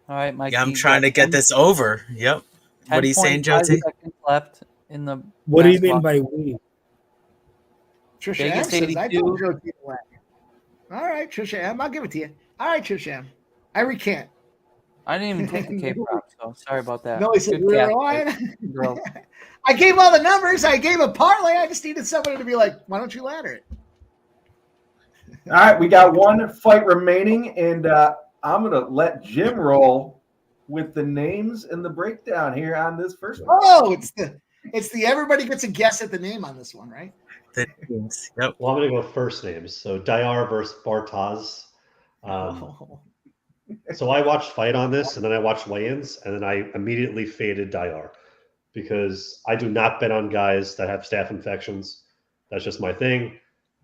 All right, Mike. Yeah, I'm trying to get this over. Yep. What are you saying, Josie? Left in the. What do you mean by we? Trisha Vegas M says, I 82. told you to keep it ladder. All right, Trisha M. I'll give it to you. All right, Trisha M. I recant. I didn't even take the K prop, so sorry about that. No, he said, Good catch, girl. I gave all the numbers. I gave a parlay. I just needed somebody to be like, why don't you ladder it? all right, we got one fight remaining, and I'm going to let Jim roll with the names and the breakdown here on this first one. Oh, it's the everybody gets a guess at the name on this one, right? Yep. Well, I'm going to go first names. So Diyar versus Bartosz. So I watched fight on this, and then I watched weigh-ins, and then I immediately faded Diyar because I do not bet on guys that have staph infections. That's just my thing.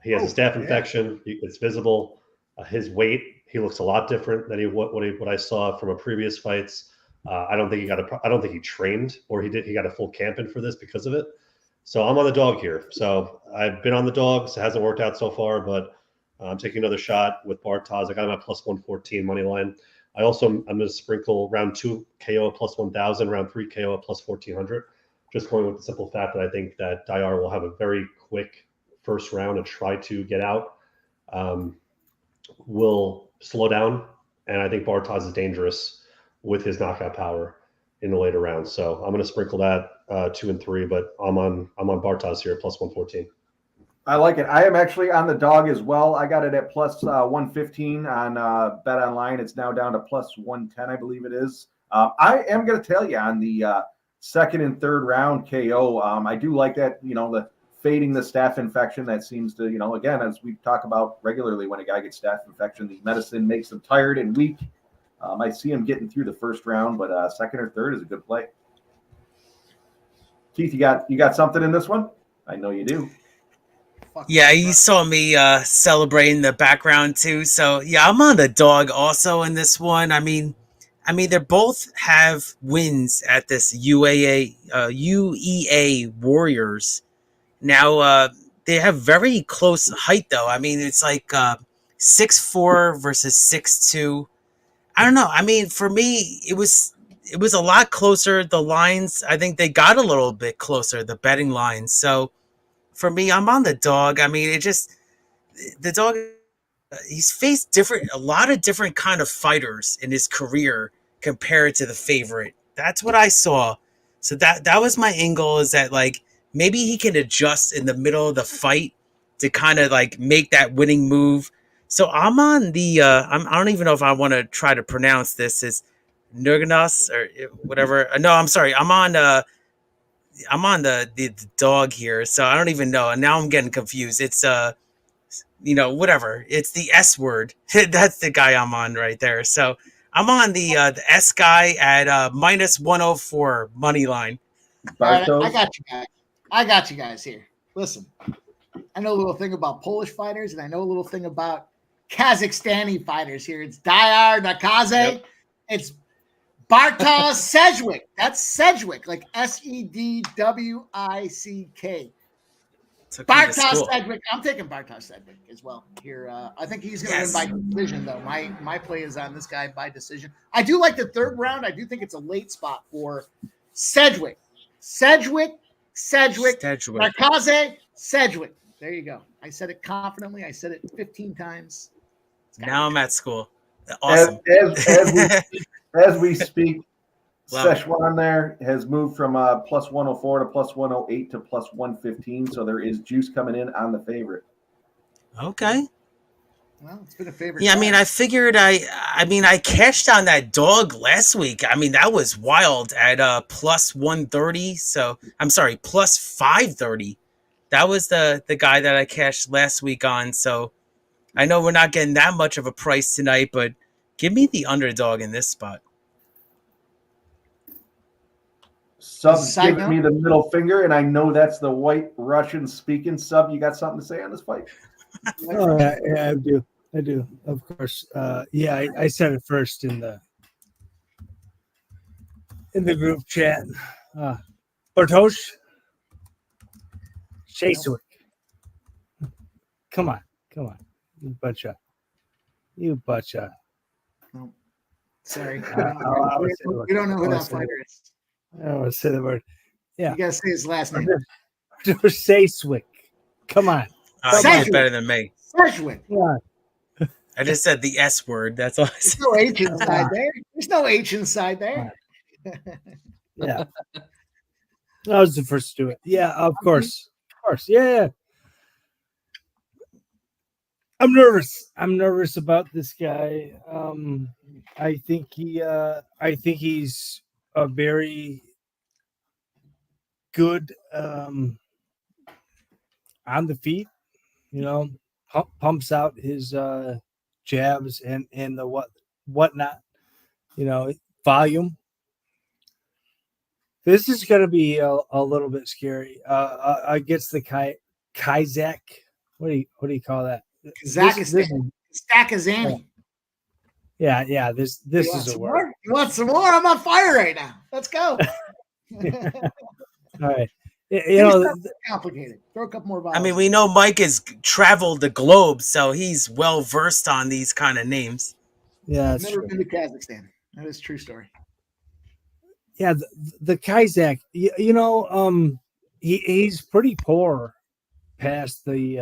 He has a staph infection. It's visible. His weight, he looks a lot different than what I saw from a previous fights. I don't think he trained or he got a full camp in for this because of it. So I'm on the dog here. So I've been on the dogs. It hasn't worked out so far, but I'm taking another shot with Bartosz. I got him at plus 114 money line. I'm going to sprinkle round 2 KO at plus 1,000, round 3 KO at plus 1,400. Just going with the simple fact that I think that Diyar will have a very quick first round and try to get out. Will slow down, and I think Bartosz is dangerous with his knockout power in the later rounds. So I'm going to sprinkle that 2 and 3, but I'm on Bartosz here at plus 114. I like it. I am actually on the dog as well. I got it at plus 115 on Bet Online. It's now down to plus 110, I believe it is. I am going to tell you on the second and third round KO. I do like that, the fading the staph infection. That seems to, again, as we talk about regularly, when a guy gets staph infection, the medicine makes him tired and weak. I see him getting through the first round, but second or third is a good play. Keith, you got something in this one? I know you do. Yeah, you saw me celebrating the background too. So yeah, I'm on the dog also in this one. I mean, they both have wins at this UEA Warriors. Now they have very close height though. I mean, it's like 6'4" versus 6'2". I don't know. I mean, for me, it was a lot closer. The lines, I think they got a little bit closer, the betting lines. So for me. I'm on the dog. I mean, the dog. He's faced a lot of different kind of fighters in his career compared to the favorite. That's what I saw. So that was my angle, is that like maybe he can adjust in the middle of the fight to kind of like make that winning move. So I'm on the I don't even know if I want to try to pronounce this as Nurgozhay or whatever. No, I'm sorry. I'm on the dog here. So I don't even know. And now I'm getting confused. It's whatever. It's the S word. That's the guy I'm on right there. So I'm on the S guy at -104 money line. Right, I got you guys. I got you guys here. Listen, I know a little thing about Polish fighters, and I know a little thing about Kazakhstani fighters here. It's Diyar, Nurgozhay. Yep. It's Bartosz Szewczyk. That's Szewczyk, like Sedwick. Bartosz Szewczyk. I'm taking Bartosz Szewczyk as well here. I think he's going to win by decision, though. My play is on this guy by decision. I do like the third round. I do think it's a late spot for Szewczyk. Szewczyk. Nurgozhay, Szewczyk. There you go. I said it confidently. I said it 15 times. Now I'm at school. Awesome. As we speak, Szechuan there has moved from +104 to +108 to +115. So there is juice coming in on the favorite. Okay. Well, it's been a favorite. Yeah, I mean, I figured I cashed on that dog last week. I mean, that was wild at +130. So I'm sorry, +530. That was the guy that I cashed last week on. So I know we're not getting that much of a price tonight, but give me the underdog in this spot. Sub's giving me the middle finger, and I know that's the white Russian speaking. Sub, you got something to say on this fight? Oh, yeah, I do, of course. I said it first in the group chat. Bartosz, Szewczyk. Come on, you butcha. Oh, sorry, we don't know who that fighter is. I don't want to say the word. Yeah, you gotta say his last name. Szewczyk. Come on. You did better than me. Szewczyk. I just said the S word. That's all I said. There's no H inside there. There's no H inside there. Yeah. I was the first to do it. Yeah, of course. Yeah. I'm nervous about this guy. I think he's a very good on the feet, pumps out his jabs and the whatnot, volume. This is going to be a little bit scary against the Kazakh. What do you call that? Stakazani. Yeah. This is a word. You want some more? I'm on fire right now. Let's go. All right. Complicated. Throw a couple more balls. I mean, we know Mike has traveled the globe, so he's well versed on these kind of names. Yeah, I've never been to Kazakhstan. That is a true story. Yeah, the Kazakh. He's pretty poor past the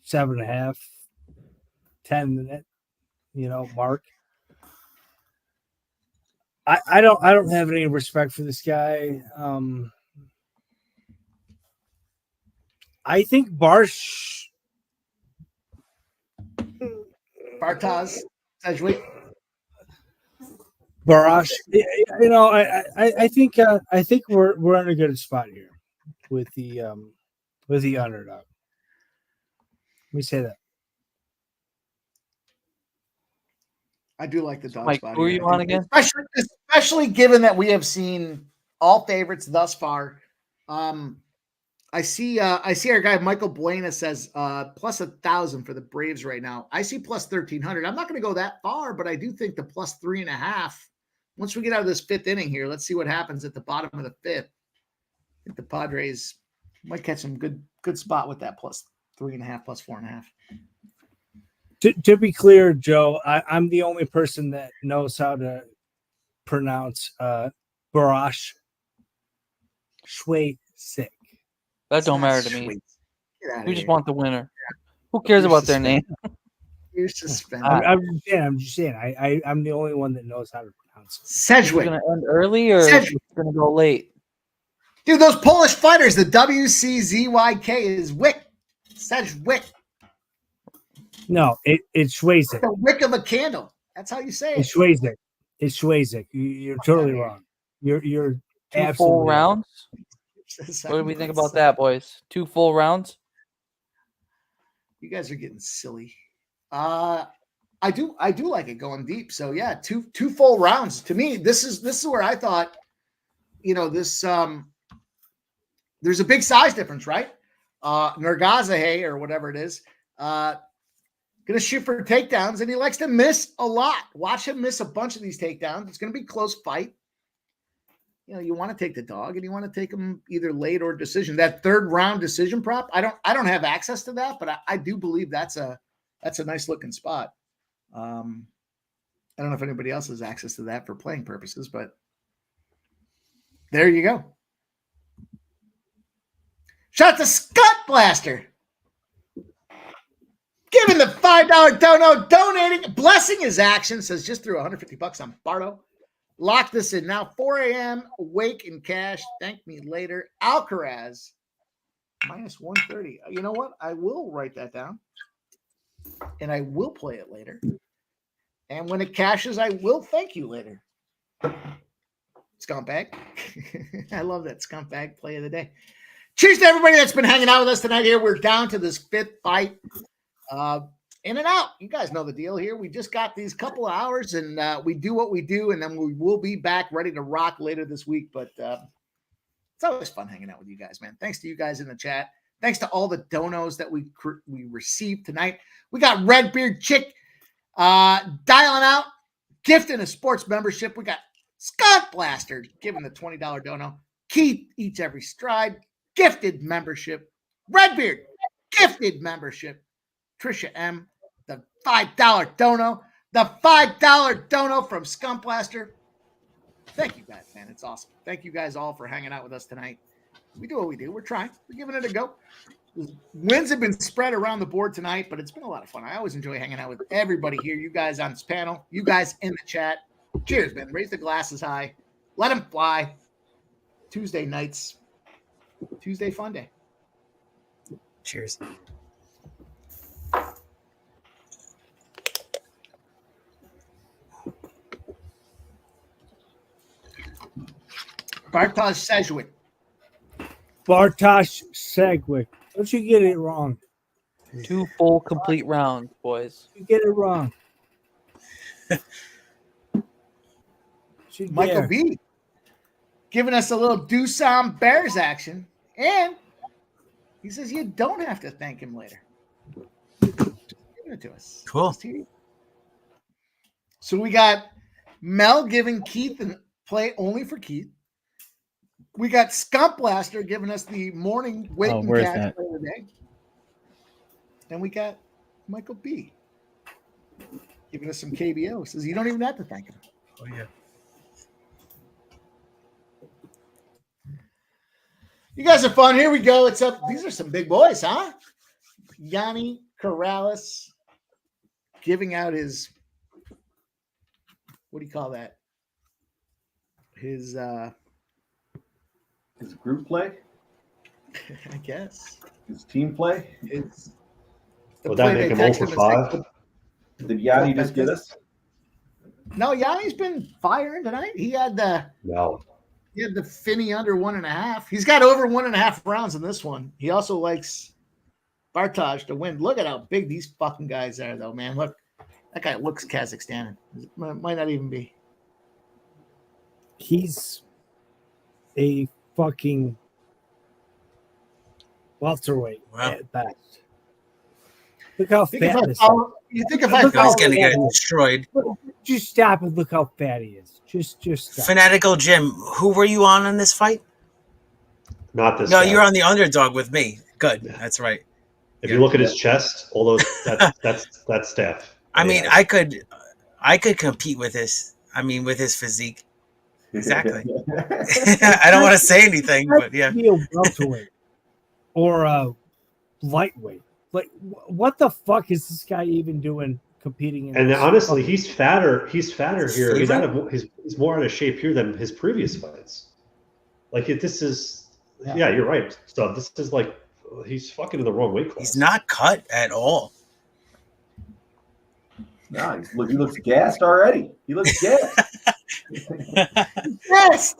7.5, 10 minute, mark. I don't have any respect for this guy. I think Bartosz Szewczyk. Bartosz. I think we're in a good spot here with the underdog. Let me say that. I do like the dog Mike, spot. who are you on again? Especially given that we have seen all favorites thus far. I see our guy Michael Buena says plus 1,000 for the Braves right now. I see plus 1,300. I'm not going to go that far, but I do think the plus 3.5. Once we get out of this fifth inning here, let's see what happens at the bottom of the fifth. I think the Padres might catch some good spot with that plus 3.5, plus 4.5. To be clear, Joe, I'm the only person that knows how to pronounce Bartosz Szewczyk. That don't matter to me. Sweet. Get out of We here. just want the winner. Who cares about their name? You're suspended. I'm just saying. I'm the only one that knows how to pronounce it. Is it Szewczyk. going to end early or is Szewczyk. it going to go late? Dude, those Polish fighters, the WCZYK is wick. Szewczyk. No, it's Szewczyk. The wick of a candle. That's how you say it. It's Szewczyk. It's Szewczyk. You're totally wrong. You're 2 absolutely full wrong. rounds? What do we think about that, boys? 2 full rounds? You guys are getting silly. I do like it going deep. So yeah, two full rounds. To me, this is where I thought, this there's a big size difference, right? Nurgozhay or whatever it is, gonna shoot for takedowns, and he likes to miss a lot. Watch him miss a bunch of these takedowns. It's gonna be a close fight. You want to take the dog, and you want to take him either late or decision. That 3rd round decision prop, I don't have access to that, but I do believe that's a nice looking spot. I don't know if anybody else has access to that for playing purposes, but there you go. Shout out to Scott Blaster, giving the $5 dono, donating, blessing his action. Says just threw $150 on Bartosz. Lock this in now. 4 a.m. Wake in cash. Thank me later. Alcaraz minus 130. You know what? I will write that down, and I will play it later. And when it cashes, I will thank you later. Scumbag. I love that scumbag play of the day. Cheers to everybody that's been hanging out with us tonight here. We're down to this 5th fight. In and out. You guys know the deal here. We just got these couple of hours, and we do what we do, and then we will be back ready to rock later this week. But it's always fun hanging out with you guys, man. Thanks to you guys in the chat. Thanks to all the donos that we received tonight. We got Redbeard Chick dialing out, gifting a sports membership. We got Scott Blaster giving the $20 dono. Keith Eats Every Stride, gifted membership. Redbeard, gifted membership. Trisha M, the $5 dono. The $5 dono from Scum Blaster. Thank you guys, man. It's awesome. Thank you guys all for hanging out with us tonight. We do what we do. We're trying. We're giving it a go. Wins have been spread around the board tonight, but it's been a lot of fun. I always enjoy hanging out with everybody here. You guys on this panel. You guys in the chat. Cheers, man. Raise the glasses high. Let them fly. Tuesday nights. Tuesday fun day. Cheers. Bartosz Szewczyk. Bartosz Szewczyk. Don't you get it wrong. 2 full complete rounds, boys. You get it wrong. Michael B. giving us a little Doosan Bears action. And he says you don't have to thank him later. Just giving it to us. Cool. So we got Mel giving Keith a play only for Keith. We got Scump Blaster giving us the morning wake and catch play of the day. And we got Michael B. giving us some KBO. Says you don't even have to thank him. Oh, yeah. You guys are fun. Here we go. It's up. These are some big boys, huh? Yanni Corrales giving out his, what do you call that? His group play? I guess. His team play? Would that make him 0 for 5? Did Yanni just get us? No, Yanni's been firing tonight. He had the Finney under 1.5. He's got over 1.5 rounds in this one. He also likes Bartosz to win. Look at how big these fucking guys are, though, man. Look, that guy looks Kazakhstan. Might not even be. He's a fucking welterweight at best. Look how fat this is. You think if I He's going to get destroyed. Just stop and look how fat he is. Just stop. Fanatical Jim, who were you on in this fight? Not this. No, guy. you're on the underdog with me. Good, that's right. If you look at his chest, all those that's Steph. I mean, I could compete with this. I mean, with his physique. Exactly. I don't want to say anything, but yeah. or lightweight. Like, what the fuck is this guy even doing competing in? And this? honestly, he's fatter. He's fatter His here. favorite? He's more out of shape here than his previous fights. Like this is, Yeah. yeah, you're right. So this is like he's fucking in the wrong weight class. He's not cut at all. No, he looks gassed already. He looks gassed. Yes.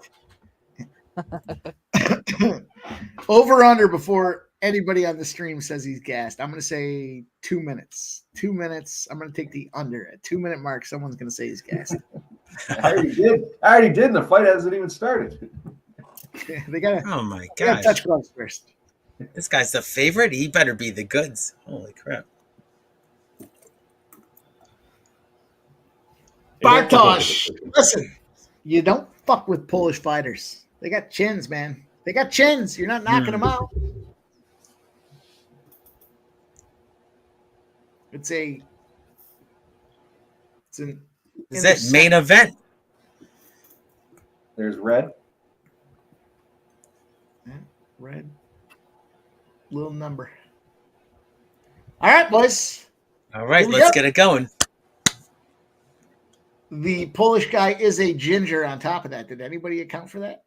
Over under before anybody on the stream says he's gassed. I'm going to say 2 minutes. 2 minutes. I'm going to take the under at 2 minute mark. Someone's going to say he's gassed. I already did, and the fight hasn't even started. They got Oh my to gosh. touch gloves first. This guy's the favorite. He better be the goods. Holy crap. Bartosz, listen, you don't fuck with Polish fighters. They got chins, man. They got chins. You're not knocking them out. It's an Is that main event? There's red. Yeah, red. Little number. All right, boys. All right, Here we let's go. get it going. The Polish guy is a ginger on top of that. Did anybody account for that?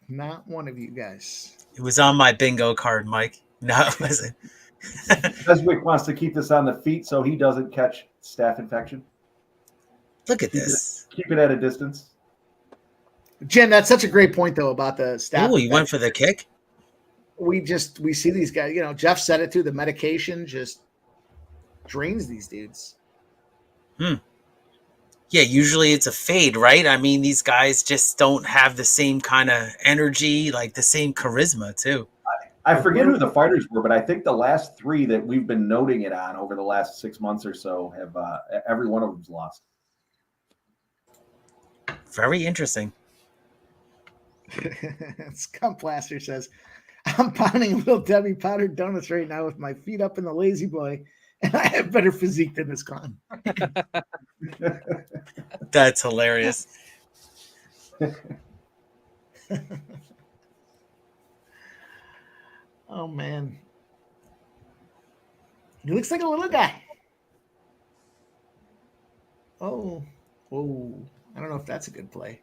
Not one of you guys. It was on my bingo card, Mike. No, it wasn't. Szewczyk wants to keep this on the feet so he doesn't catch staph infection. Look at this. Keep it at a distance. Jen, that's such a great point, though, about the staff. Oh, you went for the kick? We see these guys, Jeff said it too. The medication just drains these dudes. Yeah, usually it's a fade, right? I mean, these guys just don't have the same kind of energy, like the same charisma, too. I forget who the fighters were, but I think the last three that we've been noting it on over the last 6 months or so have every one of them's lost. Very interesting. Scum Plaster says, I'm pounding little Debbie powdered donuts right now with my feet up in the lazy boy, and I have better physique than this clown. That's hilarious. Oh, man. He looks like a little guy. Oh. I don't know if that's a good play.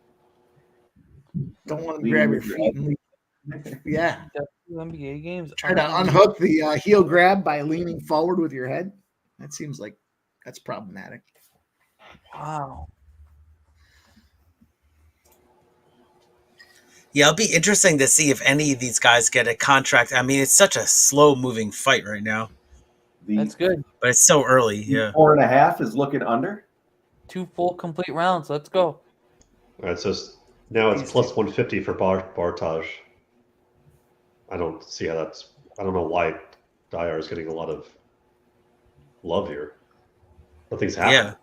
Don't want to grab your feet and leave. Yeah. NBA games. Try to unhook the heel grab by leaning forward with your head. That seems like that's problematic. Wow. Yeah, it'll be interesting to see if any of these guys get a contract. I mean, it's such a slow-moving fight right now. That's good. But it's so early, yeah. 4.5 is looking under. 2 full complete rounds. Let's go. All right, so now it's plus 150 for Bartosz. I don't see how that's. I don't know why Diyar is getting a lot of love here. Nothing's happening.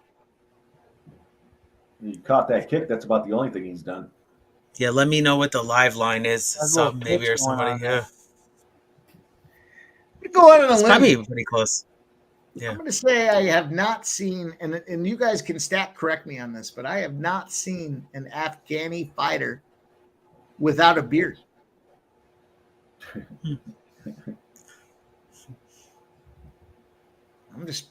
Yeah. You caught that kick. That's about the only thing he's done. Yeah, let me know what the live line is. So maybe or somebody. Yeah. Go out on a It's limb. probably pretty close. Yeah. I'm going to say I have not seen, and you guys can stat correct me on this, but I have not seen an Afghani fighter without a beard. I'm just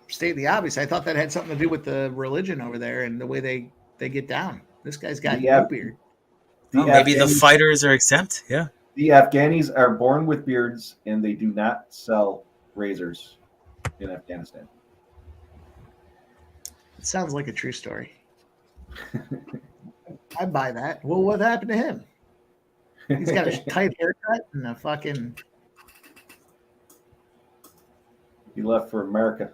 state the obvious. I thought that had something to do with the religion over there and the way they get down. This guy's got no beard. Maybe the fighters are exempt. Yeah. The Afghanis are born with beards, and they do not sell razors in Afghanistan. It sounds like a true story. I buy that. Well, what happened to him? He's got a tight haircut and a fucking. He left for America.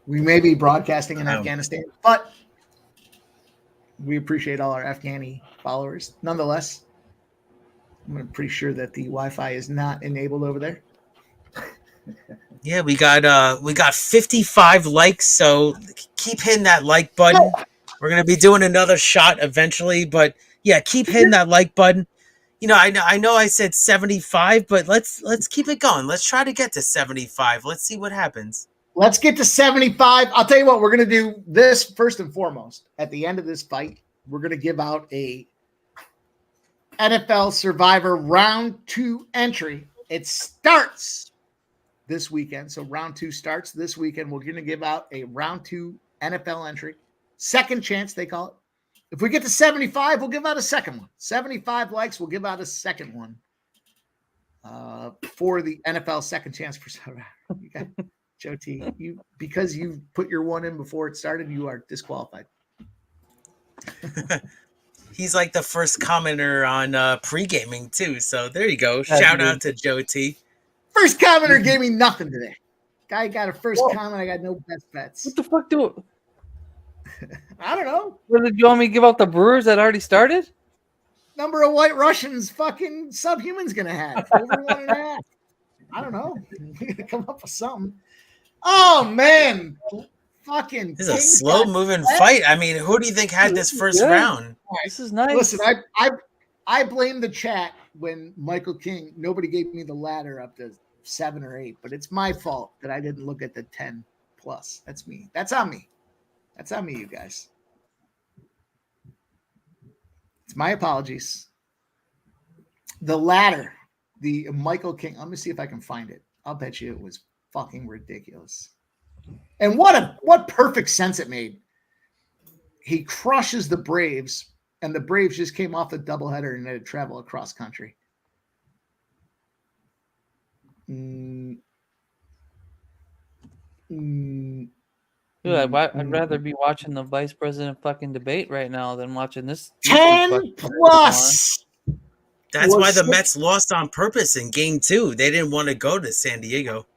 We may be broadcasting in Afghanistan, but we appreciate all our Afghani followers. Nonetheless, I'm pretty sure that the Wi-Fi is not enabled over there. Yeah, we got 55 likes, so keep hitting that like button. We're gonna be doing another shot eventually, but yeah, keep hitting that like button. You know, I know I said 75, but let's keep it going. Let's try to get to 75. Let's see what happens. Let's get to 75. I'll tell you what, we're going to do this first and foremost. At the end of this fight, we're going to give out a NFL Survivor Round 2 entry. It starts this weekend. So round 2 starts this weekend. We're going to give out a round 2 NFL entry. Second chance, they call it. If we get to 75, we'll give out a second one. 75 likes, we'll give out a second one for the NFL second chance for Survivor. Okay. Joe T, because you put your one in before it started, you are disqualified. He's like the first commenter on pre-gaming too. So there you go. Shout out to Joe T. First commenter gave me nothing today. Guy got a first comment. I got no best bets. What the fuck do? I don't know. What did you want me to give out the Brewers that already started? Number of White Russians fucking subhumans gonna have over 1.5. I don't know. We gotta come up with something. Oh man, fucking. This is a slow-moving fight. I mean, who do you think had this first round? This is nice. Listen, I blame the chat when Michael King. Nobody gave me the ladder up to 7 or 8, but it's my fault that I didn't look at the 10 plus. That's me. That's on me. That's on me, you guys. It's my apologies. The ladder, the Michael King. Let me see if I can find it. I'll bet you it was fucking ridiculous. And what perfect sense it made. He crushes the Braves, and the Braves just came off the doubleheader and had to travel across country. I'd rather be watching the vice president fucking debate right now than watching this. 10 plus. That's why the Mets lost on purpose in game 2. They didn't want to go to San Diego.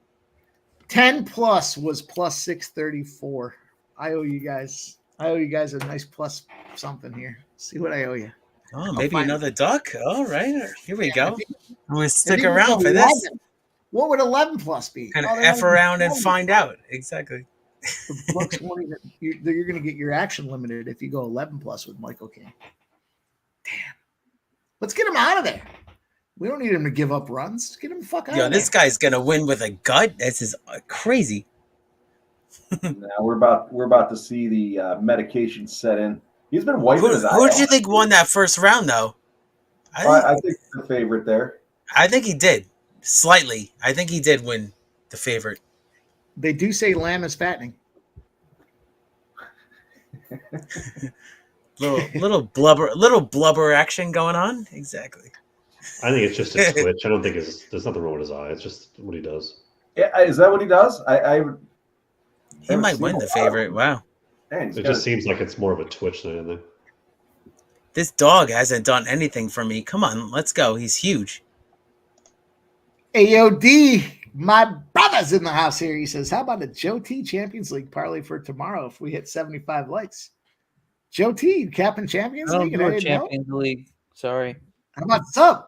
10 plus was plus 634. I owe you guys a nice plus something here. See what I owe you. Oh, maybe another duck. All right. Here we go. I'm going to stick around for this. What would 11 plus be? Kind of F around and find out. Exactly. The books won't even, you're going to get your action limited if you go 11 plus with Michael King. Damn. Let's get him out of there. We don't need him to give up runs. Get him the fuck out of there. This guy's going to win with a gut. This is crazy. Now we're about to see the medication set in. He's been wiping his eye. Who do you think won that first round, though? I think the favorite there. I think he did. Slightly. I think he did win the favorite. They do say lamb is fattening. little blubber action going on. Exactly. I think it's just a twitch. I don't think there's nothing wrong with his eye. It's just what he does. Yeah, is that what he does? He might win the favorite. Wow. Man, it just seems like it's more of a twitch than anything. This dog hasn't done anything for me. Come on, let's go. He's huge. AOD, my brother's in the house here. He says, how about a Joe T Champions League parlay for tomorrow if we hit 75 likes? Joe T, you capping Champions League? I don't do Champions League. Sorry. How about sub?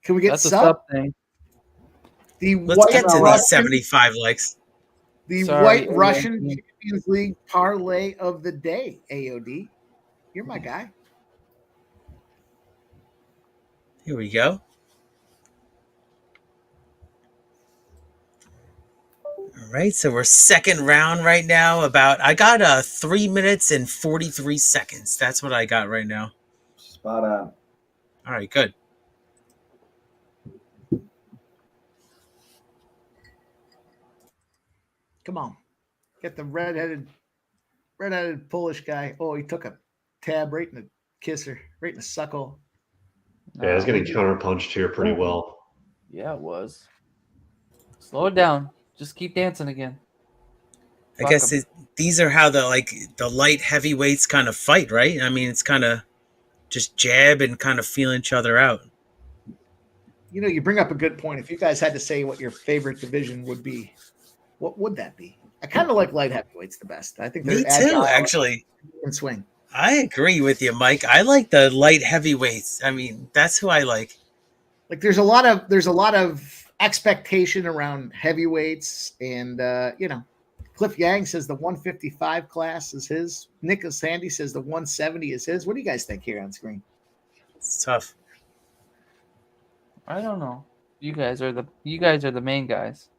Can we get That's sub? A sub thing. Let's get to these 75 likes. The White Russian Champions League parlay of the day, AOD. You're my guy. Here we go. All right, so we're second round right now. I got 3 minutes and 43 seconds. That's what I got right now. Spot on. All right, good. Come on. Get the redheaded Polish guy. Oh, he took a tab right in the kisser, right in the suckle. Yeah, he's getting counterpunched here pretty well. Yeah, it was. Slow it down. Just keep dancing again. I guess these are how the light heavyweights kind of fight, right? I mean, it's kind of just jab and kind of feel each other out. You know, you bring up a good point. If you guys had to say what your favorite division would be, what would that be? I kind of like light heavyweights the best. I think they're Me too, actually. And swing. I agree with you, Mike. I like the light heavyweights. I mean, that's who I like. Like there's a lot of expectation around heavyweights, and Cliff Yang says the 155 class is his. Nick Sandy says the 170 is his. What do you guys think here on screen? It's tough. I don't know. You guys are the main guys.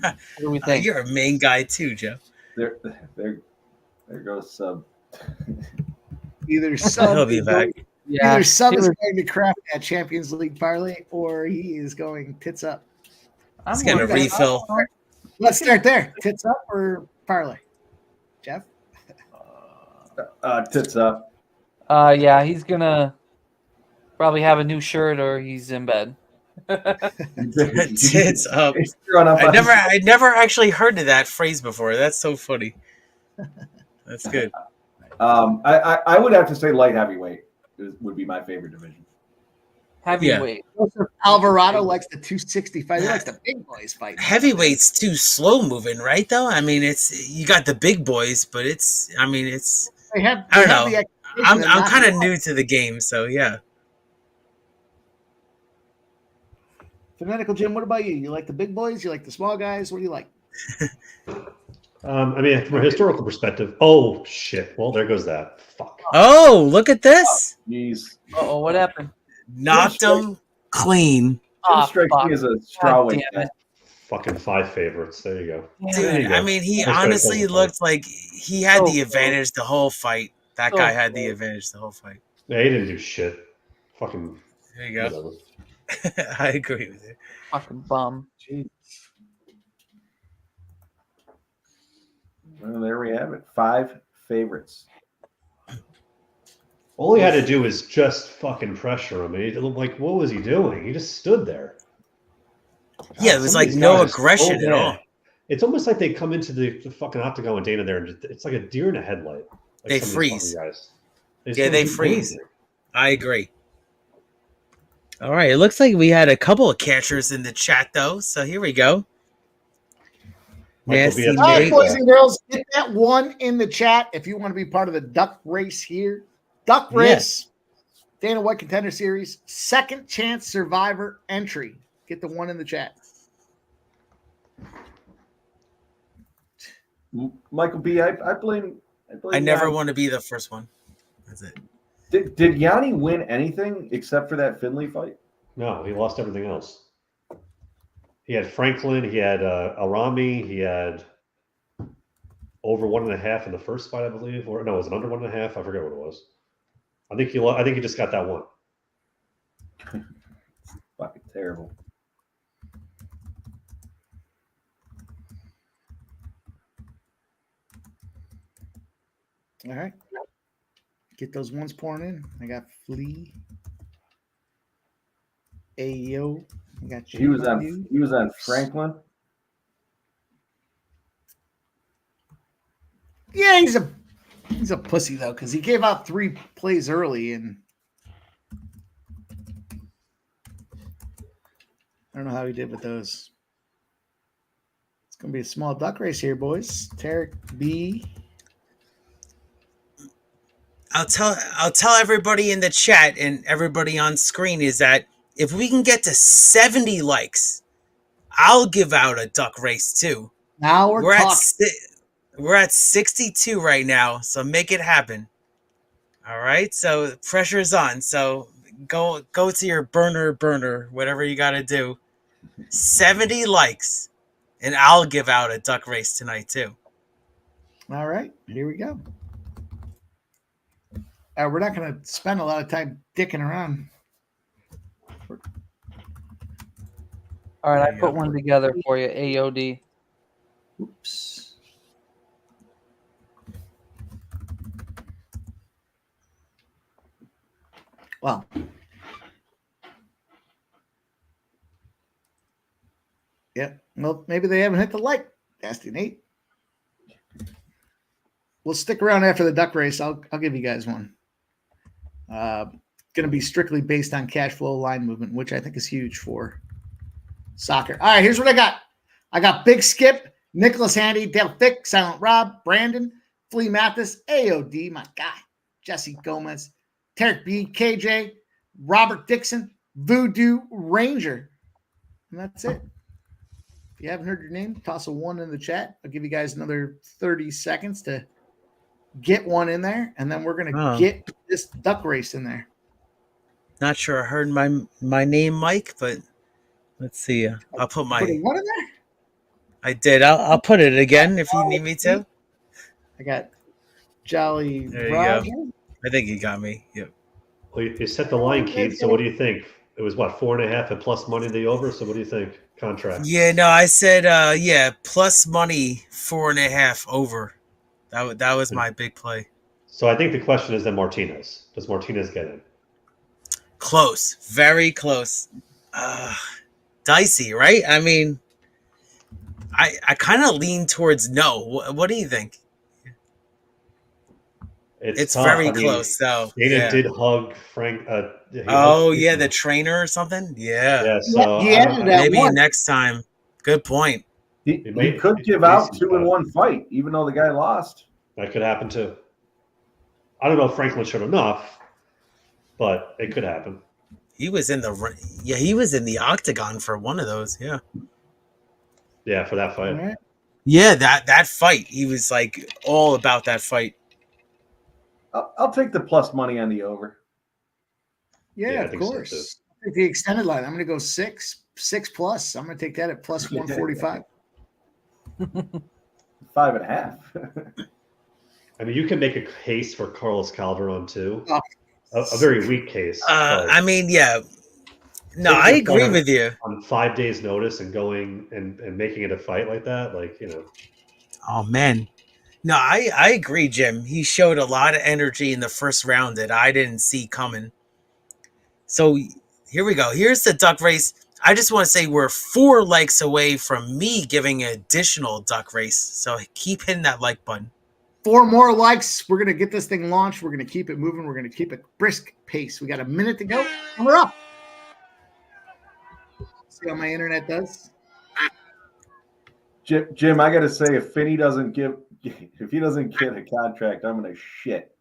What do we think? You're a main guy too, Joe. There goes sub. Either sub. He'll be back. Yeah, Either Sub is Taylor- going to craft that Champions League parlay, or he is going tits up. It's going to refill. Let's start there. Tits up or parlay? Jeff? Tits up. Yeah, he's gonna probably have a new shirt or he's in bed. Tits up. He's throwing up I never actually heard of that phrase before. That's so funny. That's good. I would have to say light heavyweight would be my favorite division. Heavyweight. Alvarado likes the 265. He likes the big boys fight. Heavyweight's too slow moving, right? Though I mean, it's you got the big boys, but it's I mean, it's They have, I don't they have know. the expectation I'm not kind of to- new to the game, so yeah. Fanatical Jim, what about you? You like the big boys? You like the small guys? What do you like? I mean, from a historical perspective, oh shit! Well, there goes that. Fuck. Oh, look at this! Jeez. Oh, what happened? Knocked him clean. Strikes me as a straw weight. Fucking 5 favorites. There you go. Dude, I mean, he That's what honestly it's all looked like he had So the advantage the whole fight. That So guy had the advantage the whole fight. Yeah, he didn't do shit. Fucking. There you go. whatever. I agree with you. Fucking bum. Well, there we have it. 5 favorites. All he had to do was just fucking pressure him. It looked like, what was he doing? He just stood there. Yeah, it was Some of like these no guys are aggression so at all. bad. It's almost like they come into the fucking octagon with Dana there, and it's like a deer in a headlight. Like They some of these freeze. fucking guys. just Yeah, don't they do freeze. anything. I agree. All right, it looks like we had a couple of catchers in the chat though, so here we go. Michael Nasty B. has All right, Nate. boys and girls, get that one in the chat if you want to be part of the duck race here. Duck race, Dana White Contender Series, second chance survivor entry. Get the one in the chat. Michael B. I blame. I never Yanni. want to be the first one. That's it. Did Yanni win anything except for that Finley fight? No, he lost everything else. He had Franklin. He had Er-Ramy. He had over 1.5 in the first fight, I believe. Or no, was it under 1.5? I forget what it was. I think he just got that one. Fucking terrible. All right. Get those ones pouring in. I got Flea. Ayo. I got you. He was on Franklin. Yeah, he's a pussy though, because he gave out 3 plays early, and I don't know how he did with those. It's gonna be a small duck race here, boys. Tarek B. I'll tell everybody in the chat and everybody on screen is that if we can get to 70 likes, I'll give out a duck race too. Now we're talking. We're at 62 right now, so make it happen. All right, so pressure's on. So go to your burner, whatever you got to do. 70 likes, and I'll give out a duck race tonight too. All right, here we go. We're not going to spend a lot of time dicking around. All right, I put one together for you. AOD. Oops. Well, yeah. Well, maybe they haven't hit the like. Nasty Nate. We'll stick around after the duck race. I'll give you guys one. Going to be strictly based on cash flow line movement, which I think is huge for soccer. All right, here's what I got. I got Big Skip, Nicholas Handy, Dale Thick, Silent Rob, Brandon, Flea Mathis, AOD, my guy, Jesse Gomez, Tarek B, KJ, Robert Dixon, Voodoo Ranger. And that's it. If you haven't heard your name, toss a 1 in the chat. I'll give you guys another 30 seconds to get one in there, and then we're going to get this duck race in there. Not sure I heard my name, Mike, but let's see. I'll put my. Put a 1 in there? I did. I'll put it again if you need me to. I got Jolly There you Roger. go. I think you got me. Yep. Well, you set the line, Keith. So what do you think? It was what, 4.5 and plus money in the over. So what do you think? Contract. Yeah, no, I said plus money 4.5 over. That was my big play. So I think the question is then Martinez. Does Martinez get in? Close, very close. Dicey, right? I mean, I kind of lean towards no. What do you think? It's tough. very close, though. Dana did hug Frank. The trainer or something. Yeah. So maybe next time. Good point. He could give out 2 in one fight, even though the guy lost. That could happen too. I don't know if Franklin showed enough, but it could happen. He was in the octagon for one of those. Yeah. Yeah, for that fight. Right. Yeah, that fight. He was like all about that fight. I'll take the plus money on the over. Yeah, of course. So take the extended line. I'm going to go 6 plus. I'm going to take that at plus 145. 5.5. I mean, you can make a case for Carlos Calderon too. A very weak case. I mean, yeah. No, I agree with you. On 5 days' notice and going and making it a fight like that, Oh man. No, I agree, Jim. He showed a lot of energy in the first round that I didn't see coming. So here we go. Here's the duck race. I just want to say we're 4 likes away from me giving an additional duck race. So keep hitting that like button. 4 more likes. We're going to get this thing launched. We're going to keep it moving. We're going to keep it brisk pace. We got a minute to go, and we're up. See how my internet does? Jim, I got to say, if Finney doesn't get a contract, I'm going to shit.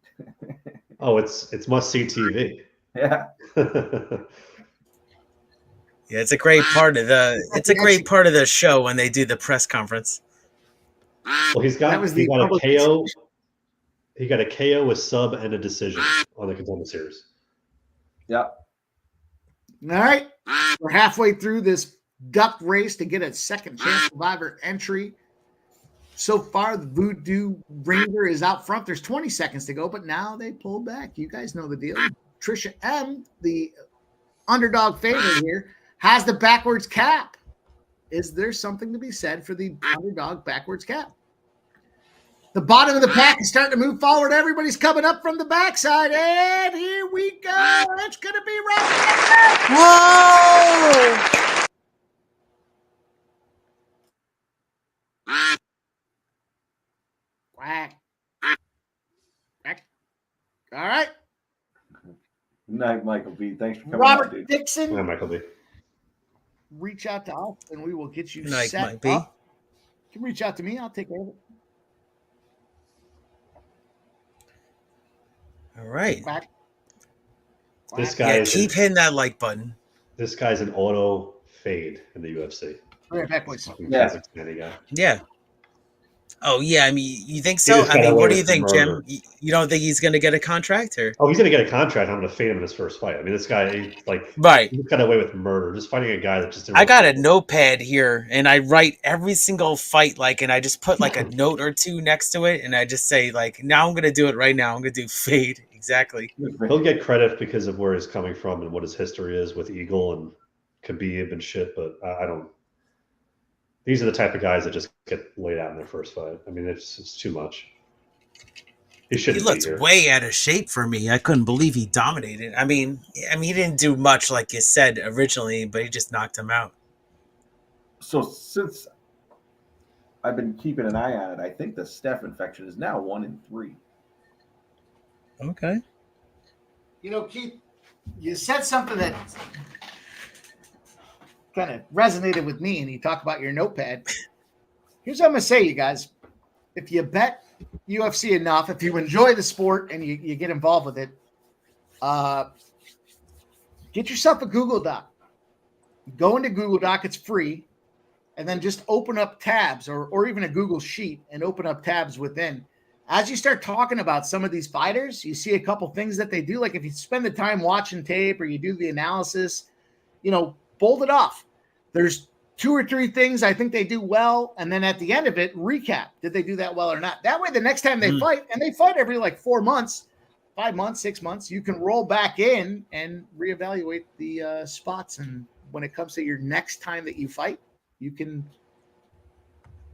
Oh, it's must-see TV. Yeah. Yeah, it's a great part of the show when they do the press conference. Well, he got a KO. He got a KO, a sub, and a decision on the Contender Series. Yeah. All right. We're halfway through this duck race to get a second chance survivor entry. So far, the Voodoo Ranger is out front. There's 20 seconds to go, but now they pull back. You guys know the deal. Trisha M., the underdog favorite here, has the backwards cap. Is there something to be said for the underdog backwards cap? The bottom of the pack is starting to move forward. Everybody's coming up from the backside. And here we go. It's going to be right. Whoa! Quack. Quack. All right. Good night, Michael B. Thanks for coming Robert out, dude. Dixon. Yeah, Michael B. Reach out to us and we will get you Good night, set Mike B. up. You can reach out to me. I'll take care of it. All right. Quack. This guy keep hitting that like button. This guy's an auto fade in the UFC. All right, back, boys. Yeah. Kazakhstani guy. Yeah. Oh, yeah. I mean, you think so? I mean, what do you think, Jim? You don't think he's going to get a contract? Or? Oh, he's going to get a contract. I'm going to fade him in his first fight. I mean, this guy, he's got away with murder. Just fighting a guy that just didn't. I got a notepad here, and I write every single fight, and I just put, a note or two next to it, and I just say, now I'm going to do it right now. I'm going to do fade. Exactly. He'll get credit because of where he's coming from and what his history is with Eagle and Khabib and shit, but I don't. These are the type of guys that just get laid out in their first fight. I mean, it's too much. He looked way out of shape for me. I couldn't believe he dominated. I mean, he didn't do much like you said originally, but he just knocked him out. So since I've been keeping an eye on it, I think the staph infection is now 1 in 3. Okay. You know, Keith, you said something that kind of resonated with me, and you talk about your notepad. Here's what I'm going to say, you guys. If you bet UFC enough, if you enjoy the sport and you get involved with it, get yourself a Google Doc. Go into Google Doc. It's free. And then just open up tabs or even a Google Sheet and open up tabs within. As you start talking about some of these fighters, you see a couple things that they do. Like if you spend the time watching tape or you do the analysis, bold it off. There's 2 or 3 things I think they do well. And then at the end of it, recap. Did they do that well or not? That way, the next time they fight, and they fight every 4 months, 5 months, 6 months, you can roll back in and reevaluate the spots. And when it comes to your next time that you fight, you can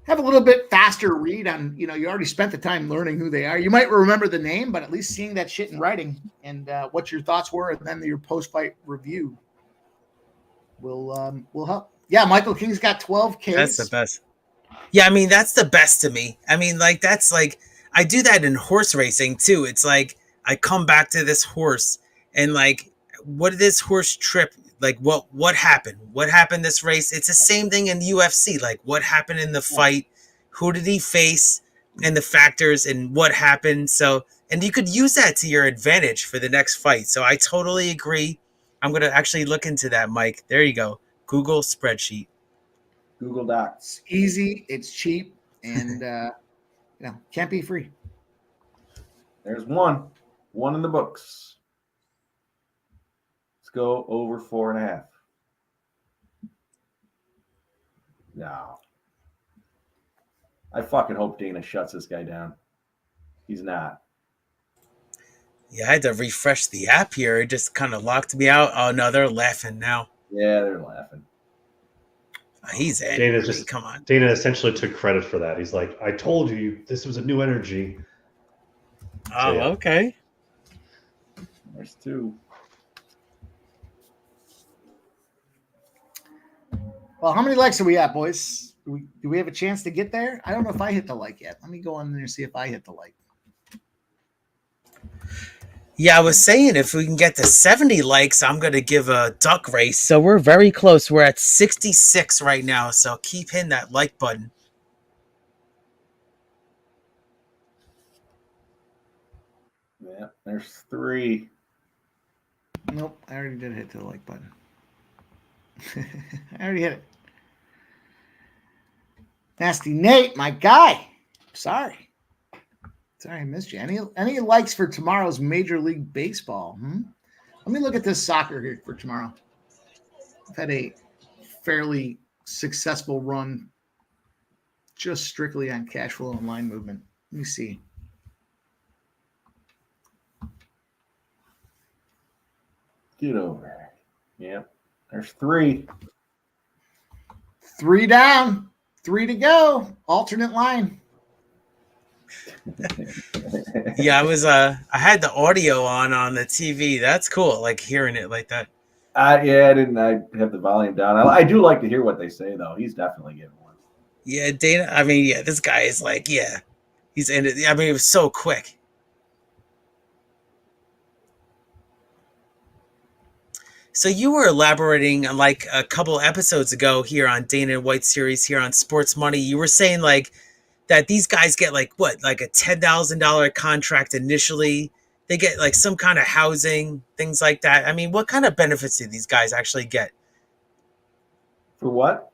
have a little bit faster read on, you already spent the time learning who they are. You might remember the name, but at least seeing that shit in writing and what your thoughts were, and then your post-fight review will help. Yeah, Michael King's got 12 Ks. That's the best. Yeah, I mean, that's the best to me. I mean, like, that's like, I do that in horse racing too. It's like, I come back to this horse and like, what did this horse trip? Like, what happened? What happened this race? It's the same thing in the UFC. Like, what happened in the fight? Who did he face? And the factors and what happened. So, and you could use that to your advantage for the next fight. So I totally agree. I'm going to actually look into that, Mike. There you go. Google spreadsheet. Google Docs. It's easy. It's cheap. And, can't be free. There's one in the books. Go over 4.5. No. I fucking hope Dana shuts this guy down. He's not. Yeah, I had to refresh the app here. It just kind of locked me out. Oh, no, they're laughing now. Yeah, they're laughing. He's angry. Dana just, come on. Dana essentially took credit for that. He's like, I told you this was a new energy. Oh, yeah. Okay. There's 2. Well, how many likes are we at, boys? Do we have a chance to get there? I don't know if I hit the like yet. Let me go on there and see if I hit the like. Yeah, I was saying if we can get to 70 likes, I'm going to give a duck race. So we're very close. We're at 66 right now. So keep hitting that like button. Yeah, there's 3. Nope, I already did hit the like button. I already hit it. Nasty Nate, my guy. Sorry, I missed you. Any likes for tomorrow's Major League Baseball? Let me look at this soccer here for tomorrow. I've had a fairly successful run just strictly on cash flow and line movement. Let me see. Get over. Yep. There's 3. 3 down, 3 to go. Alternate line. Yeah, I had the audio on the TV. That's cool. Like hearing it like that. Yeah, I have the volume down. I do like to hear what they say though. He's definitely getting one. Yeah, Dana. I mean, yeah, this guy is like, yeah, he's in it. I mean, it was so quick. So you were elaborating on like a couple episodes ago here on Dana White series here on Sports Money. You were saying like that these guys get like what, like a $10,000 contract initially. They get like some kind of housing, things like that. I mean, what kind of benefits do these guys actually get? For what?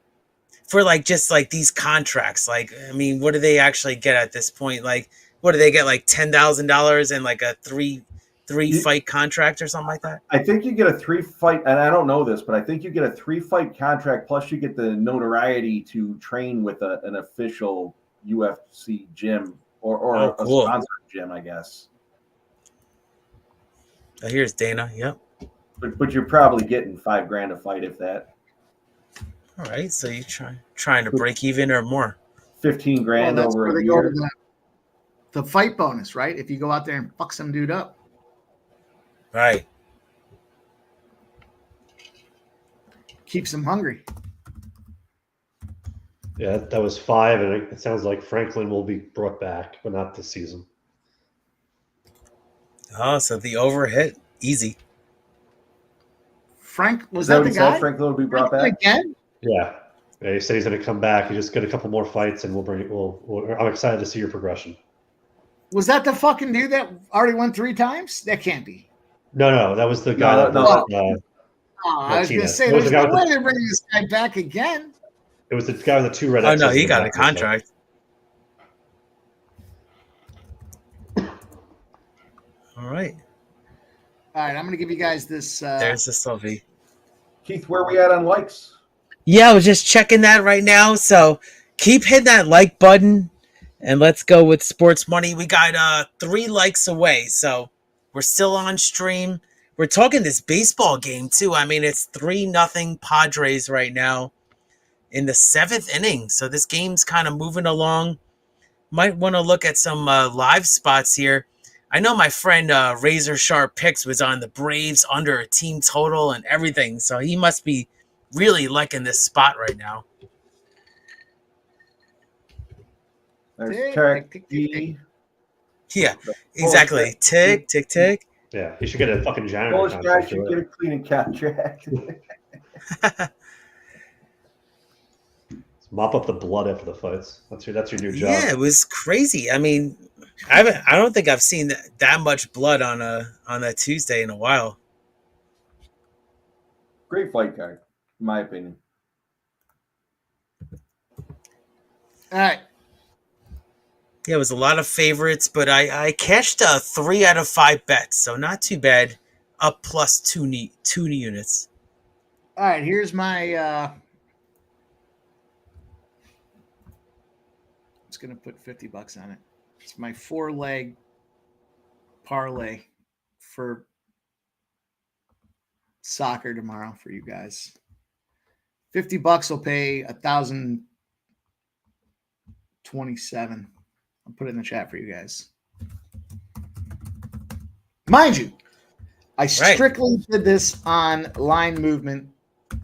For like just like these contracts. Like, I mean, what do they actually get at this point? Like, what do they get? Like $10,000 and like a three fight contract or something like that? I think you get a 3 fight, and I don't know this, but I think you get a 3 fight contract plus you get the notoriety to train with an official UFC gym or a sponsored gym, I guess. Here's Dana. Yep. But you're probably getting $5,000 a fight, if that. All right. So you trying to break even or more? $15,000 over a year. The fight bonus, right? If you go out there and fuck some dude up. Right. Keeps them hungry. Yeah, that was 5, and it sounds like Franklin will be brought back, but not this season. Oh, so the over hit easy. Frank, was that the guy? Franklin will be brought back again? Yeah. He said he's going to come back. He just got a couple more fights, and I'm excited to see your progression. Was that the fucking dude that already won 3 times? That can't be. No, that was the guy. I was going to say, there's no way they're bringing this guy back again. It was the guy with the 2 red X's. Oh, no, he got a contract. All right. All right, I'm going to give you guys this. There's the Sylvie. Keith, where are we at on likes? Yeah, I was just checking that right now. So keep hitting that like button, and let's go with Sports Money. We got 3 likes away. So We're still on stream. We're talking this baseball game too. I mean, it's 3-0 Padres right now in the 7th inning. So this game's kind of moving along. Might want to look at some live spots here. I know my friend Razor Sharp Picks was on the Braves under a team total and everything. So he must be really liking this spot right now. There's Tarek D. Yeah, exactly. Tick, tick, tick. Yeah, you should get a fucking janitor. Polish guy should get a cleaning contract. Mop up the blood after the fights. That's your new job. Yeah, it was crazy. I mean, I don't think I've seen that much blood on a Tuesday in a while. Great fight card, in my opinion. All right. Yeah, it was a lot of favorites, but I cashed 3 out of 5 bets, so not too bad. Up plus two units. All right, here's my I'm just gonna put $50 on it. It's my 4-leg parlay for soccer tomorrow for you guys. $50 will pay 1,027. I'll put it in the chat for you guys. Mind you, I strictly did this on line movement.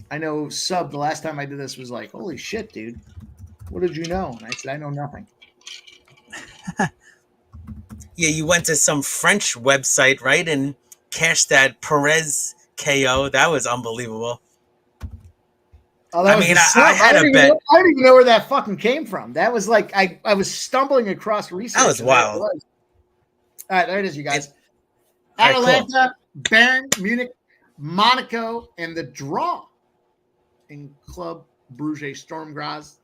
I know Sub, the last time I did this was like, holy shit, dude. What did you know? And I said, I know nothing. Yeah, you went to some French website, right? And cashed that Perez KO. That was unbelievable. Oh, that was I had a bet. I don't even know where that fucking came from. That was like I was stumbling across research. That was wild. All right, there it is, you guys. All right, Atalanta, Bayern, Munich, Monaco, and the draw in Club Brugge Storm Graz.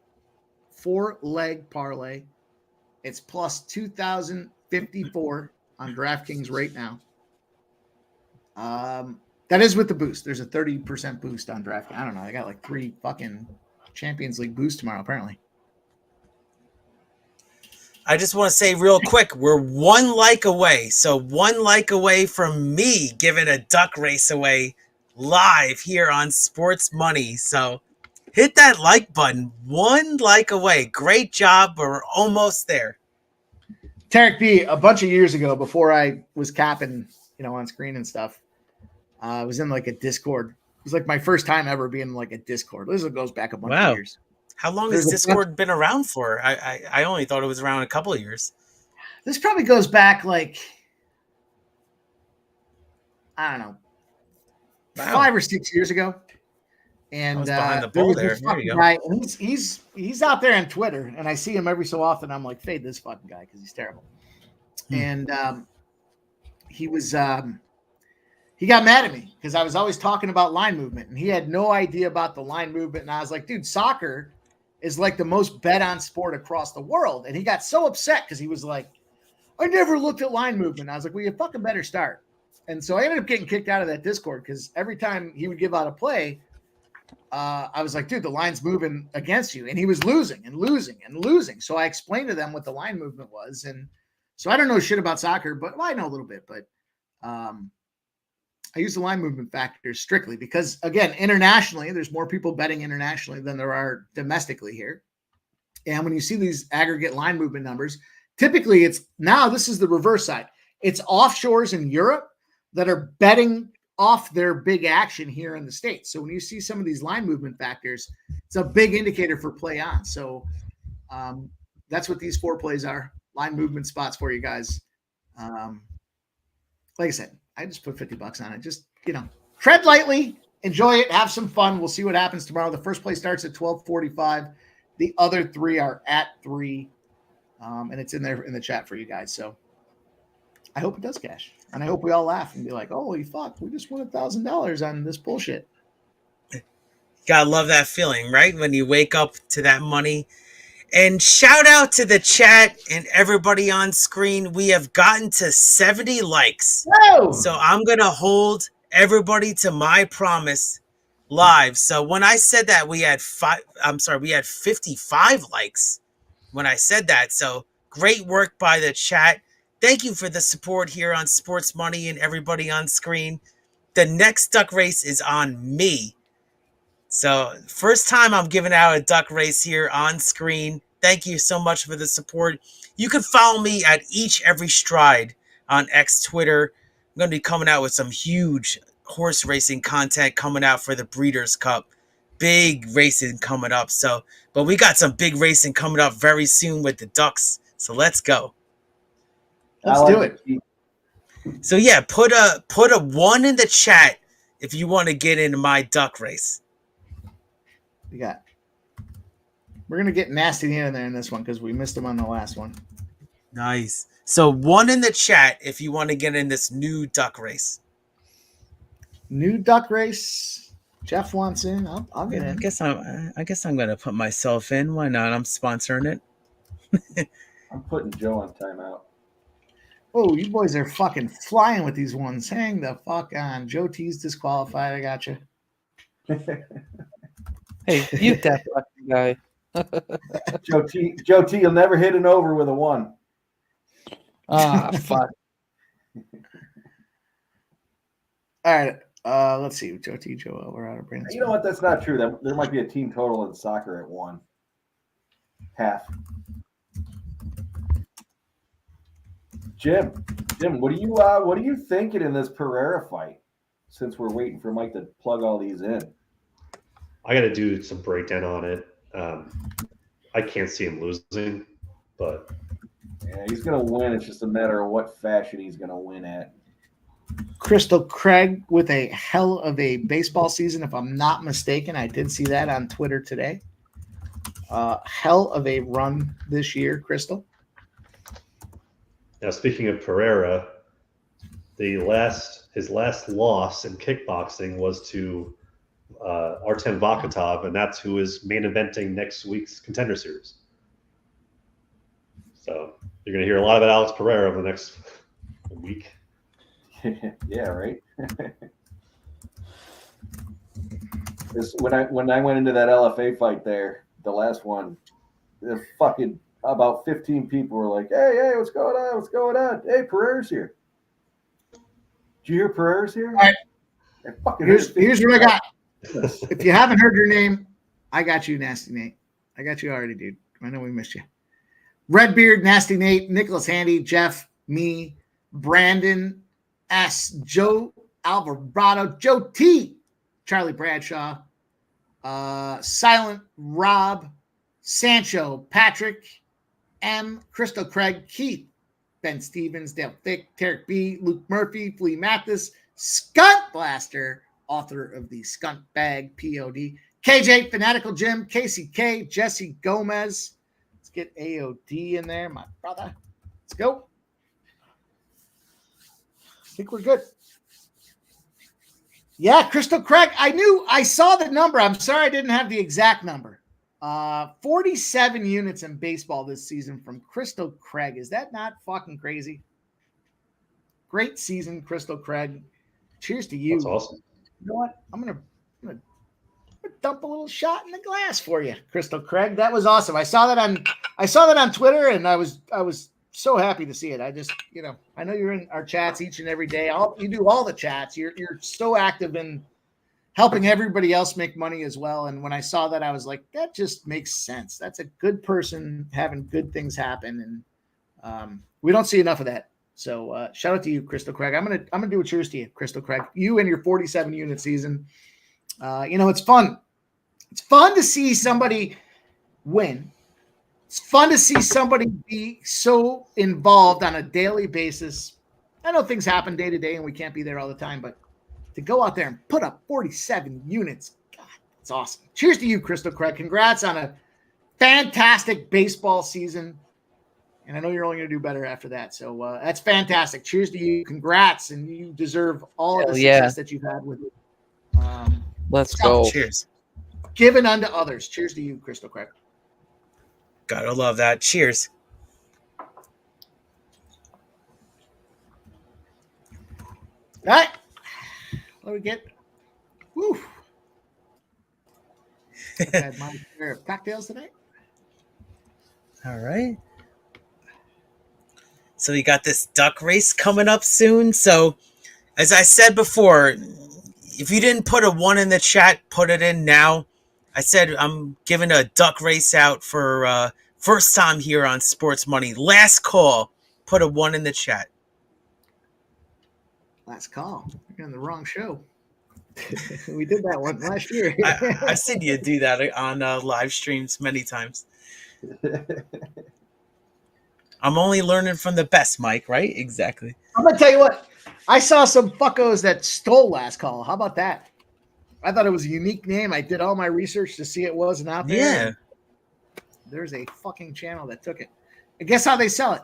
4-leg parlay. It's plus 2,054 on DraftKings right now. That is with the boost. There's a 30% boost on DraftKings. I don't know. I got like 3 fucking Champions League boosts tomorrow, apparently. I just want to say real quick, we're 1 like away. So 1 like away from me giving a duck race away live here on Sports Money. So hit that like button. 1 like away. Great job. We're almost there. Tarek B, a bunch of years ago, before I was capping, on screen and stuff, I was in like a Discord. It was like my first time ever being in like a Discord. This goes back a bunch of years. How long has Discord been around for? I only thought it was around a couple of years. This probably goes back like, I don't know, 5 or 6 years ago. And I was behind the there ball was there. this There you fucking go. guy, and he's out there on Twitter, and I see him every so often. I'm like, fade this fucking guy because he's terrible. And he was he got mad at me because I was always talking about line movement, and he had no idea about the line movement. And I was like, dude, soccer is like the most bet on sport across the world. And he got so upset because he was like, I never looked at line movement. I was like, well, you fucking better start. And so I ended up getting kicked out of that Discord because every time he would give out a play, I was like, dude, the line's moving against you. And he was losing and losing and losing. So I explained to them what the line movement was. And so I don't know shit about soccer, but I know a little bit. But I use the line movement factors strictly because, again, internationally, there's more people betting internationally than there are domestically here. And when you see these aggregate line movement numbers, typically this is the reverse side. It's offshores in Europe that are betting off their big action here in the States. So when you see some of these line movement factors, it's a big indicator for play on. So that's what these 4 plays are. Line movement spots for you guys. Like I said, I just put $50 on it. Just, tread lightly, enjoy it, have some fun. We'll see what happens tomorrow. The first play starts at 12:45. The other 3 are at 3. And it's in there in the chat for you guys. So I hope it does cash. And I hope we all laugh and be like, holy fuck, we just won $1,000 on this bullshit. Gotta love that feeling, right? When you wake up to that money. And shout out to the chat and everybody on screen. We have gotten to 70 likes. Whoa! So I'm going to hold everybody to my promise live. So when I said that we had 55 likes when I said that. So great work by the chat. thank you for the support here on Sports Money and everybody on screen. The next duck race is on me. So first time I'm giving out a duck race here on screen. Thank you so much for the support. You can follow me at Every Stride on X Twitter. I'm going to be coming out with some huge horse racing content coming out for the Breeders' Cup. Big racing coming up. But we got some big racing coming up very soon with the ducks. So let's go. Let's do it. So yeah, put a 1 in the chat if you want to get into my duck race. We're gonna get nasty in there in this one because we missed him on the last one. Nice. So 1 in the chat if you want to get in this new duck race. New duck race. Jeff wants in. I'll get in. I guess I'm gonna put myself in. Why not? I'm sponsoring it. I'm putting Joe on timeout. Oh, you boys are fucking flying with these ones. Hang the fuck on. Joe T's disqualified. I got you. Hey, mute that fucking guy. Joe T, you'll never hit an over with a 1. Ah, fuck. All right. Let's see. Joe T, Joe, we're out of brains. You know what? That's not true. There might be a team total in soccer at 1. Half. Jim, what are you thinking in this Pereira fight? Since we're waiting for Mike to plug all these in, I got to do some breakdown on it. I can't see him losing, but yeah, he's gonna win. It's just a matter of what fashion he's gonna win at. Crystal Craig with a hell of a baseball season, if I'm not mistaken. I did see that on Twitter today. Hell of a run this year, Crystal. Now, speaking of Pereira, his last loss in kickboxing was to Artem Vakatov, and that's who is main eventing next week's Contender Series. So you're going to hear a lot about Alex Pereira over the next week. Yeah, right. When I went into that LFA fight there, the last one, the fucking about 15 people were like, hey, what's going on? What's going on? Hey, Pereira's here. Did you hear Pereira's here? All right. Here's what I got. If you haven't heard your name, I got you, Nasty Nate. I got you already, dude. I know we missed you. Redbeard, Nasty Nate, Nicholas Handy, Jeff, me, Brandon S, Joe Alvarado, Joe T, Charlie Bradshaw, Silent Rob, Sancho, Patrick M, Crystal Craig, Keith, Ben Stevens, Dale Thick, Tarek B, Luke Murphy, Flea Mathis, Skunt Blaster, author of the Skunt Bag POD, KJ, Fanatical Jim, KCK, Jesse Gomez. Let's get AOD in there, my brother. Let's go. I think we're good. Yeah, Crystal Craig. I saw the number. I'm sorry I didn't have the exact number. 47 units in baseball this season from Crystal Craig. Is that not fucking crazy? Great season, Crystal Craig. Cheers to you. That's awesome. You know what? I'm gonna dump a little shot in the glass for you, Crystal Craig. That was awesome. I saw that on Twitter, and I was so happy to see it. I just, I know you're in our chats each and every day. You do all the chats. You're so active in helping everybody else make money as well. And when I saw that, I was like, that just makes sense. That's a good person having good things happen, and we don't see enough of that. So shout out to you, Crystal Craig. I'm gonna do a cheers to you, Crystal Craig. You and your 47 unit season. It's fun. It's fun to see somebody win. It's fun to see somebody be so involved on a daily basis. I know things happen day to day and we can't be there all the time, but to go out there and put up 47 units, God, it's awesome. Cheers to you, Crystal Craig. Congrats on a fantastic baseball season. And I know you're only going to do better after that. So that's fantastic. Cheers to you. Congrats. And you deserve all of the success that you've had with it. Let's go. Cheers. Given unto others. Cheers to you, Crystal Craig. Gotta love that. Cheers. All right. What do we get? Woo. I had my share of cocktails today. All right. So we got this duck race coming up soon. So as I said before, if you didn't put a 1 in the chat, put it in now. I said I'm giving a duck race out for first time here on Sports Money. Last call, put a 1 in the chat. Last call. You're on the wrong show. We did that one last year. I've seen you do that on live streams many times. I'm only learning from the best, Mike, right? Exactly. I'm going to tell you what. I saw some fuckos that stole last call. How about that? I thought it was a unique name. I did all my research to see it wasn't out there. Yeah. There's a fucking channel that took it. And guess how they sell it?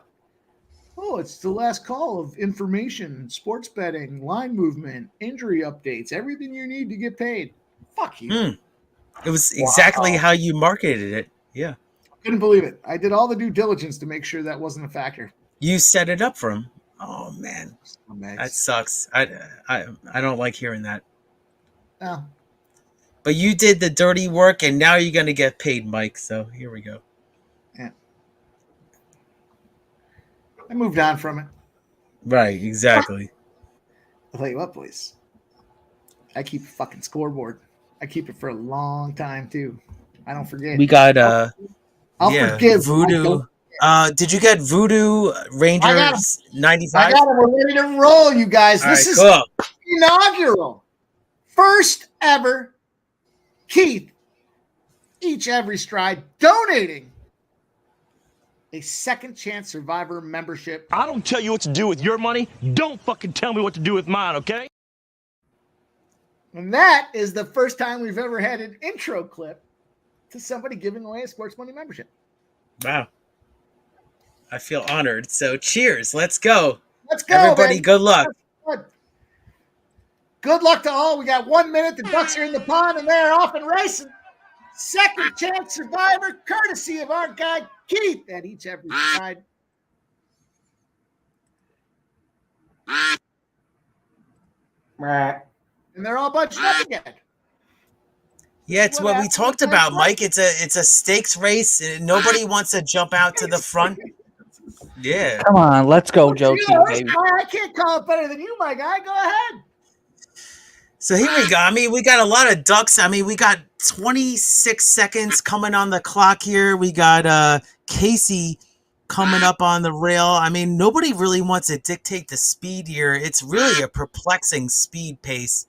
Oh, it's the last call of information, sports betting, line movement, injury updates, everything you need to get paid. Fuck you. It was exactly how you marketed it. Yeah. Couldn't believe it. I did all the due diligence to make sure that wasn't a factor. You set it up for him. Oh, man. That sucks. I don't like hearing that. Oh. But you did the dirty work, and now you're going to get paid, Mike. So here we go. Yeah. I moved on from it. Right, exactly. I'll tell you what, boys. I keep a fucking scoreboard. I keep it for a long time, too. I don't forget. We got, I'll forgive. Voodoo. Did you get Voodoo Rangers 95? I got them. We're ready to roll, you guys. All This right, is cool. inaugural. First ever Keith, each every stride, donating a second chance survivor membership. I don't tell you what to do with your money. Don't fucking tell me what to do with mine, okay? And that is the first time we've ever had an intro clip to somebody giving away a Sports Money membership. Wow. I feel honored. So cheers. Let's go. Let's go, everybody. man. Good luck. Good luck to all. We got 1 minute. The Ducks are in the pond and they're off and racing. Second chance survivor, courtesy of our guy Keith at each every side. And they're all bunched up again. Yeah, it's what we talked about, Mike. It's a stakes race, and nobody wants to jump out to the front. Yeah. Come on, let's go, Joe. Baby. I can't call it better than you, my guy. Go ahead. So here we go. I mean, we got a lot of ducks. I mean, we got 26 seconds coming on the clock here. We got Casey coming up on the rail. I mean, nobody really wants to dictate the speed here. It's really a perplexing speed pace.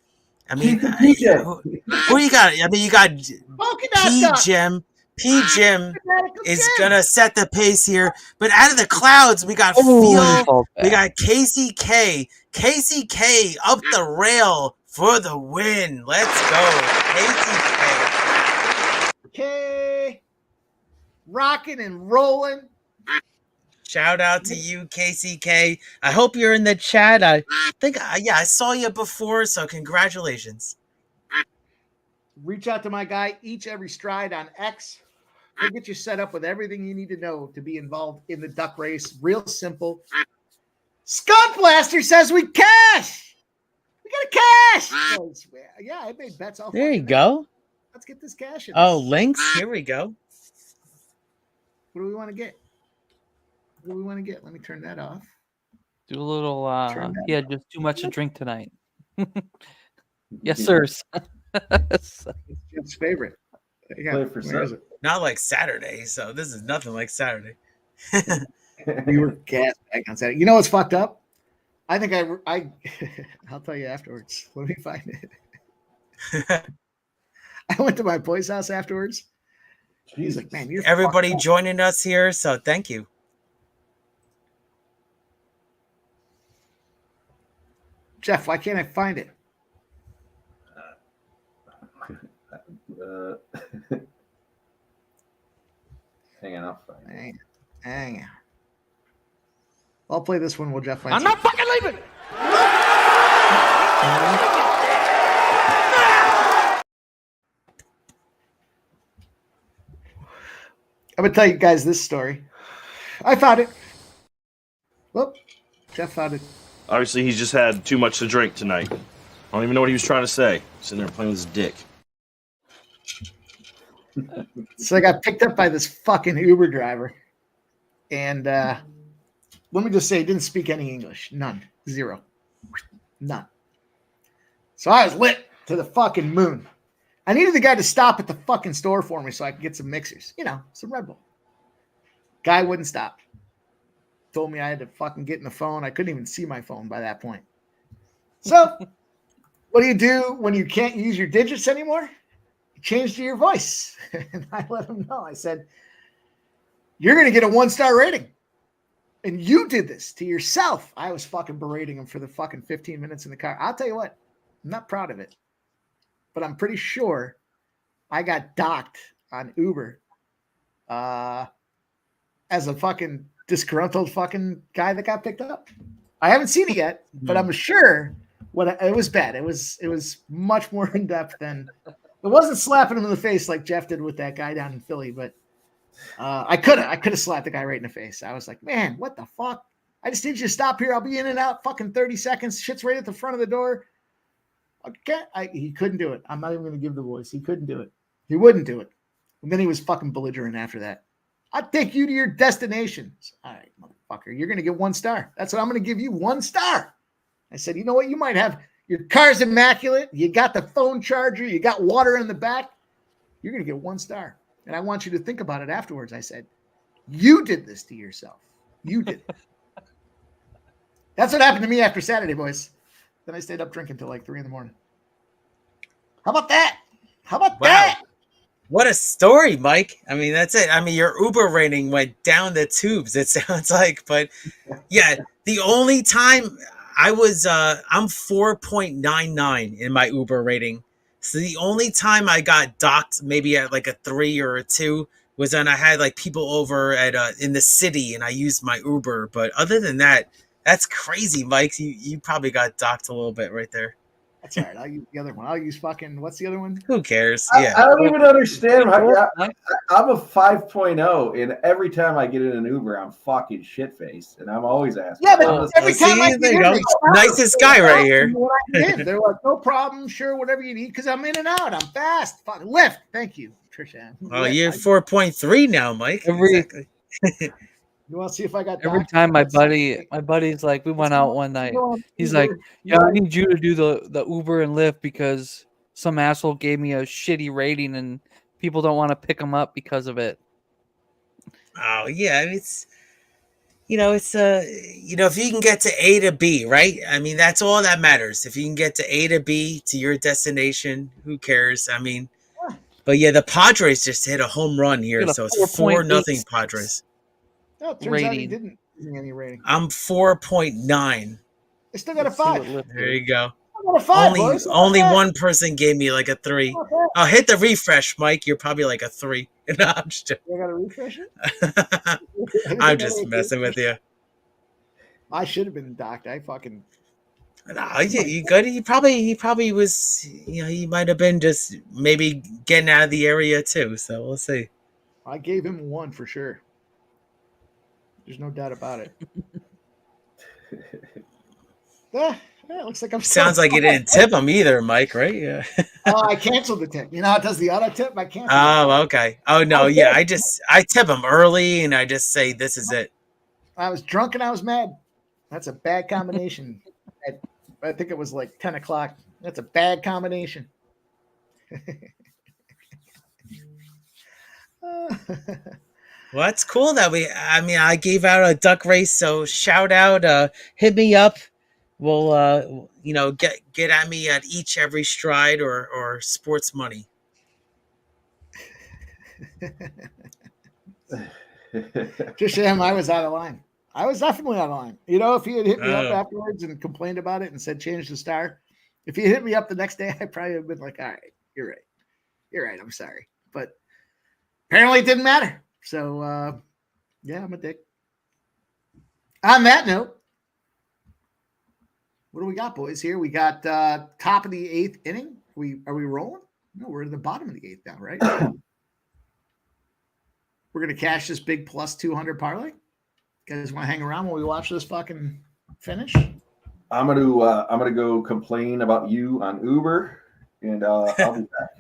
I mean, who you got? I mean, you got P-Jim. P-Jim is going to set the pace here. But out of the clouds, we got Phil. We got Casey K. Casey K up the rail for the win. Let's go. Casey K. K. Rocking and rolling. Shout out to you, KCK. I hope you're in the chat. I think, I saw you before, so congratulations. Reach out to my guy, each every stride on X. He'll get you set up with everything you need to know to be involved in the duck race. Real simple. Scott Blaster says we cash. We got to cash. Oh, yeah, I made bets all. There you go. Let's get this cash in. Oh, links. Here we go. What do we want to get? What do we want to get? Let me turn that off. Do a little, he had just too much to drink tonight. Yes, sir. It's Jim's favorite. Not like Saturday, so this is nothing like Saturday. We were gas back on Saturday. You know what's fucked up? I think I'll tell you afterwards. Let me find it. I went to my boy's house afterwards. He's like, man, you're everybody joining us here, so thank you. Jeff, why can't I find it? Hang on, I'll find it. Hang on. I'll play this one while Jeff finds I'm not fucking leaving. I'm going to tell you guys this story. I found it. Whoop. Jeff found it. Obviously, he's just had too much to drink tonight. I don't even know what he was trying to say. Sitting there playing with his dick. So I got picked up by this fucking Uber driver. And let me just say, didn't speak any English. None. Zero. None. So I was lit to the fucking moon. I needed the guy to stop at the fucking store for me so I could get some mixers. Some Red Bull. Guy wouldn't stop. Told me I had to fucking get in the phone. I couldn't even see my phone by that point. So what do you do when you can't use your digits anymore? You change to your voice. And I let him know. I said, you're going to get a 1-star rating. And you did this to yourself. I was fucking berating him for the fucking 15 minutes in the car. I'll tell you what, I'm not proud of it. But I'm pretty sure I got docked on Uber as a fucking disgruntled fucking guy that got picked up. I haven't seen it yet, but I'm sure it was bad. It was much more in depth than it wasn't slapping him in the face like Jeff did with that guy down in Philly, but I could have slapped the guy right in the face. I was like, man, what the fuck? I just need you to stop here. I'll be in and out fucking 30 seconds. Shit's right at the front of the door. Okay. He couldn't do it. I'm not even going to give the voice. He couldn't do it. He wouldn't do it. And then he was fucking belligerent after that. I'll take you to your destination. All right, motherfucker. You're going to get 1 star. That's what I'm going to give you, 1 star. I said, you know what? You might have your car's immaculate. You got the phone charger. You got water in the back. You're going to get 1 star. And I want you to think about it afterwards. I said, you did this to yourself. You did it. That's what happened to me after Saturday, boys. Then I stayed up drinking till like 3 a.m. How about that? How about that? What a story, Mike. I mean, that's it. I mean, your Uber rating went down the tubes, it sounds like. But yeah, the only time I'm 4.99 in my Uber rating. So the only time I got docked maybe at like a 3 or a 2 was when I had like people over at in the city and I used my Uber. But other than that, that's crazy, Mike. You probably got docked a little bit right there. That's all right. I'll use the other one. I'll use fucking, what's the other one? Who cares? I don't even understand. I'm a 5.0, and every time I get in an Uber, I'm fucking shit-faced, and I'm always asking. Yeah, but every time I get in, nicest guy right here. They're like, no problem, sure, whatever you need, because I'm in and out. I'm fast. Fucking lift. Thank you, Trisha. Oh, you're 4.3 now, Mike. Exactly. You want to see if I got every time my buddy's like, we went out one night. He's like, yeah, I need you to do the Uber and Lyft because some asshole gave me a shitty rating and people don't want to pick him up because of it. Oh yeah, it's if you can get to A to B, right? I mean, that's all that matters. If you can get to A to B to your destination, who cares? I mean, but yeah, the Padres just hit a home run here, so it's 4-0 Padres. No, it turns out he didn't give any rating. I'm 4.9. I still got a 5. There you go. I got a 5, boys. Only one person gave me like a 3. Oh, hit the refresh, Mike. You're probably like a 3. No, I'm just joking. I got to refresh it? I'm just messing with you. I should have been docked. I fucking. No, you good? He probably was. He might have been just maybe getting out of the area too. So we'll see. I gave him 1 for sure. There's no doubt about it. It looks like I'm. Sounds like you didn't tip him either, Mike. Right? Yeah. I canceled the tip. You know how it does the auto tip? I canceled. Oh, okay. Oh no, yeah. I tip him early, and I just say this is it. I was drunk and I was mad. That's a bad combination. I think it was like 10 o'clock. That's a bad combination. Well, that's cool that I gave out a duck race, so shout out, hit me up. We'll, get at me at every stride or sports money. Just him, I was out of line. I was definitely out of line. If he had hit me up afterwards and complained about it and said change the star, if he hit me up the next day, I probably would have been like, all right, you're right. I'm sorry. But apparently it didn't matter. So, I'm a dick. On that note, what do we got, boys? Here we got top of the 8th inning. Are we rolling? No, we're at the bottom of the 8th now, right? We're gonna cash this big plus 200 parlay. You guys want to hang around while we watch this fucking finish? I'm gonna go complain about you on Uber, and I'll be back.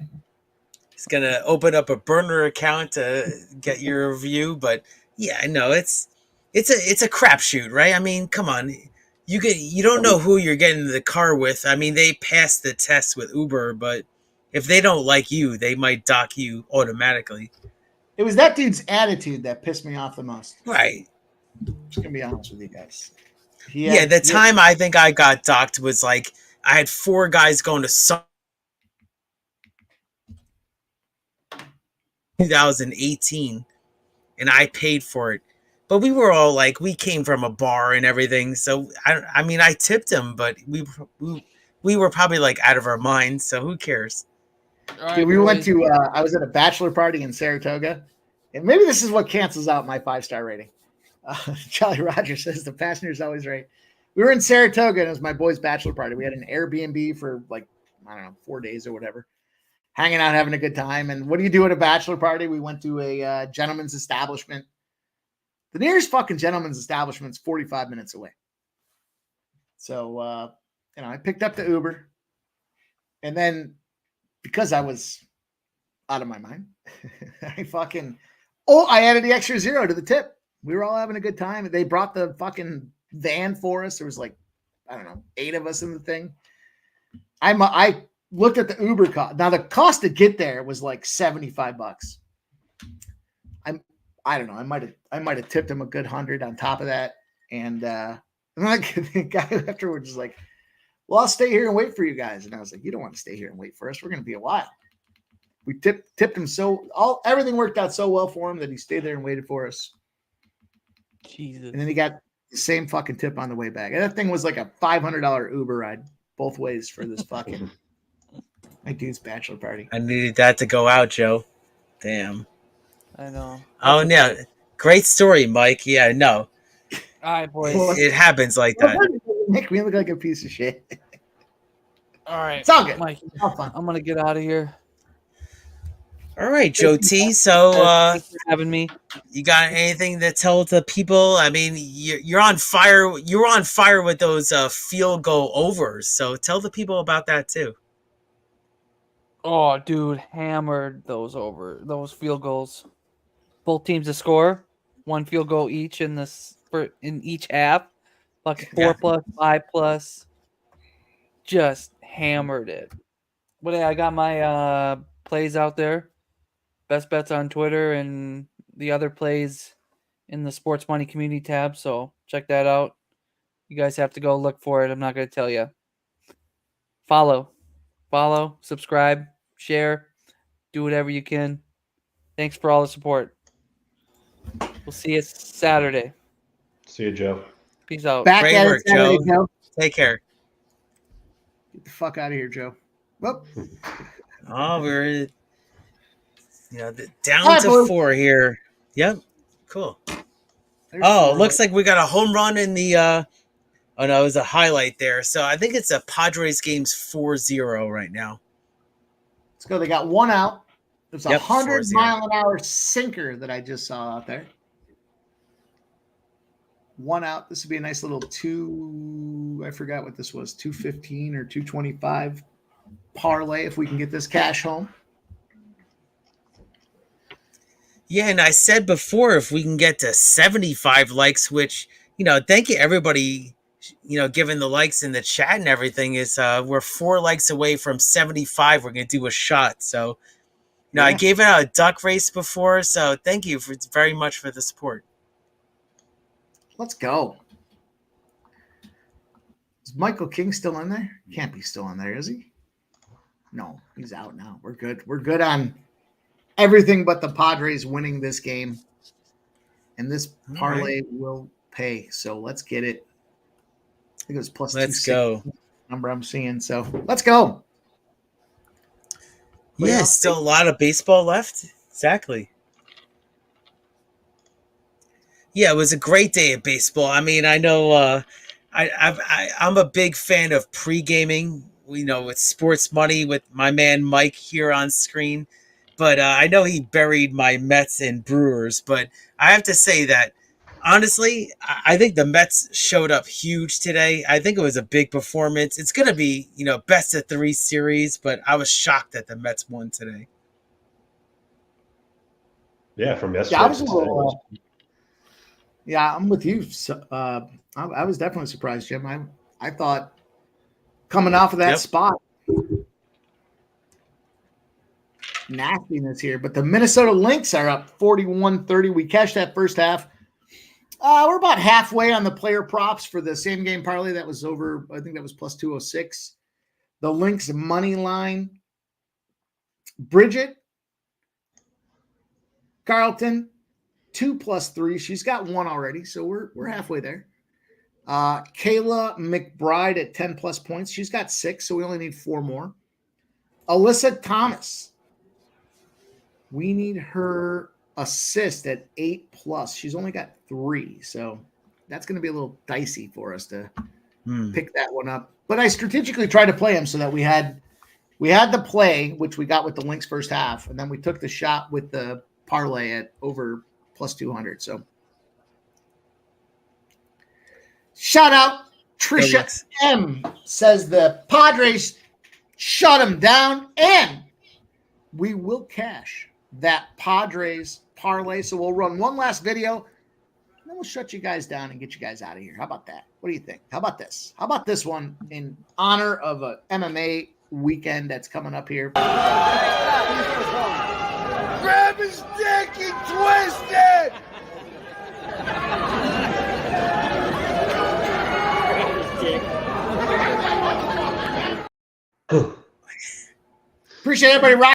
He's gonna open up a burner account to get your review, but yeah, I know it's it's a crapshoot, right? I mean, come on. You don't know who you're getting in the car with. I mean, they passed the test with Uber, but if they don't like you, they might dock you automatically. It was that dude's attitude that pissed me off the most. Right. Just gonna be honest with you guys. The time I think I got docked was like I had 4 guys going to 2018, and I paid for it. But we were all like, we came from a bar and everything, so I mean, I tipped them, but we were probably like out of our minds. So who cares? Right, we went to. I was at a bachelor party in Saratoga, and maybe this is what cancels out my 5-star rating. Charlie Rogers says the passenger's always right. We were in Saratoga, and it was my boy's bachelor party. We had an Airbnb for like, I don't know, 4 days or whatever, hanging out, having a good time. And what do you do at a bachelor party? We went to a gentleman's establishment. The nearest fucking gentleman's establishment is 45 minutes away. So, I picked up the Uber, and then because I was out of my mind, I added the extra 0 to the tip. We were all having a good time. They brought the fucking van for us. There was like, I don't know, 8 of us in the thing. I looked at the Uber cost. Now the cost to get there was like $75. I don't know. I might have tipped him a good 100 on top of that. And like the guy afterwards was like, well, I'll stay here and wait for you guys. And I was like, you don't want to stay here and wait for us. We're going to be a while. We tipped him everything worked out so well for him that he stayed there and waited for us. Jesus. And then he got the same fucking tip on the way back. And that thing was like a $500 Uber ride both ways for this fucking my dude's bachelor party. I needed that to go out, Joe. Damn. I know. Oh, yeah. Great story, Mike. Yeah, no. All right, boys. It happens like that. Make me look like a piece of shit. All right. It's all good. Mike, all fun. I'm going to get out of here. All right, Joe T. So, Thanks for having me. You got anything to tell the people? I mean, you're on fire. You were on fire with those field goal overs. So tell the people about that too. Oh, dude, hammered those field goals. Both teams to score 1 field goal each in each half. Like 4+, 5+. Just hammered it. But I got my plays out there. Best bets on Twitter and the other plays in the Sports Money Community tab. So check that out. You guys have to go look for it. I'm not going to tell you. Follow, subscribe, share, do whatever you can. Thanks for all the support. We'll see you Saturday. See you, Joe. Peace out. Back Great at work, it Saturday, Joe. Take care. Get the fuck out of here, Joe. Whoop. Oh, we're down to 4 here. Yep. Cool. Looks like we got a home run in the oh no, it was a highlight there. So I think it's a Padres game's 4-0 right now. Let's go. They got 1 out. There's a 100 4-0. mile an hour sinker that I just saw out there. 1 out. This would be a nice little I forgot what this was, 215 or 225 parlay if we can get this cash home. Yeah, and I said before, if we can get to 75 likes, which, thank you everybody, giving the likes in the chat and everything, is we're 4 likes away from 75. We're going to do a shot. So, I gave it out a duck race before. So thank you very much for the support. Let's go. Is Michael King still in there? Can't be still in there, is he? No, he's out now. We're good. We're good on everything but the Padres winning this game. And this parlay will pay. So let's get it. I think it was plus. Let's go. Number I'm seeing. So let's go. Yeah, still a lot of baseball left. Exactly. Yeah, it was a great day of baseball. I mean, I know I'm a big fan of pre-gaming, with Sports Money with my man Mike here on screen. But I know he buried my Mets and Brewers. But I have to say that, honestly, I think the Mets showed up huge today. I think it was a big performance. It's going to be, best of 3 series. But I was shocked that the Mets won today. Yeah, from yesterday. Yeah, I was a little... Yeah, I'm with you. So, I was definitely surprised, Jim. I thought coming off of that spot, nastiness here. But the Minnesota Lynx are up 41-30. We cashed that first half. We're about halfway on the player props for the same game parlay that was over. I think that was plus 206. The Lynx money line. Bridget Carlton, 2+3. She's got 1 already, so we're halfway there. Kayla McBride at 10+ points. She's got 6, so we only need 4 more. Alyssa Thomas. We need her assist at 8+. She's only got 3, so that's going to be a little dicey for us to pick that one up. But I strategically tried to play them so that we had the play, which we got with the Lynx first half, and then we took the shot with the parlay at over plus 200. So shout out Trisha M says the Padres shut them down, and we will cash that Padres parlay. So we'll run one last video, and then we'll shut you guys down and get you guys out of here. How about that? What do you think? How about this? How about this one in honor of a MMA weekend that's coming up here? Grab his dick and twist it! Appreciate everybody rocking.